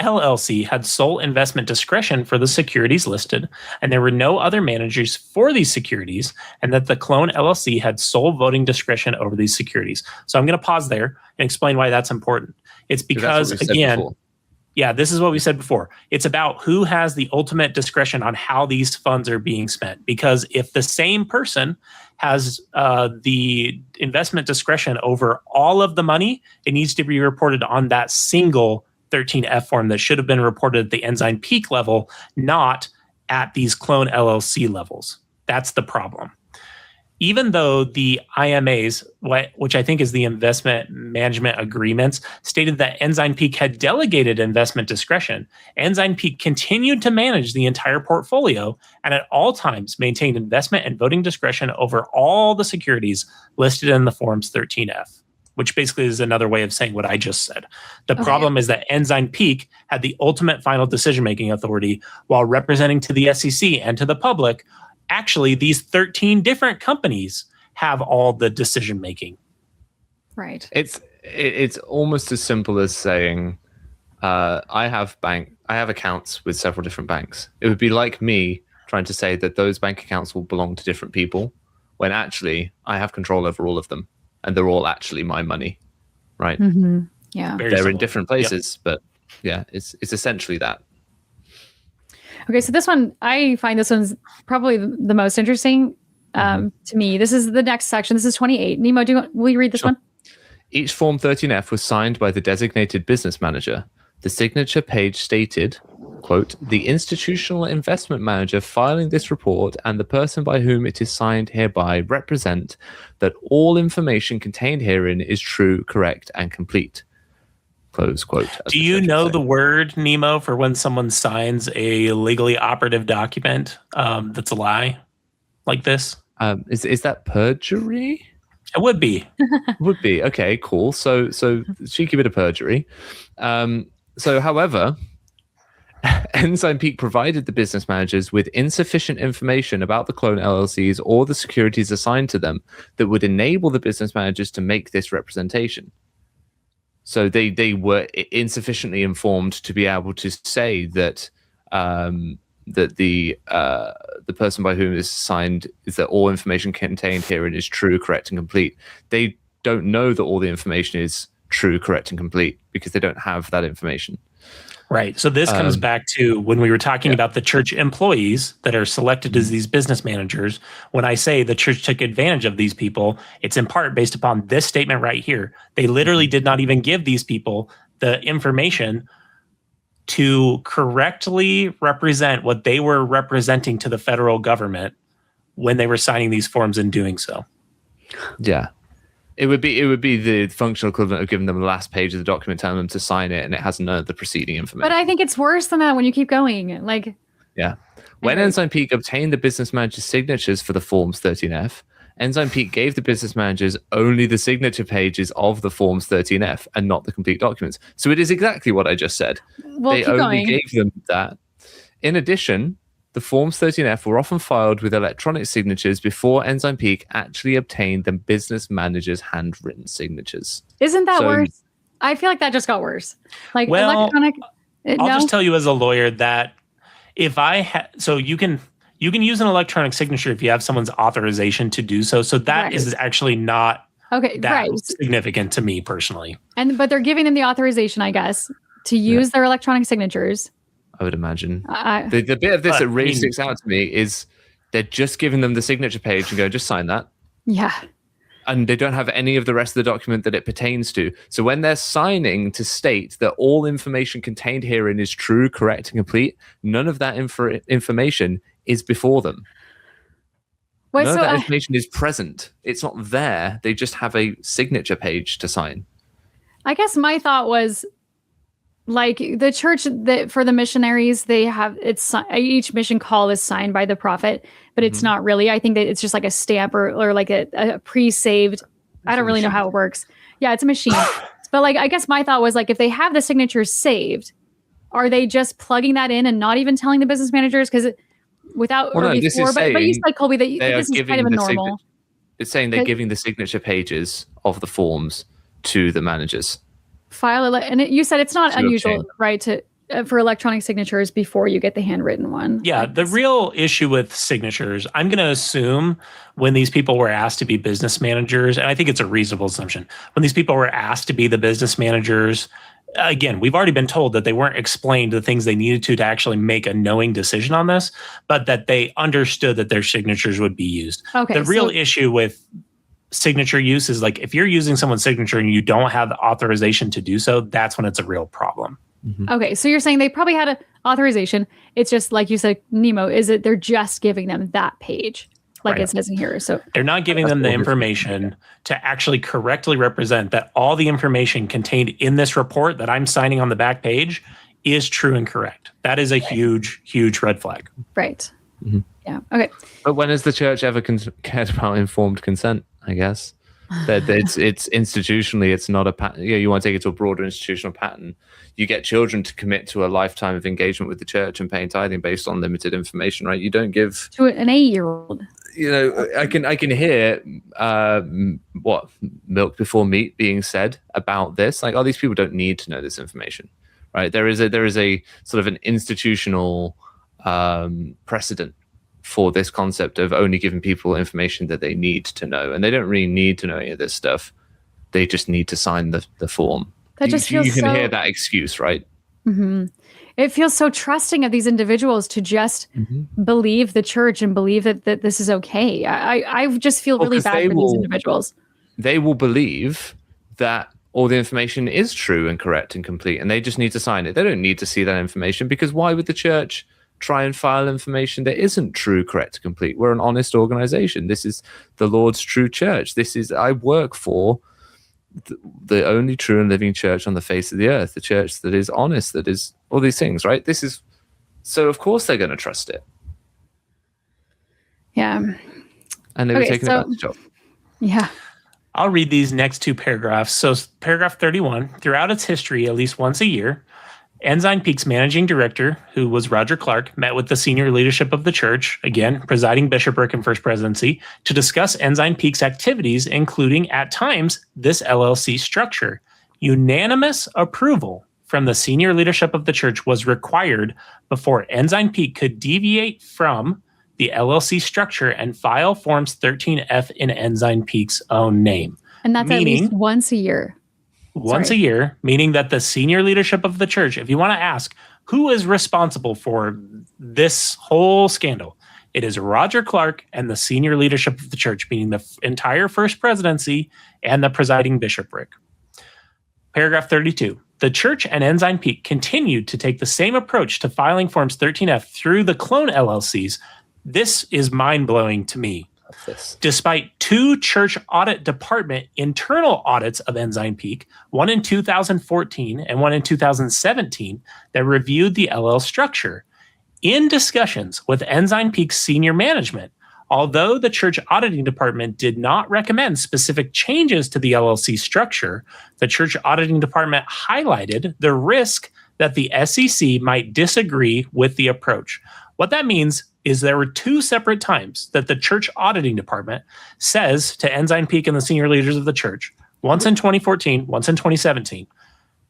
LLC had sole investment discretion for the securities listed, and there were no other managers for these securities, and that the clone LLC had sole voting discretion over these securities. So I'm going to pause there and explain why that's important. It's because, again, yeah, this is what we said before. It's about who has the ultimate discretion on how these funds are being spent. Because if the same person has the investment discretion over all of the money, it needs to be reported on that single 13F form that should have been reported at the Ensign Peak level, not at these clone LLC levels. That's the problem. Even though the IMAs, which I think is the investment management agreements, stated that Ensign Peak had delegated investment discretion, Ensign Peak continued to manage the entire portfolio and at all times maintained investment and voting discretion over all the securities listed in the Forms 13F, which basically is another way of saying what I just said. The problem is that Ensign Peak had the ultimate final decision-making authority while representing to the SEC and to the public. Actually, these 13 different companies have all the decision making. Right. It's almost as simple as saying, I have accounts with several different banks. It would be like me trying to say that those bank accounts will belong to different people, when actually I have control over all of them, and they're all actually my money, right? Mm-hmm. Yeah, they're in different places, but yeah, it's essentially that. Okay, so this one, I find this one's probably the most interesting to me. This is the next section. This is 28. Nemo, will you read this one? Each Form 13F was signed by the designated business manager. The signature page stated, quote, "The institutional investment manager filing this report and the person by whom it is signed hereby represent that all information contained herein is true, correct, and complete." Close quote. Do you know the word, Nemo, for when someone signs a legally operative document that's a lie like this? Is that perjury? It would be. Would be. Okay, cool. So cheeky bit of perjury. However, Ensign Peak provided the business managers with insufficient information about the clone LLCs or the securities assigned to them that would enable the business managers to make this representation. So they were insufficiently informed to be able to say that that the person by whom is signed is that all information contained herein is true, correct, and complete. They don't know that all the information is true, correct, and complete because they don't have that information. Right. So this comes back to when we were talking about the church employees that are selected as these business managers. When I say the church took advantage of these people, it's in part based upon this statement right here. They literally did not even give these people the information to correctly represent what they were representing to the federal government when they were signing these forms and doing so. Yeah. It would be the functional equivalent of giving them the last page of the document, telling them to sign it, and it has none of the preceding information. But I think it's worse than that when you keep going. Yeah. When Ensign Peak obtained the business manager's signatures for the Forms 13F, Ensign Peak gave the business managers only the signature pages of the Forms 13F and not the complete documents. So it is exactly what I just said. Well, they only gave them that. In addition, the Forms 13F were often filed with electronic signatures before Ensign Peak actually obtained the business manager's handwritten signatures. Isn't that worse? I feel like that just got worse. Electronic. I'll just tell you as a lawyer that if I so you can use an electronic signature if you have someone's authorization to do so. So that is actually not significant to me personally. But they're giving them the authorization, I guess, to use their electronic signatures. I would imagine. The bit of this that really sticks out to me is they're just giving them the signature page and go, just sign that. Yeah. And they don't have any of the rest of the document that it pertains to. So when they're signing to state that all information contained herein is true, correct, and complete, none of that information is before them. None of that information is present. It's not there. They just have a signature page to sign. I guess my thought was, like the church that for the missionaries, they have each mission call is signed by the prophet, but it's not really. I think that it's just like a stamp or like a pre-saved. I don't really know how it works. Yeah, it's a machine. But like, I guess my thought was like, if they have the signatures saved, are they just plugging that in and not even telling the business managers? Because without or before, but you said, Kolby, that this is kind of a normal. It's saying they're giving the signature pages of the forms to the managers. You said it's not unusual, right, to for electronic signatures before you get the handwritten one. Yeah, the real issue with signatures, I'm going to assume when these people were asked to be business managers, and I think it's a reasonable assumption, when these people were asked to be the business managers, again, we've already been told that they weren't explained the things they needed to actually make a knowing decision on this, but that they understood that their signatures would be used. Okay, the real issue with signature use is like if you're using someone's signature and you don't have the authorization to do so, that's when it's a real problem. Okay, so you're saying they probably had an authorization. It's just like you said, Nemo, is it they're just giving them that page, like it says in here. So they're not giving them the information to actually correctly represent that all the information contained in this report that I'm signing on the back page is true and correct. That is a huge, huge red flag. Right. Yeah. Okay. But when has the church ever cared about informed consent? I guess that it's institutionally, it's not a pattern. You want to take it to a broader institutional pattern. You get children to commit to a lifetime of engagement with the church and paying tithing based on limited information, right? You don't give to an 8-year-old. I can hear what milk before meat being said about this. Like, these people don't need to know this information, right? There is a sort of an institutional precedent for this concept of only giving people information that they need to know, and they don't really need to know any of this stuff. They just need to sign the form. That just feels you can hear that excuse, right? It feels so trusting of these individuals to just believe the church and believe that this is okay. I just feel really bad for these individuals. They will believe that all the information is true and correct and complete, and they just need to sign it. They don't need to see that information, because why would the church try and file information that isn't true, correct, complete? We're an honest organization. This is the Lord's true church. I work for the only true and living church on the face of the earth, the church that is honest, that is all these things, right? So of course they're going to trust it. Yeah. And they were taking advantage of. Yeah. I'll read these next two paragraphs. So paragraph 31, throughout its history, at least once a year, Ensign Peak's managing director, who was Roger Clarke, met with the senior leadership of the church, again, presiding bishopric and first presidency, to discuss Ensign Peak's activities, including, at times, this LLC structure. Unanimous approval from the senior leadership of the church was required before Ensign Peak could deviate from the LLC structure and file Forms 13F in Ensign Peak's own name. And that's at least once a year. Once a year, meaning that the senior leadership of the church, if you want to ask who is responsible for this whole scandal, it is Roger Clarke and the senior leadership of the church, meaning the entire first presidency and the presiding bishopric. Paragraph 32. The church and Ensign Peak continued to take the same approach to filing Forms 13F through the clone LLCs. This is mind-blowing to me. Despite 2 church audit department internal audits of Ensign Peak, one in 2014 and one in 2017, that reviewed the LL structure. In discussions with Ensign Peak's senior management, although the church auditing department did not recommend specific changes to the LLC structure, the church auditing department highlighted the risk that the SEC might disagree with the approach. What that means is there were 2 separate times that the church auditing department says to Ensign Peak and the senior leaders of the church, once in 2014, once in 2017,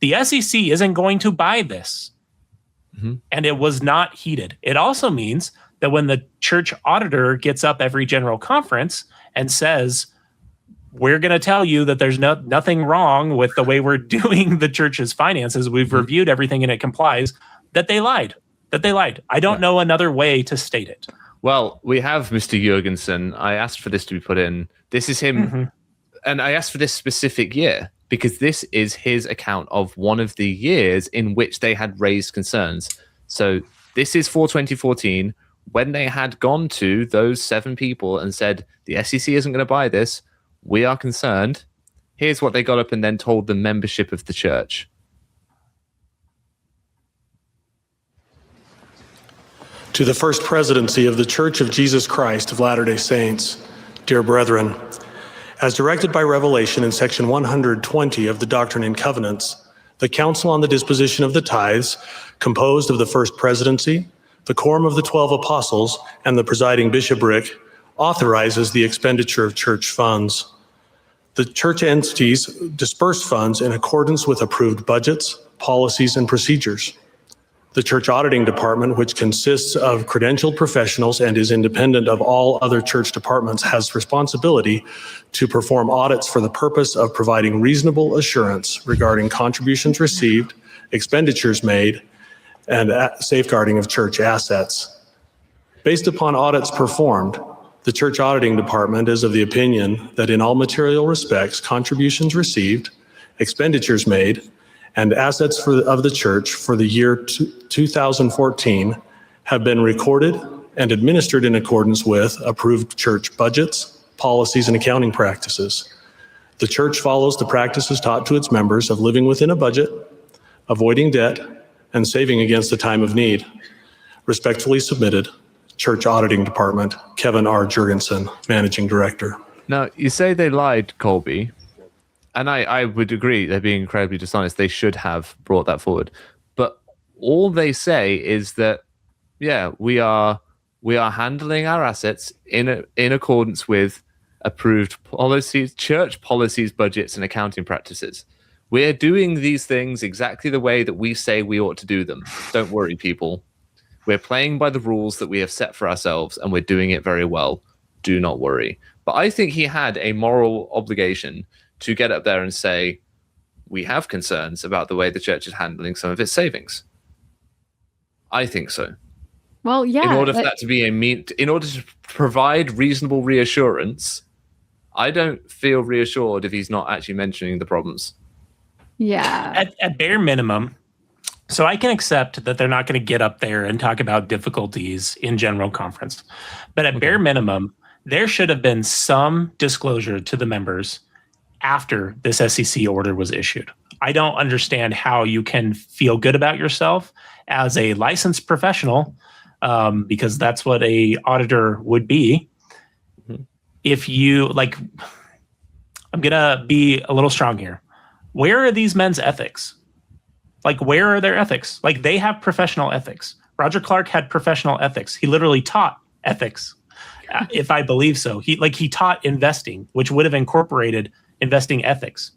the SEC isn't going to buy this. And it was not heeded. It also means that when the church auditor gets up every general conference and says, we're going to tell you that there's nothing wrong with the way we're doing the church's finances, we've reviewed everything and it complies, that they lied. I don't know another way to state it. Well, we have Mr. Jurgensen. I asked for this to be put in. This is him. And I asked for this specific year because this is his account of one of the years in which they had raised concerns. So this is for 2014, when they had gone to those 7 people and said, the SEC isn't going to buy this. We are concerned. Here's what they got up and then told the membership of the church. To the First Presidency of the Church of Jesus Christ of Latter-day Saints, dear brethren, as directed by Revelation in section 120 of the Doctrine and Covenants, the Council on the Disposition of the Tithes, composed of the First Presidency, the Quorum of the 12 Apostles, and the presiding bishopric, authorizes the expenditure of church funds. The church entities disperse funds in accordance with approved budgets, policies, and procedures. The church auditing department, which consists of credentialed professionals and is independent of all other church departments, has responsibility to perform audits for the purpose of providing reasonable assurance regarding contributions received, expenditures made, and safeguarding of church assets. Based upon audits performed, the church auditing department is of the opinion that in all material respects, contributions received, expenditures made, and assets of the church for the year 2014 have been recorded and administered in accordance with approved church budgets, policies, and accounting practices. The church follows the practices taught to its members of living within a budget, avoiding debt, and saving against the time of need. Respectfully submitted, Church Auditing Department, Kevin R. Jurgensen, Managing Director. Now, you say they lied, Kolby. And I would agree, they're being incredibly dishonest. They should have brought that forward. But all they say is that, yeah, we are handling our assets in accordance with approved policies, church policies, budgets, and accounting practices. We're doing these things exactly the way that we say we ought to do them. Don't worry, people. We're playing by the rules that we have set for ourselves, and we're doing it very well. Do not worry. But I think he had a moral obligation to get up there and say, we have concerns about the way the church is handling some of its savings. I think so. Well, yeah. In order for that to be in order to provide reasonable reassurance, I don't feel reassured if he's not actually mentioning the problems. Yeah. At bare minimum, so I can accept that they're not going to get up there and talk about difficulties in general conference. But at bare minimum, there should have been some disclosure to the members after this SEC order was issued. I don't understand how you can feel good about yourself as a licensed professional, because that's what a auditor would be. If you like, I'm gonna be a little strong here. Where are these men's ethics? Like, where are their ethics? Like, they have professional ethics. Roger Clarke had professional ethics. He literally taught ethics, if I believe so. He taught investing, which would have incorporated investing ethics.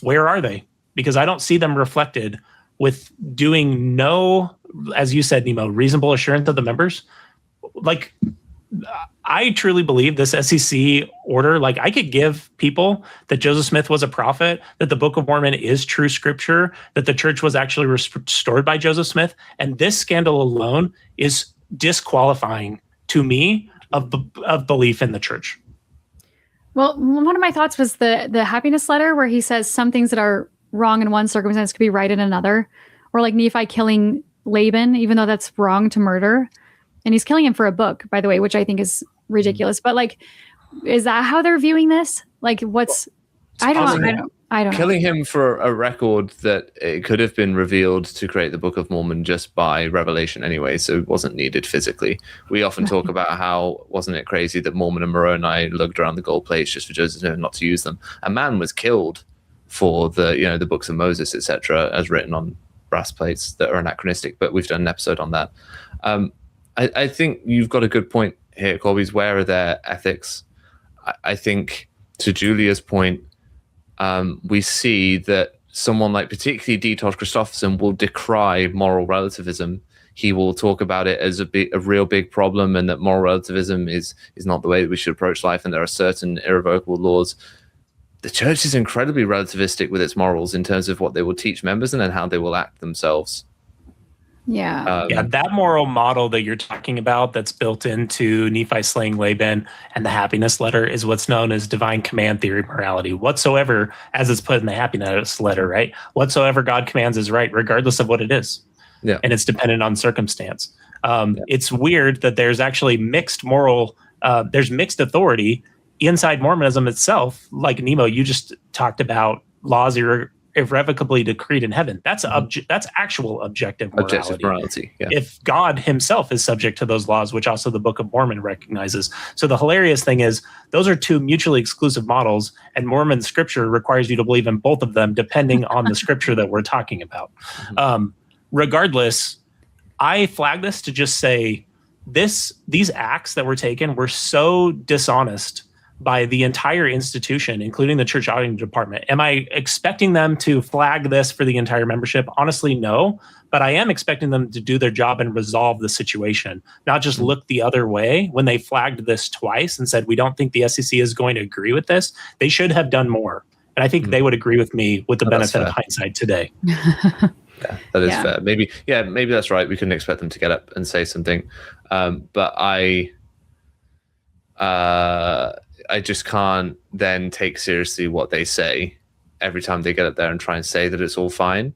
Where are they? Because I don't see them reflected with doing no, as you said, Nemo, reasonable assurance of the members. Like, I truly believe this SEC order, like, I could give people that Joseph Smith was a prophet, that the Book of Mormon is true scripture, that the church was actually restored by Joseph Smith. And this scandal alone is disqualifying to me of belief in the church. Well, one of my thoughts was the happiness letter where he says some things that are wrong in one circumstance could be right in another. Or like Nephi killing Laban, even though that's wrong to murder. And he's killing him for a book, by the way, which I think is ridiculous. But like, is that how they're viewing this? Like, what's, I don't know. Killing him for a record that it could have been revealed to create the Book of Mormon just by revelation anyway, so it wasn't needed physically. We often talk about how, wasn't it crazy that Mormon and Moroni lugged around the gold plates just for Joseph Smith not to use them? A man was killed for the books of Moses, etc., as written on brass plates that are anachronistic, but we've done an episode on that. I think you've got a good point here, Kolby's. Where are their ethics? I think, to Julia's point, we see that someone like particularly D. Todd Christofferson will decry moral relativism. He will talk about it as a real big problem, and that moral relativism is not the way that we should approach life, and there are certain irrevocable laws. The church is incredibly relativistic with its morals in terms of what they will teach members and then how they will act themselves. Yeah. That moral model that you're talking about that's built into Nephi slaying Laban and the happiness letter is what's known as divine command theory morality. Whatsoever, as it's put in the happiness letter, right? Whatsoever God commands is right, regardless of what it is. Yeah. And it's dependent on circumstance. It's weird that there's actually mixed authority inside Mormonism itself. Like Nemo, you just talked about laws irrevocably decreed in heaven. That's that's actual objective morality. Objective morality. Yeah. If God himself is subject to those laws, which also the Book of Mormon recognizes. So the hilarious thing is those are two mutually exclusive models, and Mormon scripture requires you to believe in both of them depending on the scripture that we're talking about. Regardless, I flag this to just say these acts that were taken were so dishonest by the entire institution, including the church auditing department. Am I expecting them to flag this for the entire membership? Honestly, no. But I am expecting them to do their job and resolve the situation, not just look the other way. When they flagged this twice and said, we don't think the SEC is going to agree with this, they should have done more. And I think they would agree with me with the benefit of hindsight today. Yeah, that is fair. Maybe that's right. We couldn't expect them to get up and say something. But I just can't then take seriously what they say every time they get up there and try and say that it's all fine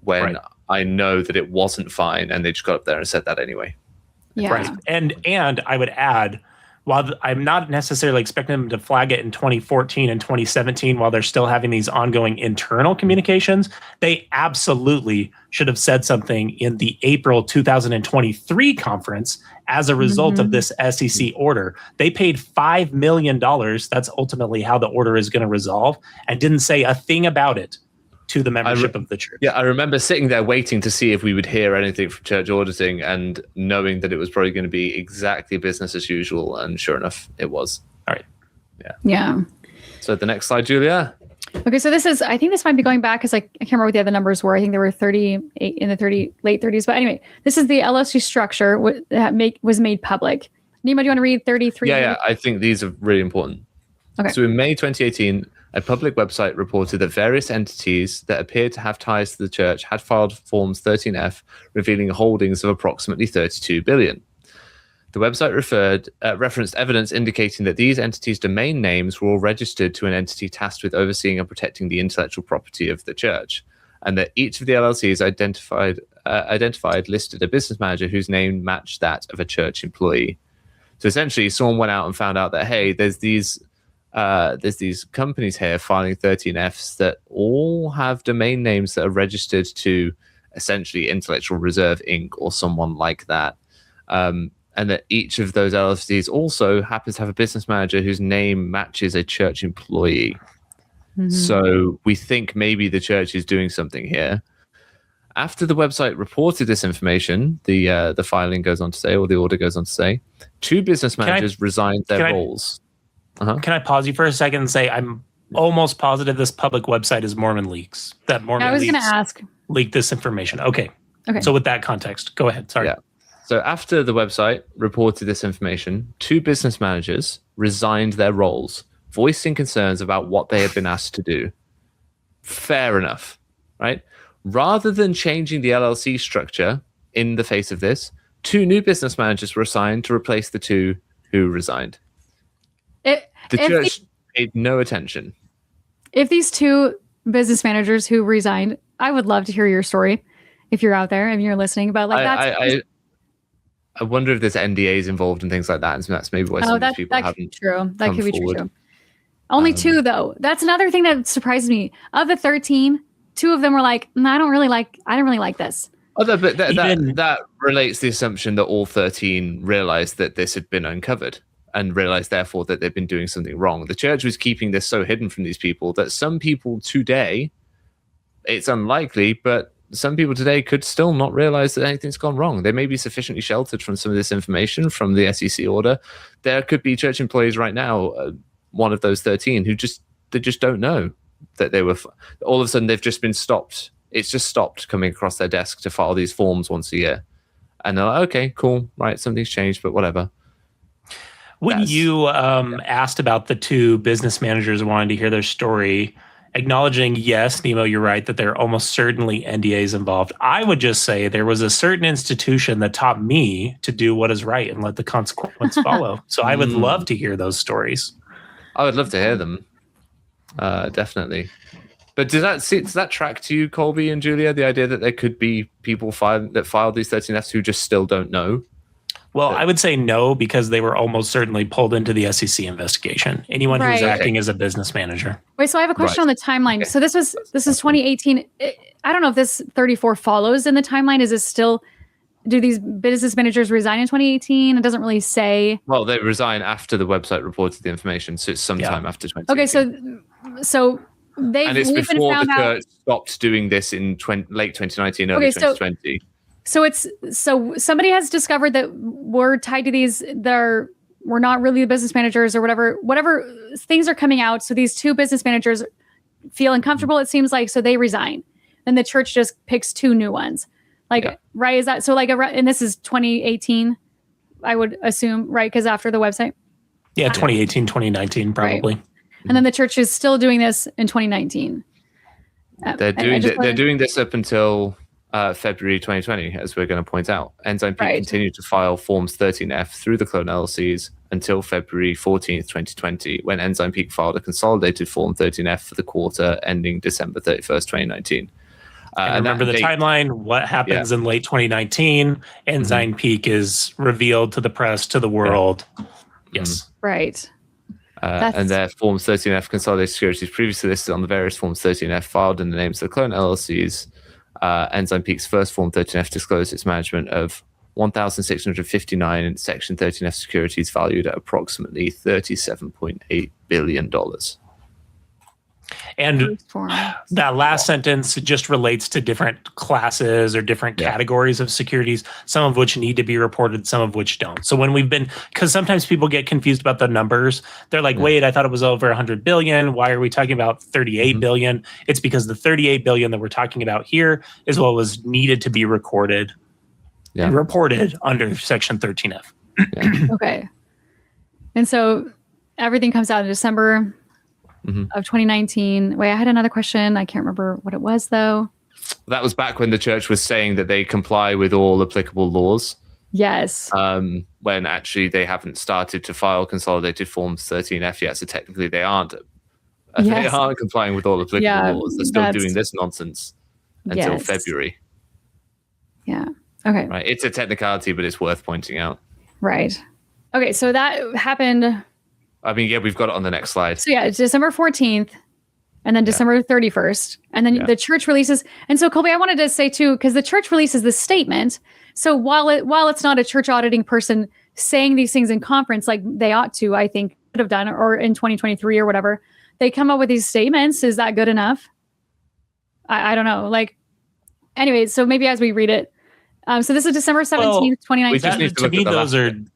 when I know that it wasn't fine and they just got up there and said that anyway. Yeah. Right. And I would add, while I'm not necessarily expecting them to flag it in 2014 and 2017 while they're still having these ongoing internal communications, they absolutely should have said something in the April 2023 conference as a result of this SEC order. They paid $5 million. That's ultimately how the order is going to resolve, and didn't say a thing about it to the membership of the church. Yeah, I remember sitting there waiting to see if we would hear anything from church auditing and knowing that it was probably going to be exactly business as usual. And sure enough, it was. All right. Yeah. So the next slide, Julia. Okay, so I think this might be going back because I can't remember what the other numbers were. I think there were 38 in the late 30s. But anyway, this is the LLC structure that was made public. Nemo, do you want to read 33? Yeah, I think these are really important. Okay. So in May 2018, a public website reported that various entities that appeared to have ties to the church had filed Forms 13F, revealing holdings of approximately $32 billion. The website referenced evidence indicating that these entities' domain names were all registered to an entity tasked with overseeing and protecting the intellectual property of the church, and that each of the LLCs identified listed a business manager whose name matched that of a church employee. So essentially, someone went out and found out that, hey, there's these companies here filing 13Fs that all have domain names that are registered to essentially Intellectual Reserve Inc. or someone like that. And that each of those LLCs also happens to have a business manager whose name matches a church employee. So we think maybe the church is doing something here. After the website reported this information, the filing goes on to say, or the order goes on to say, 2 business managers resigned their roles. Can I pause you for a second and say I'm almost positive this public website is Mormon Leaks. That Mormon I was Leaks going to ask. leaked this information. Okay. So with that context, go ahead. Sorry. Yeah. So after the website reported this information, 2 business managers resigned their roles, voicing concerns about what they had been asked to do. Fair enough, right? Rather than changing the LLC structure in the face of this, 2 new business managers were assigned to replace the 2 who resigned. The church paid no attention. If these 2 business managers who resigned, I would love to hear your story if you're out there and you're listening about I wonder if there's NDAs involved and things like that, and so that's maybe why some of these people haven't. That could be true. Only 2 though. That's another thing that surprised me. Of the 13, 2 of them were like, I don't really like this. But that relates to the assumption that all 13 realized that this had been uncovered and realized therefore that they've been doing something wrong. The church was keeping this so hidden from these people that some people today, it's unlikely, but some people today could still not realize that anything's gone wrong. They may be sufficiently sheltered from some of this information from the SEC order. There could be church employees right now, one of those 13, who just don't know that they were. All of a sudden, they've just been stopped. It's just stopped coming across their desk to file these forms once a year, and they're like, "Okay, cool, right? Something's changed, but whatever." When you asked about the 2 business managers wanting to hear their story, acknowledging, yes, Nemo, you're right, that there are almost certainly NDAs involved. I would just say there was a certain institution that taught me to do what is right and let the consequence follow. So I would love to hear those stories. I would love to hear them. Definitely. But does that track to you, Kolby and Julia, the idea that there could be people that filed these 13Fs who just still don't know? Well, I would say no, because they were almost certainly pulled into the SEC investigation. Anyone who's Right. acting as a business manager. Wait, so I have a question on the timeline. Okay. So this is 2018. I don't know if this 34 follows in the timeline. Is this still, do these business managers resign in 2018? It doesn't really say. Well, they resign after the website reported the information, so it's sometime after 2018. Okay, so and it's we've been before found the out. church stopped doing this in late 2019, early Okay, so- 2020. So somebody has discovered that we're tied to these. We're not really the business managers or whatever things are coming out. So these two business managers feel uncomfortable. It seems like, so they resign. Then the church just picks two new ones. Right? Is that so? And this is 2018, I would assume, right? Because after the website. Yeah, 2018, 2019, probably. Right. And then the church is still doing this in 2019. They're doing this up until February 2020, as we're going to point out. Ensign Peak continued to file Forms 13F through the clone LLCs until February 14th, 2020, when Ensign Peak filed a consolidated Form 13F for the quarter ending December 31st, 2019. And remember the timeline, what happens in late 2019, Ensign Peak is revealed to the press, to the world. Yes. Right. And their Forms 13F consolidated securities previously listed on the various Forms 13F filed in the names of the clone LLCs. Ensign Peak's first Form 13F disclosed its management of 1,659 Section 13F securities valued at approximately $37.8 billion. And that last sentence just relates to different classes or different categories of securities, some of which need to be reported, some of which don't. So when because sometimes people get confused about the numbers. They're like, wait, I thought it was over 100 billion. Why are we talking about 38 billion? It's because the 38 billion that we're talking about here is what was needed to be recorded and reported under Section 13F. Okay. And so everything comes out in December of 2019. Wait, I had another question. I can't remember what it was, though. That was back when the church was saying that they comply with all applicable laws. Yes. When actually they haven't started to file consolidated Forms 13F yet. So technically they aren't. They aren't complying with all applicable laws. They're still doing this nonsense until February. Yeah. Okay. Right. It's a technicality, but it's worth pointing out. Right. Okay. So that happened. I mean, we've got it on the next slide. So it's December 14th and then December 31st. And then the church releases. And so Kolby, I wanted to say too, because the church releases this statement. So while it's not a church auditing person saying these things in conference, like they ought to, I think could have done, or in 2023 or whatever, they come up with these statements. Is that good enough? I don't know. Anyway, so maybe as we read it. So this is December 17th, 2019.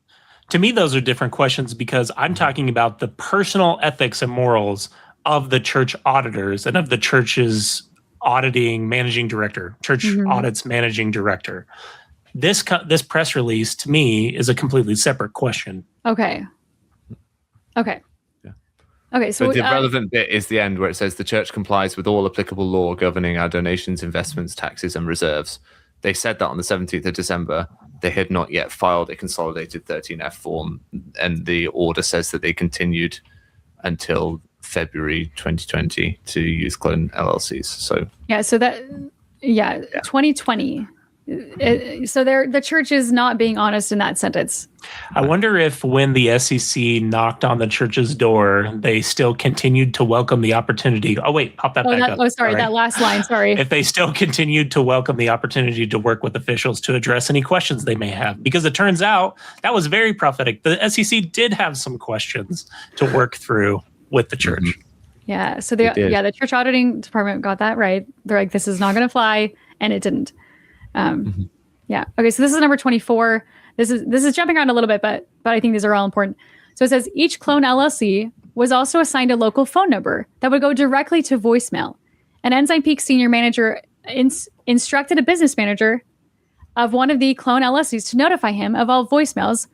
To me, those are different questions, because I'm talking about the personal ethics and morals of the church auditors and of the church's auditing managing director, church audits managing director. This press release, to me, is a completely separate question. Okay. Okay. So but the relevant bit is the end where it says the church complies with all applicable law governing our donations, investments, taxes, and reserves. They said that on the 17th of December. They had not yet filed a consolidated 13F form, and the order says that they continued until February 2020 to use clone LLCs. So 2020. So the church is not being honest in that sentence. I wonder if when the SEC knocked on the church's door, they still continued to welcome the opportunity. Oh, wait, pop that back up. Oh, sorry, that last line, sorry. If they still continued to welcome the opportunity to work with officials to address any questions they may have. Because it turns out that was very prophetic. The SEC did have some questions to work through with the church. Yeah, so the church auditing department got that right. They're like, this is not going to fly, and it didn't. Yeah. Okay. So this is number 24. This is jumping around a little bit, but I think these are all important. So it says each clone LLC was also assigned a local phone number that would go directly to voicemail. An Ensign Peak senior manager instructed a business manager of one of the clone LLCs to notify him of all voicemails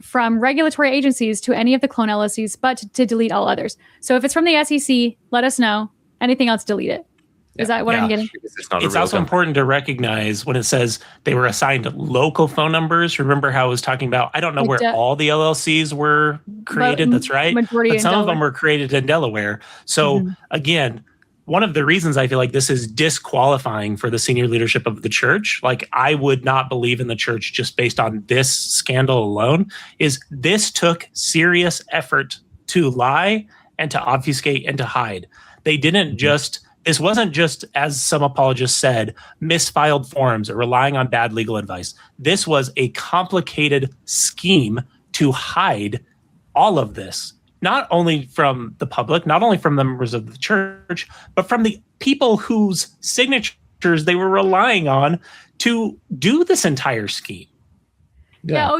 from regulatory agencies to any of the clone LLCs, but to delete all others. So if it's from the SEC, let us know. Anything else, delete it. Is that what I'm getting? It's also important to recognize when it says they were assigned local phone numbers. Remember how I was talking about, I don't know where all the LLCs were created. That's right. But some of them were created in Delaware. So again, one of the reasons I feel like this is disqualifying for the senior leadership of the church, like I would not believe in the church just based on this scandal alone, is this took serious effort to lie and to obfuscate and to hide. They didn't just, this wasn't just, as some apologists said, misfiled forms or relying on bad legal advice. This was a complicated scheme to hide all of this, not only from the public, not only from the members of the church, but from the people whose signatures they were relying on to do this entire scheme. Yeah.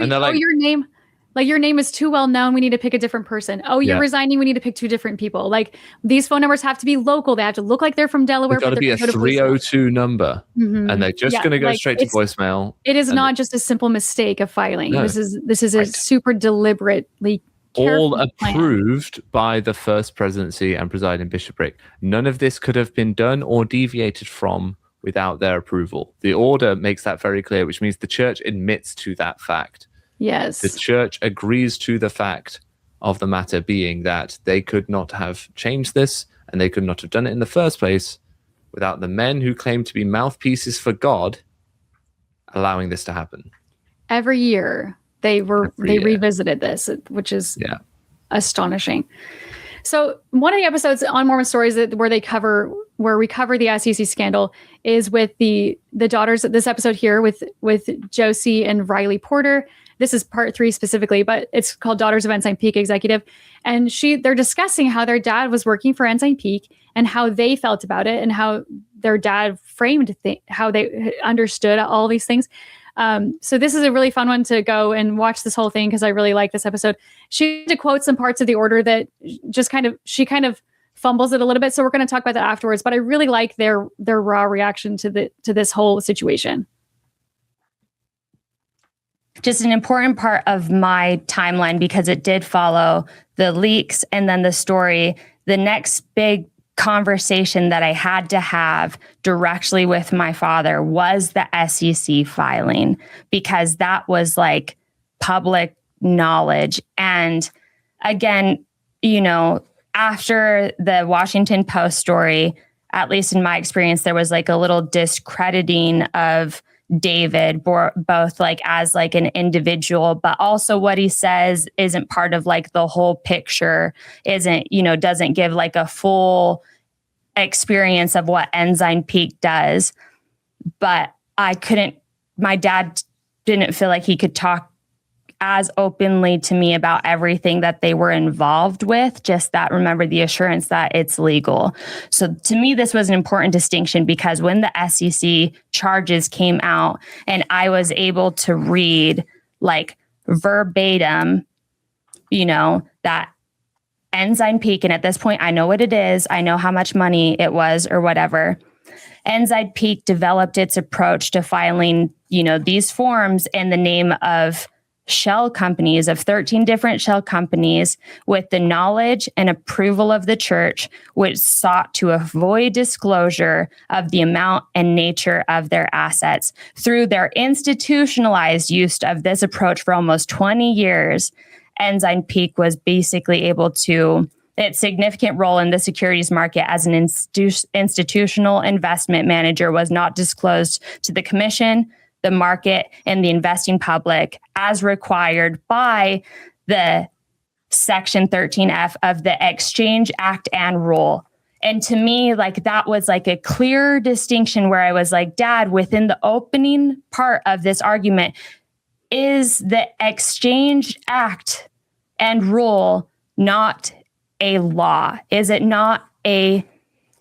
Your name is too well known. We need to pick a different person. Oh, you're resigning. We need to pick 2 different people. Like, these phone numbers have to be local. They have to look like they're from Delaware. It's got to be a 302 number, and they're just going to go straight to voicemail. It is not just a simple mistake of filing. No. This is a super deliberately. All approved by the First Presidency and presiding bishopric. None of this could have been done or deviated from without their approval. The order makes that very clear, which means the church admits to that fact. Yes. The church agrees to the fact of the matter being that they could not have changed this and they could not have done it in the first place without the men who claim to be mouthpieces for God allowing this to happen. Every year. They revisited this, which is astonishing. So one of the episodes on Mormon Stories where we cover the SEC scandal is with the daughters. This episode here with Josie and Riley Porter. This is part 3 specifically, but it's called Daughters of Ensign Peak Executive. And they're discussing how their dad was working for Ensign Peak and how they felt about it and how their dad framed how they understood all these things. So this is a really fun one to go and watch this whole thing because I really like this episode. She had to quote some parts of the order that she kind of fumbles it a little bit. So we're going to talk about that afterwards. But I really like their raw reaction to this whole situation. Just an important part of my timeline because it did follow the leaks and then the story. The next big conversation that I had to have directly with my father was the SEC filing because that was like public knowledge. And again, after the Washington Post story, at least in my experience, there was like a little discrediting of David, both like as like an individual, but also what he says isn't part of like the whole picture, doesn't give like a full experience of what Ensign Peak does. But my dad didn't feel like he could talk as openly to me about everything that they were involved with, just that remember the assurance that it's legal. So to me, this was an important distinction because when the SEC charges came out and I was able to read like verbatim, that Ensign Peak, and at this point, I know what it is. I know how much money it was or whatever. Ensign Peak developed its approach to filing, these forms in the name of shell companies, of 13 different shell companies with the knowledge and approval of the church, which sought to avoid disclosure of the amount and nature of their assets. Through their institutionalized use of this approach for almost 20 years, Ensign Peak was basically able to, its significant role in the securities market as an institutional investment manager was not disclosed to the commission, the market, and the investing public as required by the Section 13F of the Exchange Act and Rule. And to me, like that was like a clear distinction where I was like, Dad, within the opening part of this argument, is the Exchange Act and Rule not a law? Is it not a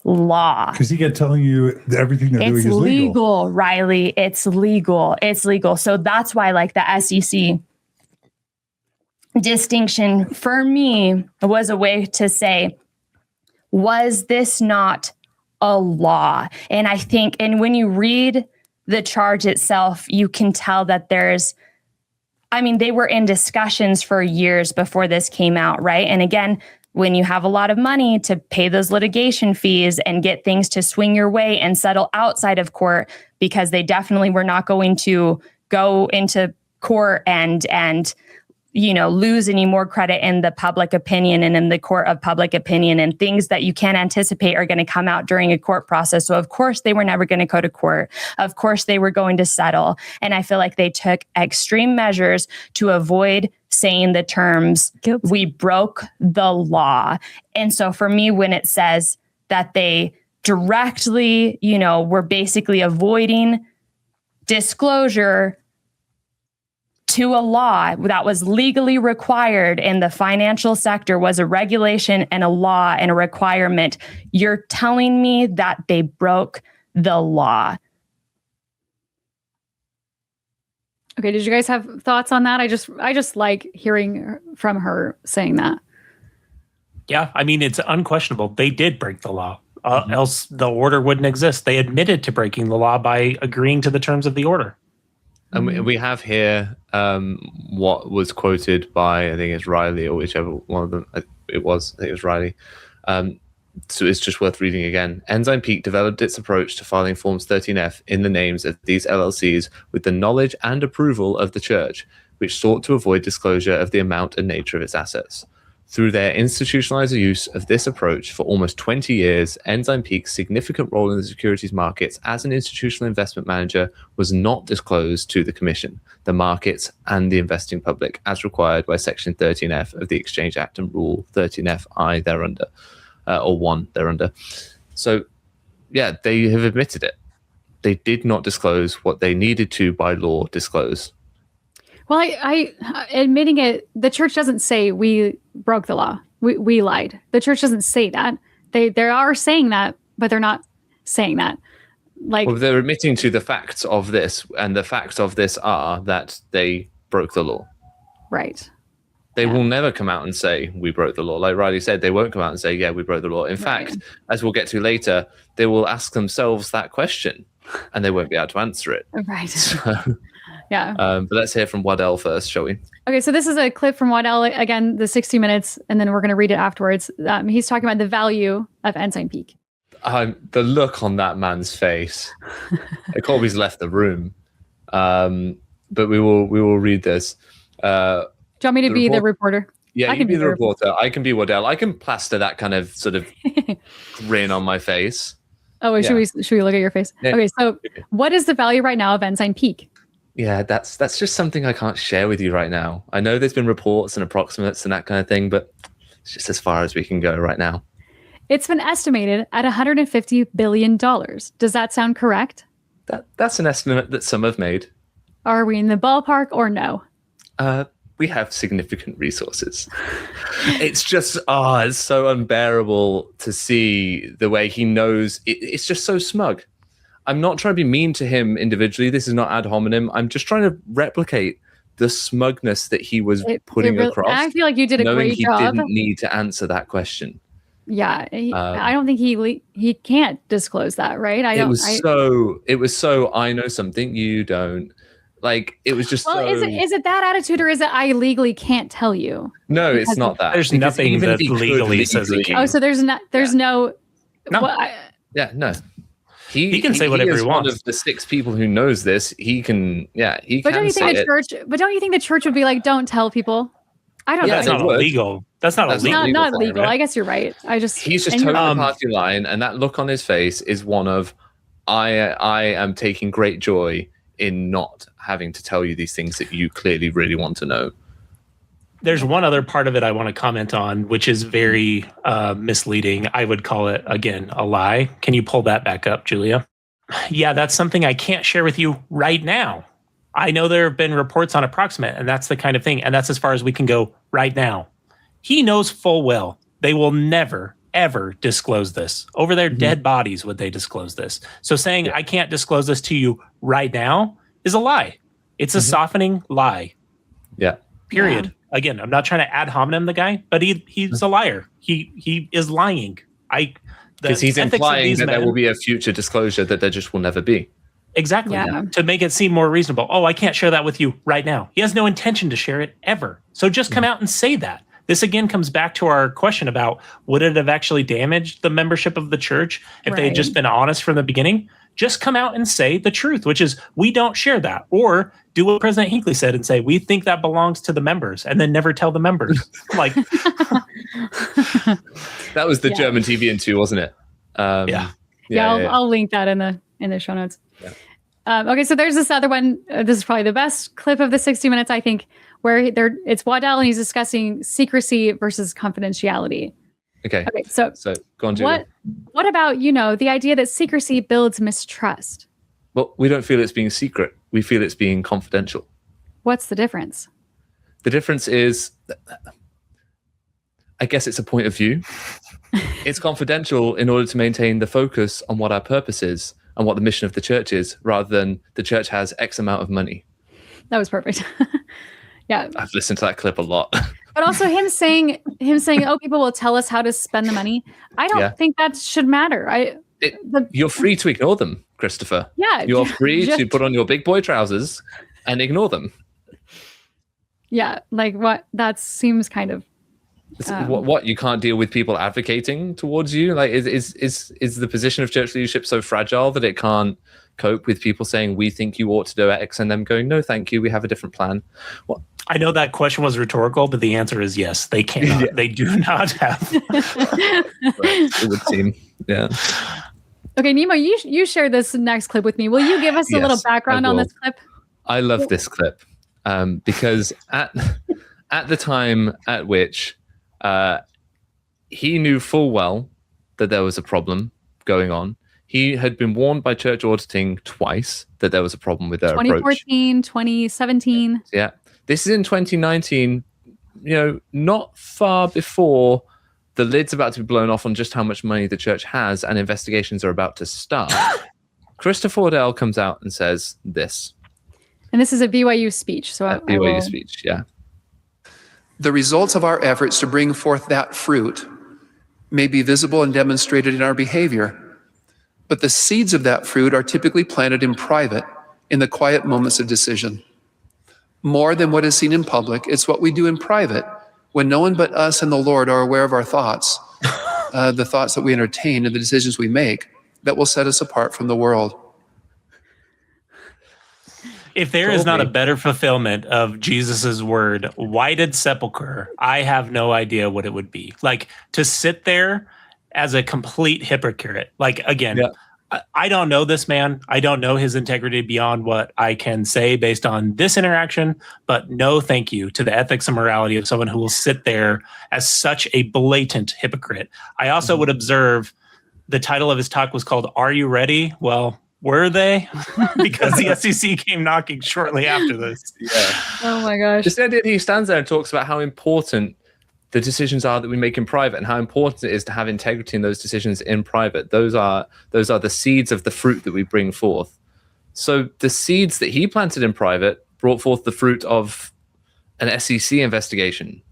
law? Because he kept telling you that everything they're doing is legal. It's legal, Riley. It's legal. It's legal. So that's why like the SEC distinction for me was a way to say, was this not a law? And I think, and when you read the charge itself, you can tell that they were in discussions for years before this came out, right? And again, when you have a lot of money to pay those litigation fees and get things to swing your way and settle outside of court, because they definitely were not going to go into court and lose any more credit in the public opinion and in the court of public opinion, and things that you can't anticipate are going to come out during a court process. So of course they were never going to go to court. Of course they were going to settle. And I feel like they took extreme measures to avoid saying the terms, we broke the law. And so for me, when it says that they directly, were basically avoiding disclosure to a law that was legally required in the financial sector, was a regulation and a law and a requirement. You're telling me that they broke the law. Okay, did you guys have thoughts on that? I just like hearing from her saying that. Yeah, I mean, it's unquestionable. They did break the law. Else the order wouldn't exist. They admitted to breaking the law by agreeing to the terms of the order. And we have here what was quoted by, I think it's Riley, or whichever one of them it was. I think it was Riley. So it's just worth reading again. Ensign Peak developed its approach to filing Forms 13F in the names of these LLCs with the knowledge and approval of the church, which sought to avoid disclosure of the amount and nature of its assets. Through their institutionalized use of this approach for almost 20 years, Ensign Peak's significant role in the securities markets as an institutional investment manager was not disclosed to the Commission, the markets, and the investing public, as required by Section 13F of the Exchange Act and Rule 13F(I) thereunder, or 1 thereunder. So, yeah, they have admitted it. They did not disclose what they needed to by law disclose. Well, I admitting it, the church doesn't say we broke the law. We lied. The church doesn't say that. They are saying that, but they're not saying that. Well, they're admitting to the facts of this, and the facts of this are that they broke the law. Right. They will never come out and say we broke the law. Like Riley said, they won't come out and say, yeah, we broke the law. In fact, as we'll get to later, they will ask themselves that question and they won't be able to answer it. Right. So, yeah. But let's hear from Waddell first, shall we? Okay, so this is a clip from Waddell, again, the 60 minutes, and then we're going to read it afterwards. He's talking about the value of Ensign Peak. The look on that man's face. Kolby's left the room, but we will read this. Do you want me to be the reporter? Yeah, you can be the reporter. I can be Waddell. I can plaster that kind of sort of grin on my face. Oh, should we look at your face? Yeah. Okay, so what is the value right now of Ensign Peak? Yeah, that's just something I can't share with you right now. I know there's been reports and approximates and that kind of thing, but it's just as far as we can go right now. It's been estimated at $150 billion. Does that sound correct? That's an estimate that some have made. Are we in the ballpark or no? We have significant resources. It's just, it's so unbearable to see the way he knows. It's just so smug. I'm not trying to be mean to him individually. This is not ad hominem. I'm just trying to replicate the smugness that he was putting across. I feel like you did a great job. He didn't need to answer that question. Yeah, I don't think he can't disclose that, right? It was so. I know something you don't. Like, it was just. Well, is it that attitude, or is it I legally can't tell you? No, it's not that. There's nothing that legally says he can. Oh, so there's no. No. Well, no. He can say whatever he wants. One of the 6 people who knows this. He can. Yeah, he but can. Don't you think the church? But don't you think the church would be like, don't tell people? I don't know. That's not illegal. That's not illegal. Not legal. Right? I guess you're right. He's just towing the party line, and that look on his face is one of, I am taking great joy in not having to tell you these things that you clearly really want to know. There's one other part of it I want to comment on, which is very misleading. I would call it, again, a lie. Can you pull that back up, Julia? Yeah, that's something I can't share with you right now. I know there have been reports on approximate, and that's the kind of thing, and that's as far as we can go right now. He knows full well they will never, ever disclose this. Over their dead bodies would they disclose this. So saying I can't disclose this to you right now is a lie. It's a softening lie. Yeah. Period. Yeah. Again, I'm not trying to ad hominem the guy, but he's a liar. He is lying. Because he's implying that there will be a future disclosure that there just will never be. Exactly. Yeah. To make it seem more reasonable. Oh, I can't share that with you right now. He has no intention to share it ever. So just come out and say that. This again comes back to our question about would it have actually damaged the membership of the church if they had just been honest from the beginning? just come out and say the truth, which is we don't share that. Or do what President Hinckley said and say, we think that belongs to the members, and then never tell the members. Like that was the German TV too, wasn't it? I'll link that in the show notes. Yeah. Okay, so there's this other one. This is probably the best clip of the 60 minutes, I think, where it's Waddell and he's discussing secrecy versus confidentiality. Okay. So go on, Julie. What about, the idea that secrecy builds mistrust? Well, we don't feel it's being secret. We feel it's being confidential. What's the difference? The difference is, I guess it's a point of view. It's confidential in order to maintain the focus on what our purpose is and what the mission of the church is, rather than the church has X amount of money. That was perfect. Yeah. I've listened to that clip a lot. But also him saying, oh, people will tell us how to spend the money. I don't think that should matter. You're free to ignore them, Christopher. Yeah. You're free to put on your big boy trousers and ignore them. Yeah. Like what? That seems kind of. What you can't deal with people advocating towards you? Like is the position of church leadership so fragile that it can't cope with people saying we think you ought to do X and them going, no, thank you, we have a different plan? What? I know that question was rhetorical, but the answer is yes. They cannot. Yeah. They do not have. Right. It would seem. Yeah. Okay, Nemo, you share this next clip with me. Will you give us a little background on this clip? I love this clip because at the time at which he knew full well that there was a problem going on. He had been warned by church auditing twice that there was a problem with their 2014, 2017. Yeah. This is in 2019, not far before the lid's about to be blown off on just how much money the church has and investigations are about to start. Christopher Waddell comes out and says this. And this is a BYU speech. So BYU speech, yeah. The results of our efforts to bring forth that fruit may be visible and demonstrated in our behavior, but the seeds of that fruit are typically planted in private, in the quiet moments of decision. More than what is seen in public, it's what we do in private, when no one but us and the Lord are aware of our thoughts, the thoughts that we entertain and the decisions we make, that will set us apart from the world. If there is not a better fulfillment of Jesus's word, whited sepulcher, I have no idea what it would be. Like to sit there as a complete hypocrite. Like again, I don't know this man. I don't know his integrity beyond what I can say based on this interaction, but no thank you to the ethics and morality of someone who will sit there as such a blatant hypocrite. I also would observe the title of his talk was called, Are You Ready? Well, were they? Because the SEC came knocking shortly after this. Yeah. Oh my gosh. Just the idea that he stands there and talks about how important the decisions are that we make in private and how important it is to have integrity in those decisions in private. Those are the seeds of the fruit that we bring forth. So the seeds that he planted in private brought forth the fruit of an SEC investigation,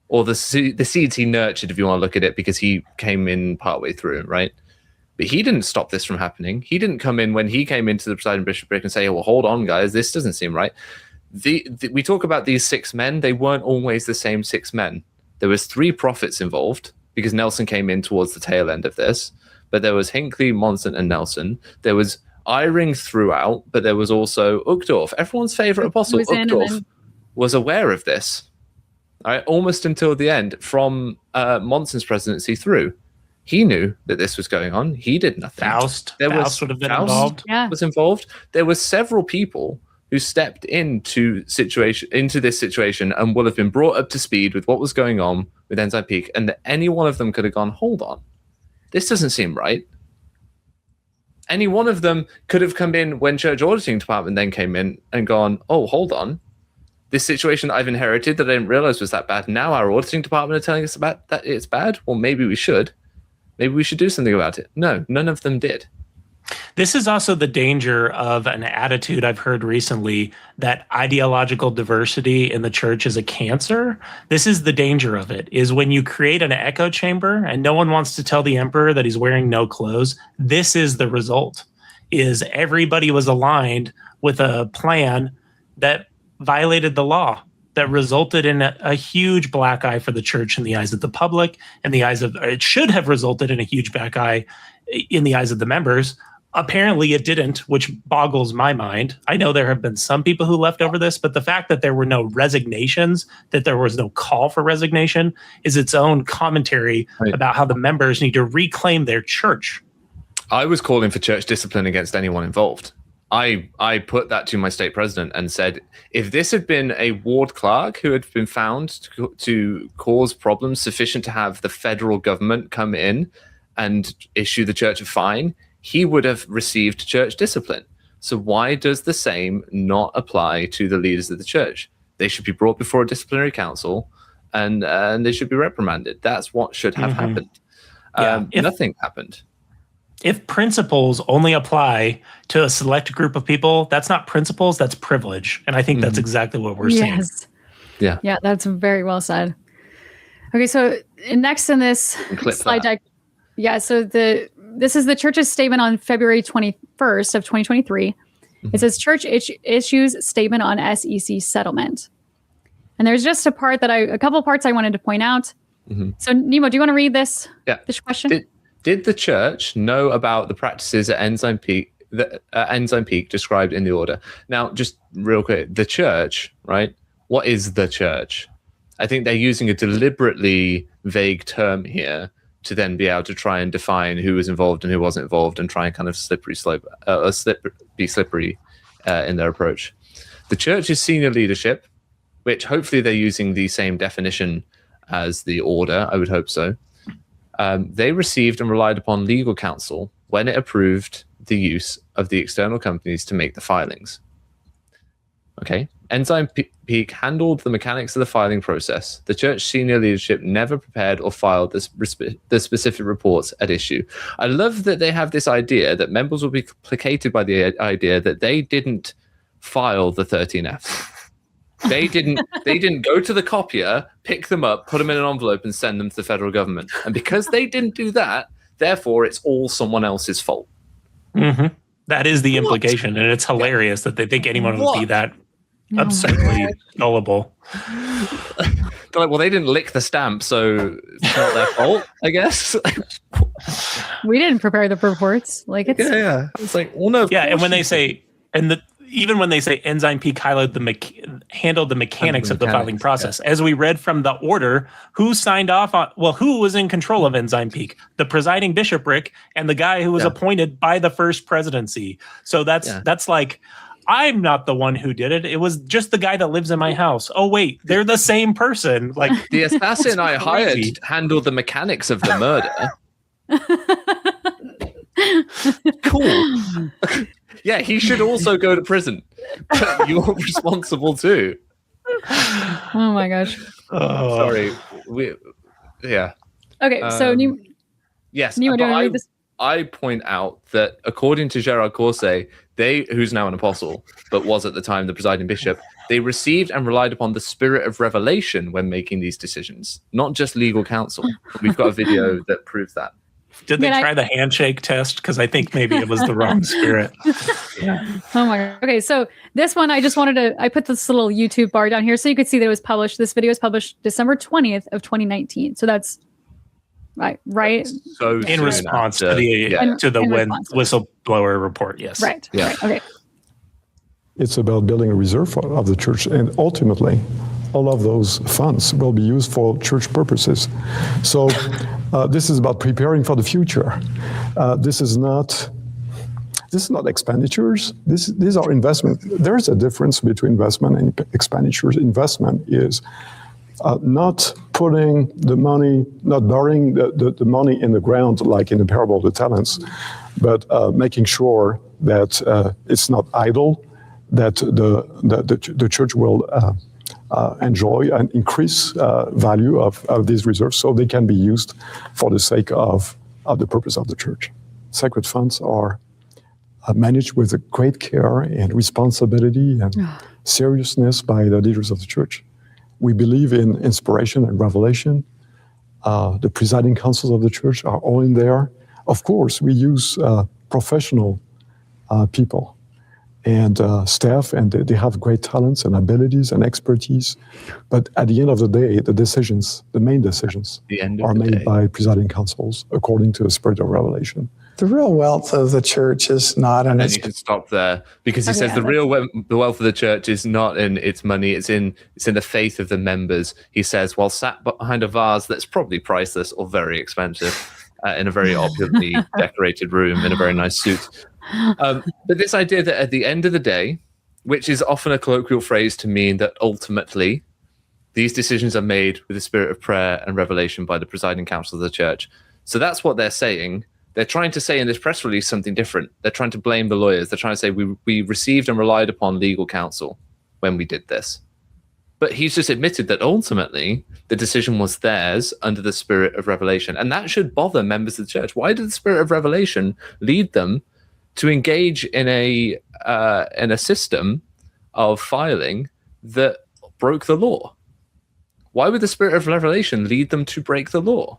or the seeds he nurtured, if you want to look at it, because he came in partway through, right? But he didn't stop this from happening. He didn't come in when he came into the presiding bishopric and say, well, hold on, guys, this doesn't seem right. We talk about these 6 men. They weren't always the same 6 men. There was 3 prophets involved because Nelson came in towards the tail end of this. But there was Hinckley, Monson, and Nelson. There was Eyring throughout, but there was also Uchtdorf. Everyone's favorite apostle, Uchtdorf, was aware of this. Right? Almost until the end, from Monson's presidency through. He knew that this was going on. He did nothing. Faust would have been involved. Was involved. There were several people who stepped into this situation and will have been brought up to speed with what was going on with Ensign Peak, and that any one of them could have gone, hold on, this doesn't seem right. Any one of them could have come in when Church Auditing Department then came in and gone, oh, hold on, this situation that I've inherited that I didn't realize was that bad, now our auditing department are telling us about that it's bad. Well, maybe we should do something about it. No, none of them did. This is also the danger of an attitude I've heard recently that ideological diversity in the church is a cancer. This is the danger of it, is when you create an echo chamber and no one wants to tell the emperor that he's wearing no clothes. This is the result, is everybody was aligned with a plan that violated the law, that resulted in a huge black eye for the church in the eyes of the public, and it should have resulted in a huge black eye in the eyes of the members. Apparently it didn't, which boggles my mind. I know there have been some people who left over this, but the fact that there were no resignations, that there was no call for resignation, is its own commentary about how the members need to reclaim their church. I was calling for church discipline against anyone involved. I put that to my state president and said, if this had been a ward clerk who had been found to cause problems sufficient to have the federal government come in and issue the church a fine, he would have received church discipline. So why does the same not apply to the leaders of the church? They should be brought before a disciplinary council and they should be reprimanded. That's what should have happened. Nothing happened. If principles only apply to a select group of people, that's not principles, that's privilege. And I think that's exactly what we're seeing. Yeah, that's very well said. Okay, so next in this slide deck, so this is the church's statement on February 21st of 2023. It says church issues statement on SEC settlement. And there's just a couple parts I wanted to point out. So Nemo, do you want to read this question? Did the church know about the practices at Ensign Peak described in the order? Now, just real quick, the church, right? What is the church? I think they're using a deliberately vague term here to then be able to try and define who was involved and who wasn't involved and try and kind of be slippery in their approach. The church's senior leadership, which hopefully they're using the same definition as the order, I would hope so. They received and relied upon legal counsel when it approved the use of the external companies to make the filings. Okay. Ensign Peak handled the mechanics of the filing process. The church senior leadership never prepared or filed the specific reports at issue. I love that they have this idea that members will be placated by the idea that they didn't file the 13F. They didn't go to the copier, pick them up, put them in an envelope and send them to the federal government. And because they didn't do that, therefore it's all someone else's fault. That is the implication. And it's hilarious that they think anyone would be that absurdly gullible. They're like, well, they didn't lick the stamp, so it's not their fault, I guess. We didn't prepare the reports. Like it's It's like, well, no. And when they say, even when they say Ensign Peak handled the mechanics of the filing process, as we read from the order, who signed off on? Well, who was in control of Ensign Peak? The presiding bishopric and the guy who was appointed by the first presidency. So that's like, I'm not the one who did it. It was just the guy that lives in my house. Oh, wait, they're the same person. Like the assassin I hired handled the mechanics of the murder. Cool. Yeah, he should also go to prison. But you're responsible too. Oh my gosh. Sorry. Okay, so yes, Nemo, do you want to read this? I point out that according to Gérald Caussé, who's now an apostle, but was at the time the presiding bishop, they received and relied upon the spirit of revelation when making these decisions, not just legal counsel. We've got a video that proves that. Did they try the handshake test? Because I think maybe it was the wrong spirit. Oh my God. Okay, so this one, I put this little YouTube bar down here so you could see that it was published. This video was published December 20th of 2019. So that's right. So in response to the whistleblower report. Yes. Right. Yeah. Right. Okay. It's about building a reserve of the church, and ultimately, all of those funds will be used for church purposes. So this is about preparing for the future. This is not expenditures. These are investments. There is a difference between investment and expenditures. Investment is not putting the money, not burying the money in the ground like in the parable of the talents, but making sure that it's not idle, that the church will enjoy and increase value of these reserves so they can be used for the sake of the purpose of the church. Sacred funds are managed with great care and responsibility and seriousness by the leaders of the church. We believe in inspiration and revelation. The presiding councils of the church are all in there. Of course, we use professional people and staff, and they have great talents and abilities and expertise. But at the end of the day, the main decisions are made by presiding councils according to the spirit of revelation. The real wealth of the church is not in And its. you can stop there because he Okay, says yeah, the wealth of the church is not in its money; it's in the faith of the members. He says, while sat behind a vase that's probably priceless or very expensive, in a very opulently decorated room in a very nice suit. But this idea that at the end of the day, which is often a colloquial phrase to mean that ultimately these decisions are made with the spirit of prayer and revelation by the presiding council of the church. So that's what they're saying. They're trying to say in this press release something different. They're trying to blame the lawyers. They're trying to say we received and relied upon legal counsel when we did this. But he's just admitted that ultimately the decision was theirs under the spirit of revelation. And that should bother members of the church. Why did the spirit of revelation lead them to engage in a system of filing that broke the law? Why would the spirit of revelation lead them to break the law?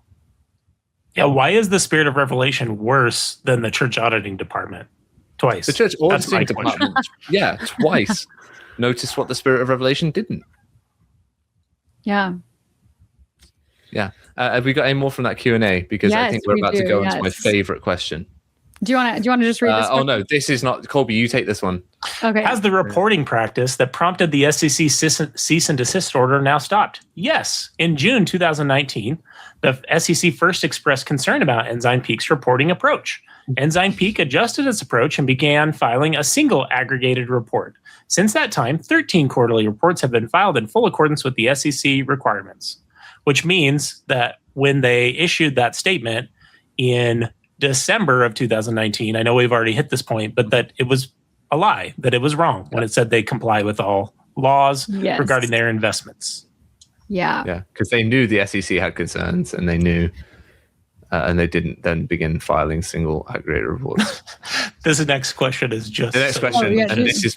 Yeah, why is the spirit of revelation worse than the church auditing department? Twice. The church That's my auditing question. department, yeah, twice. Notice what the spirit of revelation didn't. Yeah. Yeah. Have we got any more from that Q&A? Because I Yes, think we're we about to do, go into my yes. favorite question. Do you want to just read this? Oh one? no, this is not. Kolby, you take this one. Okay. Has the reporting practice that prompted the SEC cease and desist order now stopped? Yes. In June 2019, the SEC first expressed concern about Ensign Peak's reporting approach. Ensign Peak adjusted its approach and began filing a single aggregated report. Since that time, 13 quarterly reports have been filed in full accordance with the SEC requirements, which means that when they issued that statement in December of 2019, I know we've already hit this point, but that it was a lie, that it was wrong when it said they comply with all laws Yes. regarding their investments. Yeah. Yeah, because they knew the SEC had concerns, and they knew, and they didn't then begin filing single aggregated reports. This next question is just The next question, yeah, and this is,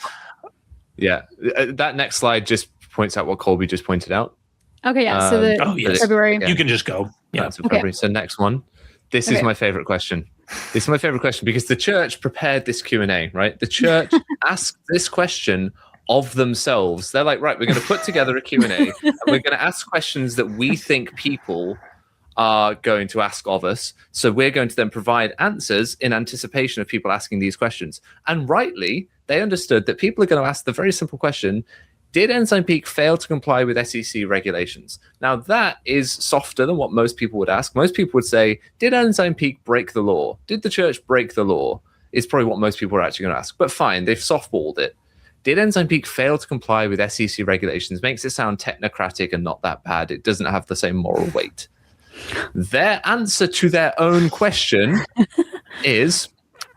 that next slide just points out what Kolby just pointed out. Okay. Yeah. So the oh, yes. February. Yeah. You can just go. Yeah. That's in February. So next one. This is Okay. my favorite question. This is my favorite question because the church prepared this Q&A, right? The church asked this question of themselves. They're like, right, we're going to put together a Q&A and we're going to ask questions that we think people are going to ask of us. So we're going to then provide answers in anticipation of people asking these questions. And rightly, they understood that people are going to ask the very simple question, did Ensign Peak fail to comply with SEC regulations? Now, that is softer than what most people would ask. Most people would say, did Ensign Peak break the law? Did the church break the law? Is probably what most people are actually going to ask. But fine, they've softballed it. Did Ensign Peak fail to comply with SEC regulations? Makes it sound technocratic and not that bad. It doesn't have the same moral weight. Their answer to their own question is,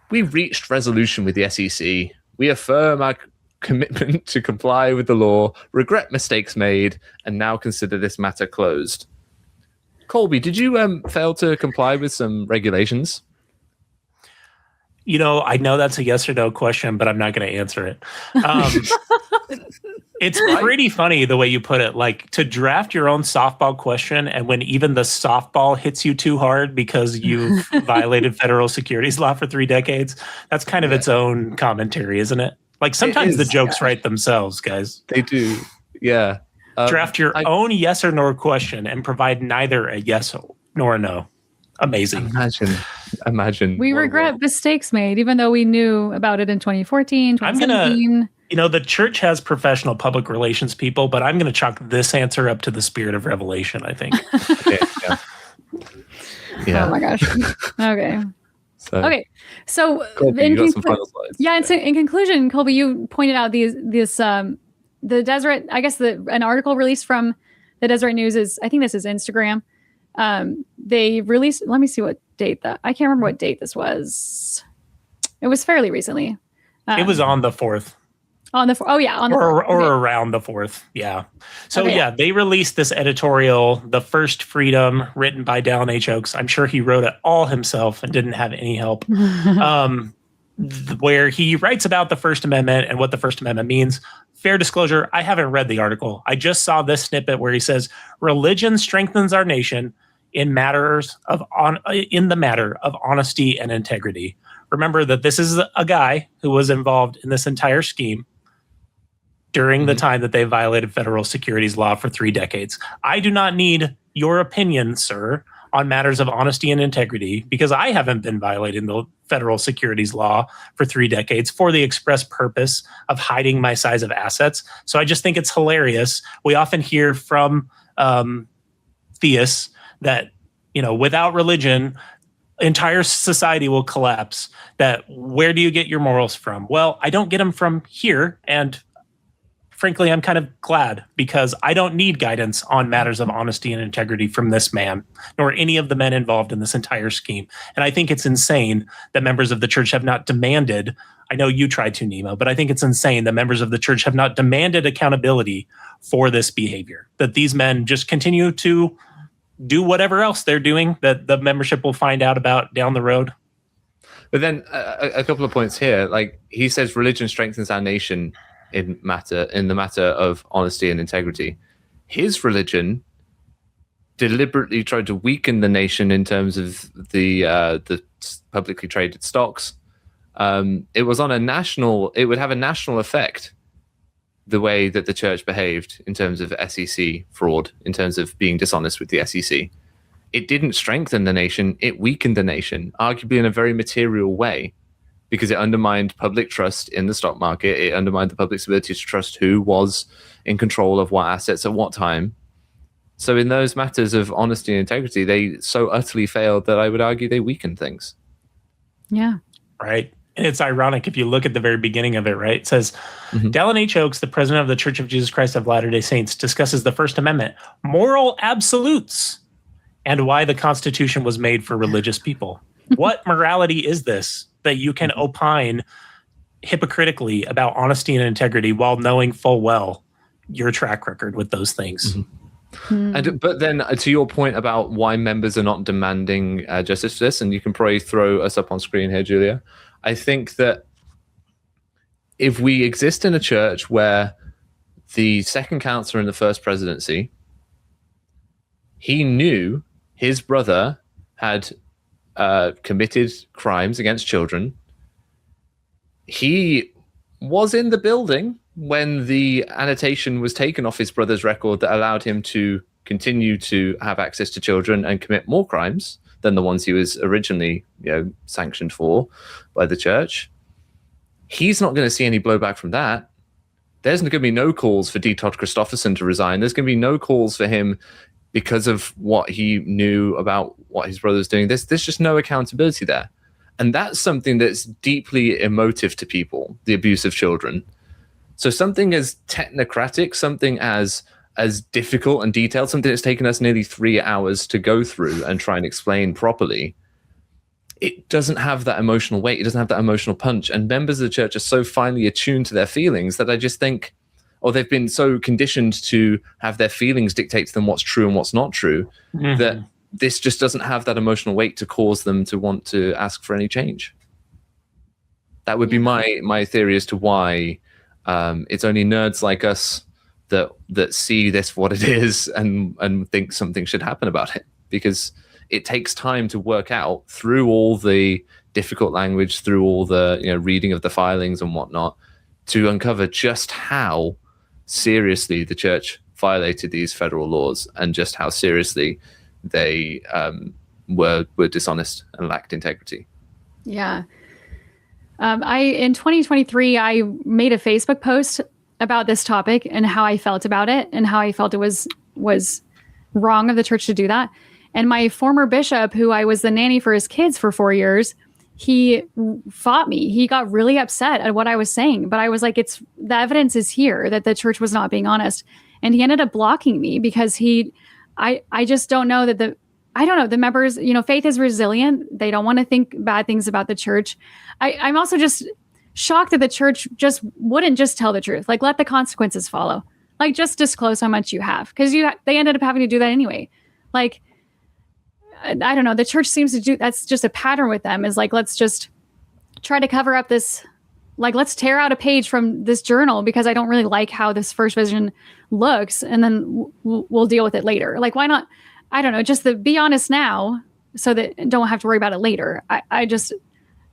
we reached resolution with the SEC. We affirm our commitment to comply with the law, regret mistakes made, and now consider this matter closed. Kolby, did you fail to comply with some regulations? You know, I know that's a yes or no question, but I'm not going to answer it. It's pretty funny the way you put it, like to draft your own softball question, and when even the softball hits you too hard because you've violated federal securities law for 3 decades, that's kind of its own commentary, isn't it? Like sometimes the jokes write themselves, guys. They do, yeah. Draft your own yes or no question and provide neither a yes nor a no. Amazing. Imagine. We regret mistakes made, even though we knew about it in 2014, 2017. The church has professional public relations people, but I'm going to chalk this answer up to the spirit of revelation, I think. Yeah. Oh my gosh. Okay. So Kolby, you got some final slides. Yeah, in conclusion, Kolby, you pointed out the Deseret, I guess an article released from the Deseret News I think this is Instagram. They released, let me see what date I can't remember what date this was. It was fairly recently. It was on the 4th. On the 4th. Or around the 4th. Yeah. So they released this editorial, The First Freedom, written by Dallin H. Oaks. I'm sure he wrote it all himself and didn't have any help. Where he writes about the First Amendment and what the First Amendment means. Fair disclosure, I haven't read the article. I just saw this snippet where he says, religion strengthens our nation in the matter of honesty and integrity. Remember that this is a guy who was involved in this entire scheme during the time that they violated federal securities law for 3 decades. I do not need your opinion, sir, on matters of honesty and integrity, because I haven't been violating the federal securities law for 3 decades for the express purpose of hiding my size of assets. So I just think it's hilarious. We often hear from theists that, without religion, entire society will collapse. That where do you get your morals from? Well, I don't get them from here. And frankly, I'm kind of glad, because I don't need guidance on matters of honesty and integrity from this man, nor any of the men involved in this entire scheme. And I think it's insane that members of the church have not demanded, I know you tried to, Nemo, but I think it's insane that members of the church have not demanded accountability for this behavior, that these men just continue to do whatever else they're doing that the membership will find out about down the road. But then a couple of points here. Like, he says religion strengthens our nation in the matter of honesty and integrity. His religion deliberately tried to weaken the nation in terms of the publicly traded stocks. It would have a national effect, the way that the church behaved in terms of SEC fraud, in terms of being dishonest with the SEC. It didn't strengthen the nation, it weakened the nation, arguably in a very material way, because it undermined public trust in the stock market. It undermined the public's ability to trust who was in control of what assets at what time. So in those matters of honesty and integrity, they so utterly failed that I would argue they weakened things. Yeah. Right. And it's ironic if you look at the very beginning of it, right? It says, Dallin H. Oaks, the president of the Church of Jesus Christ of Latter-day Saints, discusses the First Amendment, moral absolutes, and why the Constitution was made for religious people. What morality is this that you can opine hypocritically about honesty and integrity while knowing full well your track record with those things? But then to your point about why members are not demanding justice for this, and you can probably throw us up on screen here, Julia, I think that if we exist in a church where the second counselor in the first presidency, he knew his brother had committed crimes against children, he was in the building when the annotation was taken off his brother's record that allowed him to continue to have access to children and commit more crimes than the ones he was originally sanctioned for by the church. He's not going to see any blowback from that. There's going to be no calls for D. Todd Christofferson to resign. There's going to be no calls for him because of what he knew about what his brother was doing. There's just no accountability there. And that's something that's deeply emotive to people, the abuse of children. So something as technocratic, something as difficult and detailed, something that's taken us nearly 3 hours to go through and try and explain properly, it doesn't have that emotional weight. It doesn't have that emotional punch. And members of the church are so finely attuned to their feelings that I just think, or they've been so conditioned to have their feelings dictate to them what's true and what's not true, that this just doesn't have that emotional weight to cause them to want to ask for any change. That would be my theory as to why it's only nerds like us that see this for what it is and think something should happen about it, because it takes time to work out through all the difficult language, through all the reading of the filings and whatnot, to uncover just how seriously the church violated these federal laws and just how seriously they were dishonest and lacked integrity. Yeah. In 2023, I made a Facebook post about this topic and how I felt about it and how I felt it was wrong of the church to do that. And my former bishop, who I was the nanny for his kids for 4 years, he fought me. He got really upset at what I was saying, but I was like, the evidence is here that the church was not being honest. And he ended up blocking me because I just don't know that the members, faith is resilient. They don't want to think bad things about the church. I'm also just shocked that the church just wouldn't just tell the truth. Like, let the consequences follow. Like, just disclose how much you have, because they ended up having to do that anyway. Like, I don't know. The church seems to do, that's just a pattern with them, is like, let's just try to cover up this, like, let's tear out a page from this journal because I don't really like how this first vision looks. And then we'll deal with it later. Like, why not? I don't know, just be honest now so that don't have to worry about it later.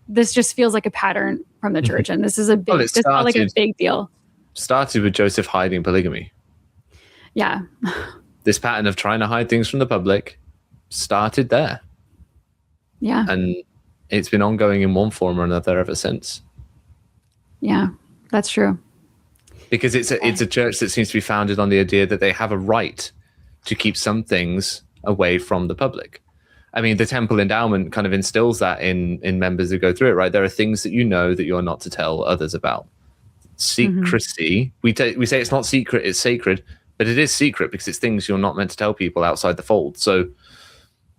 This just feels like a pattern from the church. And this is a big, this felt like a big deal. Started with Joseph hiding polygamy. Yeah. This pattern of trying to hide things from the public started there. Yeah. And it's been ongoing in one form or another ever since. Yeah, that's true. Because it's a church that seems to be founded on the idea that they have a right to keep some things away from the public. I mean, the temple endowment kind of instills that in members who go through it, right? There are things that you know that you're not to tell others about. Secrecy, we say it's not secret, it's sacred, but it is secret because it's things you're not meant to tell people outside the fold. So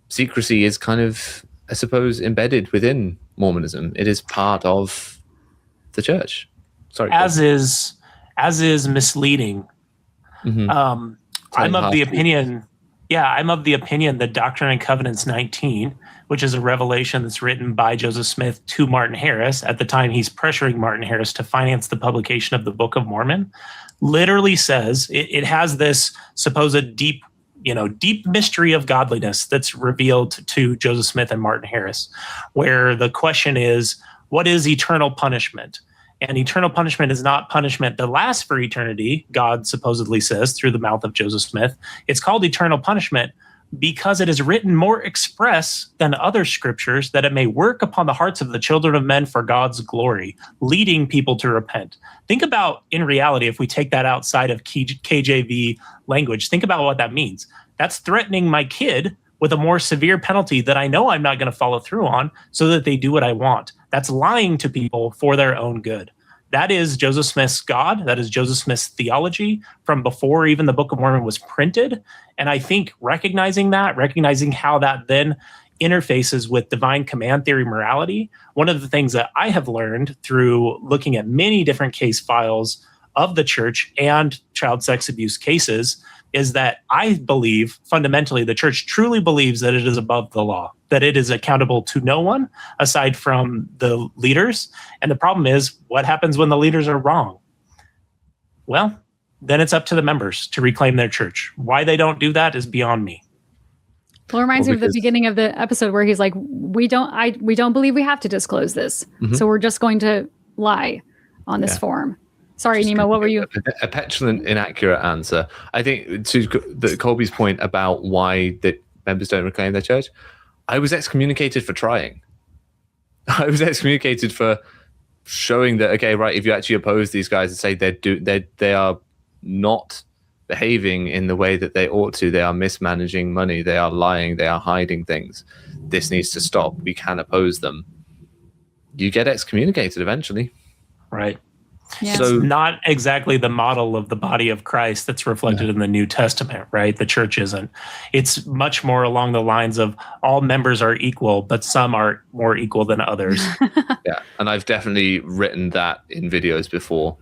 secrecy is kind of, I suppose, embedded within Mormonism. It is part of the church. Sorry. As is misleading. I'm of the opinion that Doctrine and Covenants 19, which is a revelation that's written by Joseph Smith to Martin Harris, at the time he's pressuring Martin Harris to finance the publication of the Book of Mormon, literally says it has this supposed deep mystery of godliness that's revealed to Joseph Smith and Martin Harris, where the question is, what is eternal punishment? And eternal punishment is not punishment that lasts for eternity, God supposedly says through the mouth of Joseph Smith. It's called eternal punishment because it is written more express than other scriptures, that it may work upon the hearts of the children of men for God's glory, leading people to repent. Think about, in reality, if we take that outside of KJV language, think about what that means. That's threatening my kid with a more severe penalty that I know I'm not going to follow through on so that they do what I want. That's lying to people for their own good. That is Joseph Smith's God. That is Joseph Smith's theology from before even the Book of Mormon was printed. And I think recognizing how that then interfaces with divine command theory morality, one of the things that I have learned through looking at many different case files of the church and child sex abuse cases is that I believe fundamentally the church truly believes that it is above the law, that it is accountable to no one aside from the leaders. And the problem is, what happens when the leaders are wrong? Well, then it's up to the members to reclaim their church. Why they don't do that is beyond me. Well, it reminds me of the beginning of the episode where he's like, we don't believe we have to disclose this. So we're just going to lie on this forum. Sorry, Nemo, what were you? A petulant, inaccurate answer. I think to Kolby's point about why the members don't reclaim their church, I was excommunicated for trying. I was excommunicated for showing that, okay, right, if you actually oppose these guys and say they are not behaving in the way that they ought to, they are mismanaging money, they are lying, they are hiding things, this needs to stop, we can oppose them. You get excommunicated eventually. Right. Yes. So not exactly the model of the body of Christ that's reflected in the New Testament, right? The church isn't. It's much more along the lines of all members are equal, but some are more equal than others. Yeah, and I've definitely written that in videos before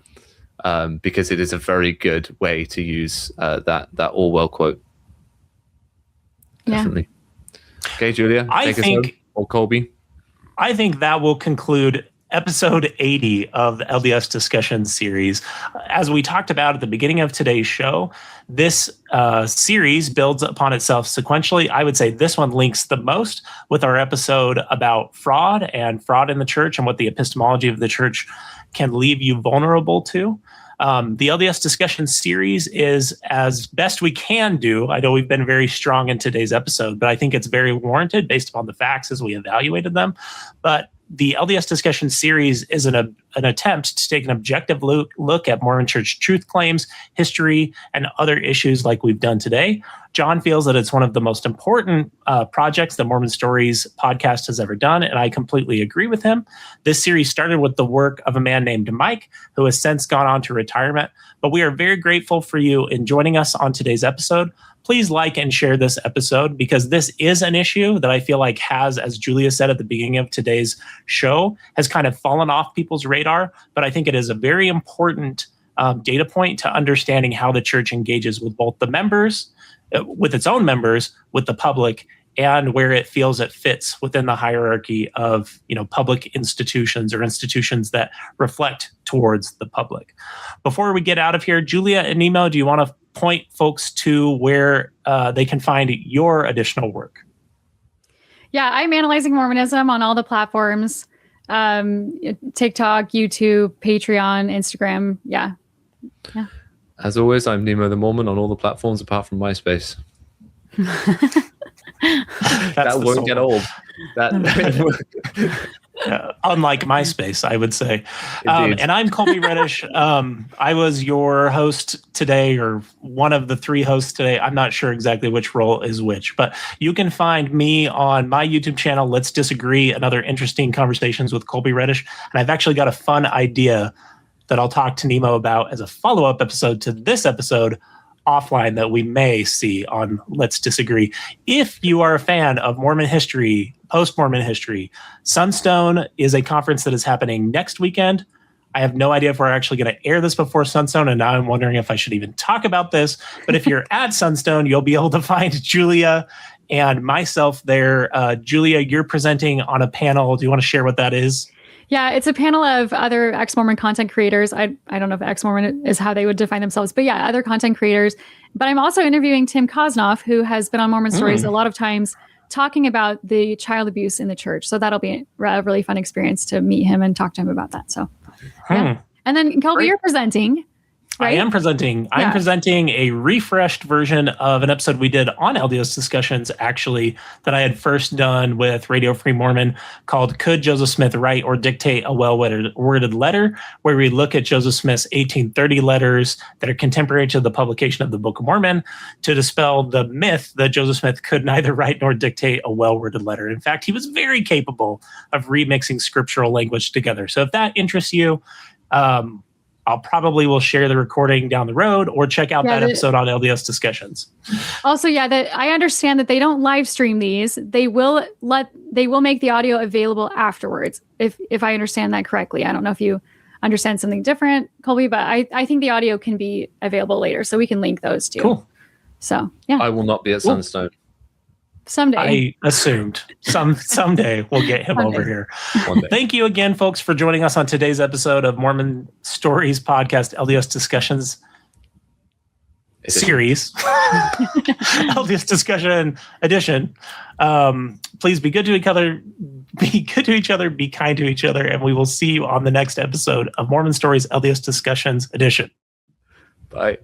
because it is a very good way to use that Orwell quote. Definitely. Okay, Julia, take us home, or Kolby. I think that will conclude episode 80 of the LDS Discussions series. As we talked about at the beginning of today's show, this series builds upon itself sequentially. I would say this one links the most with our episode about fraud and fraud in the church and what the epistemology of the church can leave you vulnerable to. The LDS Discussion series is as best we can do. I know we've been very strong in today's episode, but I think it's very warranted based upon the facts as we evaluated them. But the LDS Discussion series is an attempt to take an objective look at Mormon Church truth claims, history, and other issues like we've done today. John feels that it's one of the most important projects the Mormon Stories podcast has ever done, and I completely agree with him. This series started with the work of a man named Mike, who has since gone on to retirement, but we are very grateful for you in joining us on today's episode. Please like and share this episode because this is an issue that I feel like has, as Julia said at the beginning of today's show, has kind of fallen off people's radar. But I think it is a very important data point to understanding how the church engages with both the members, with its own members, with the public, and where it feels it fits within the hierarchy of, public institutions or institutions that reflect towards the public. Before we get out of here, Julia and Nemo, do you want to point folks to where they can find your additional work? Yeah, I'm analyzing Mormonism on all the platforms. TikTok, YouTube, Patreon, Instagram. Yeah. As always, I'm Nemo the Mormon on all the platforms apart from MySpace. That won't get old. Unlike MySpace, I would say. And I'm Kolby Reddish. I was your host today, or one of the three hosts today. I'm not sure exactly which role is which, but you can find me on my YouTube channel, Let's Disagree, and other interesting conversations with Kolby Reddish. And I've actually got a fun idea that I'll talk to Nemo about as a follow-up episode to this episode offline that we may see on Let's Disagree. If you are a fan of Mormon history, post-Mormon history, Sunstone is a conference that is happening next weekend. I have no idea if we're actually going to air this before Sunstone, and now I'm wondering if I should even talk about this. But if you're at Sunstone, you'll be able to find Julia and myself there. Julia, you're presenting on a panel. Do you want to share what that is? Yeah, it's a panel of other ex-Mormon content creators. I don't know if ex-Mormon is how they would define themselves, but yeah, other content creators. But I'm also interviewing Tim Kosnoff, who has been on Mormon Stories a lot of times, talking about the child abuse in the church. So that'll be a really fun experience to meet him and talk to him about that. So, yeah. And then, Kolby, you're presenting. Right? I am presenting. I'm presenting a refreshed version of an episode we did on LDS Discussions, actually, that I had first done with Radio Free Mormon, called Could Joseph Smith Write or Dictate a Well-Worded Letter?, where we look at Joseph Smith's 1830 letters that are contemporary to the publication of the Book of Mormon to dispel the myth that Joseph Smith could neither write nor dictate a well-worded letter. In fact, he was very capable of remixing scriptural language together. So if that interests you, I'll probably will share the recording down the road, or check out that episode on LDS Discussions. Also, I understand that they don't live stream these. They will make the audio available afterwards, if I understand that correctly. I don't know if you understand something different, Kolby, but I think the audio can be available later, so we can link those too. Cool. So yeah, I will not be at Sunstone. Someday. I assumed someday we'll get him over here. Thank you again, folks, for joining us on today's episode of Mormon Stories Podcast, LDS Discussions series, LDS Discussion edition. Please be good to each other. Be good to each other. Be kind to each other, and we will see you on the next episode of Mormon Stories LDS Discussions edition. Bye.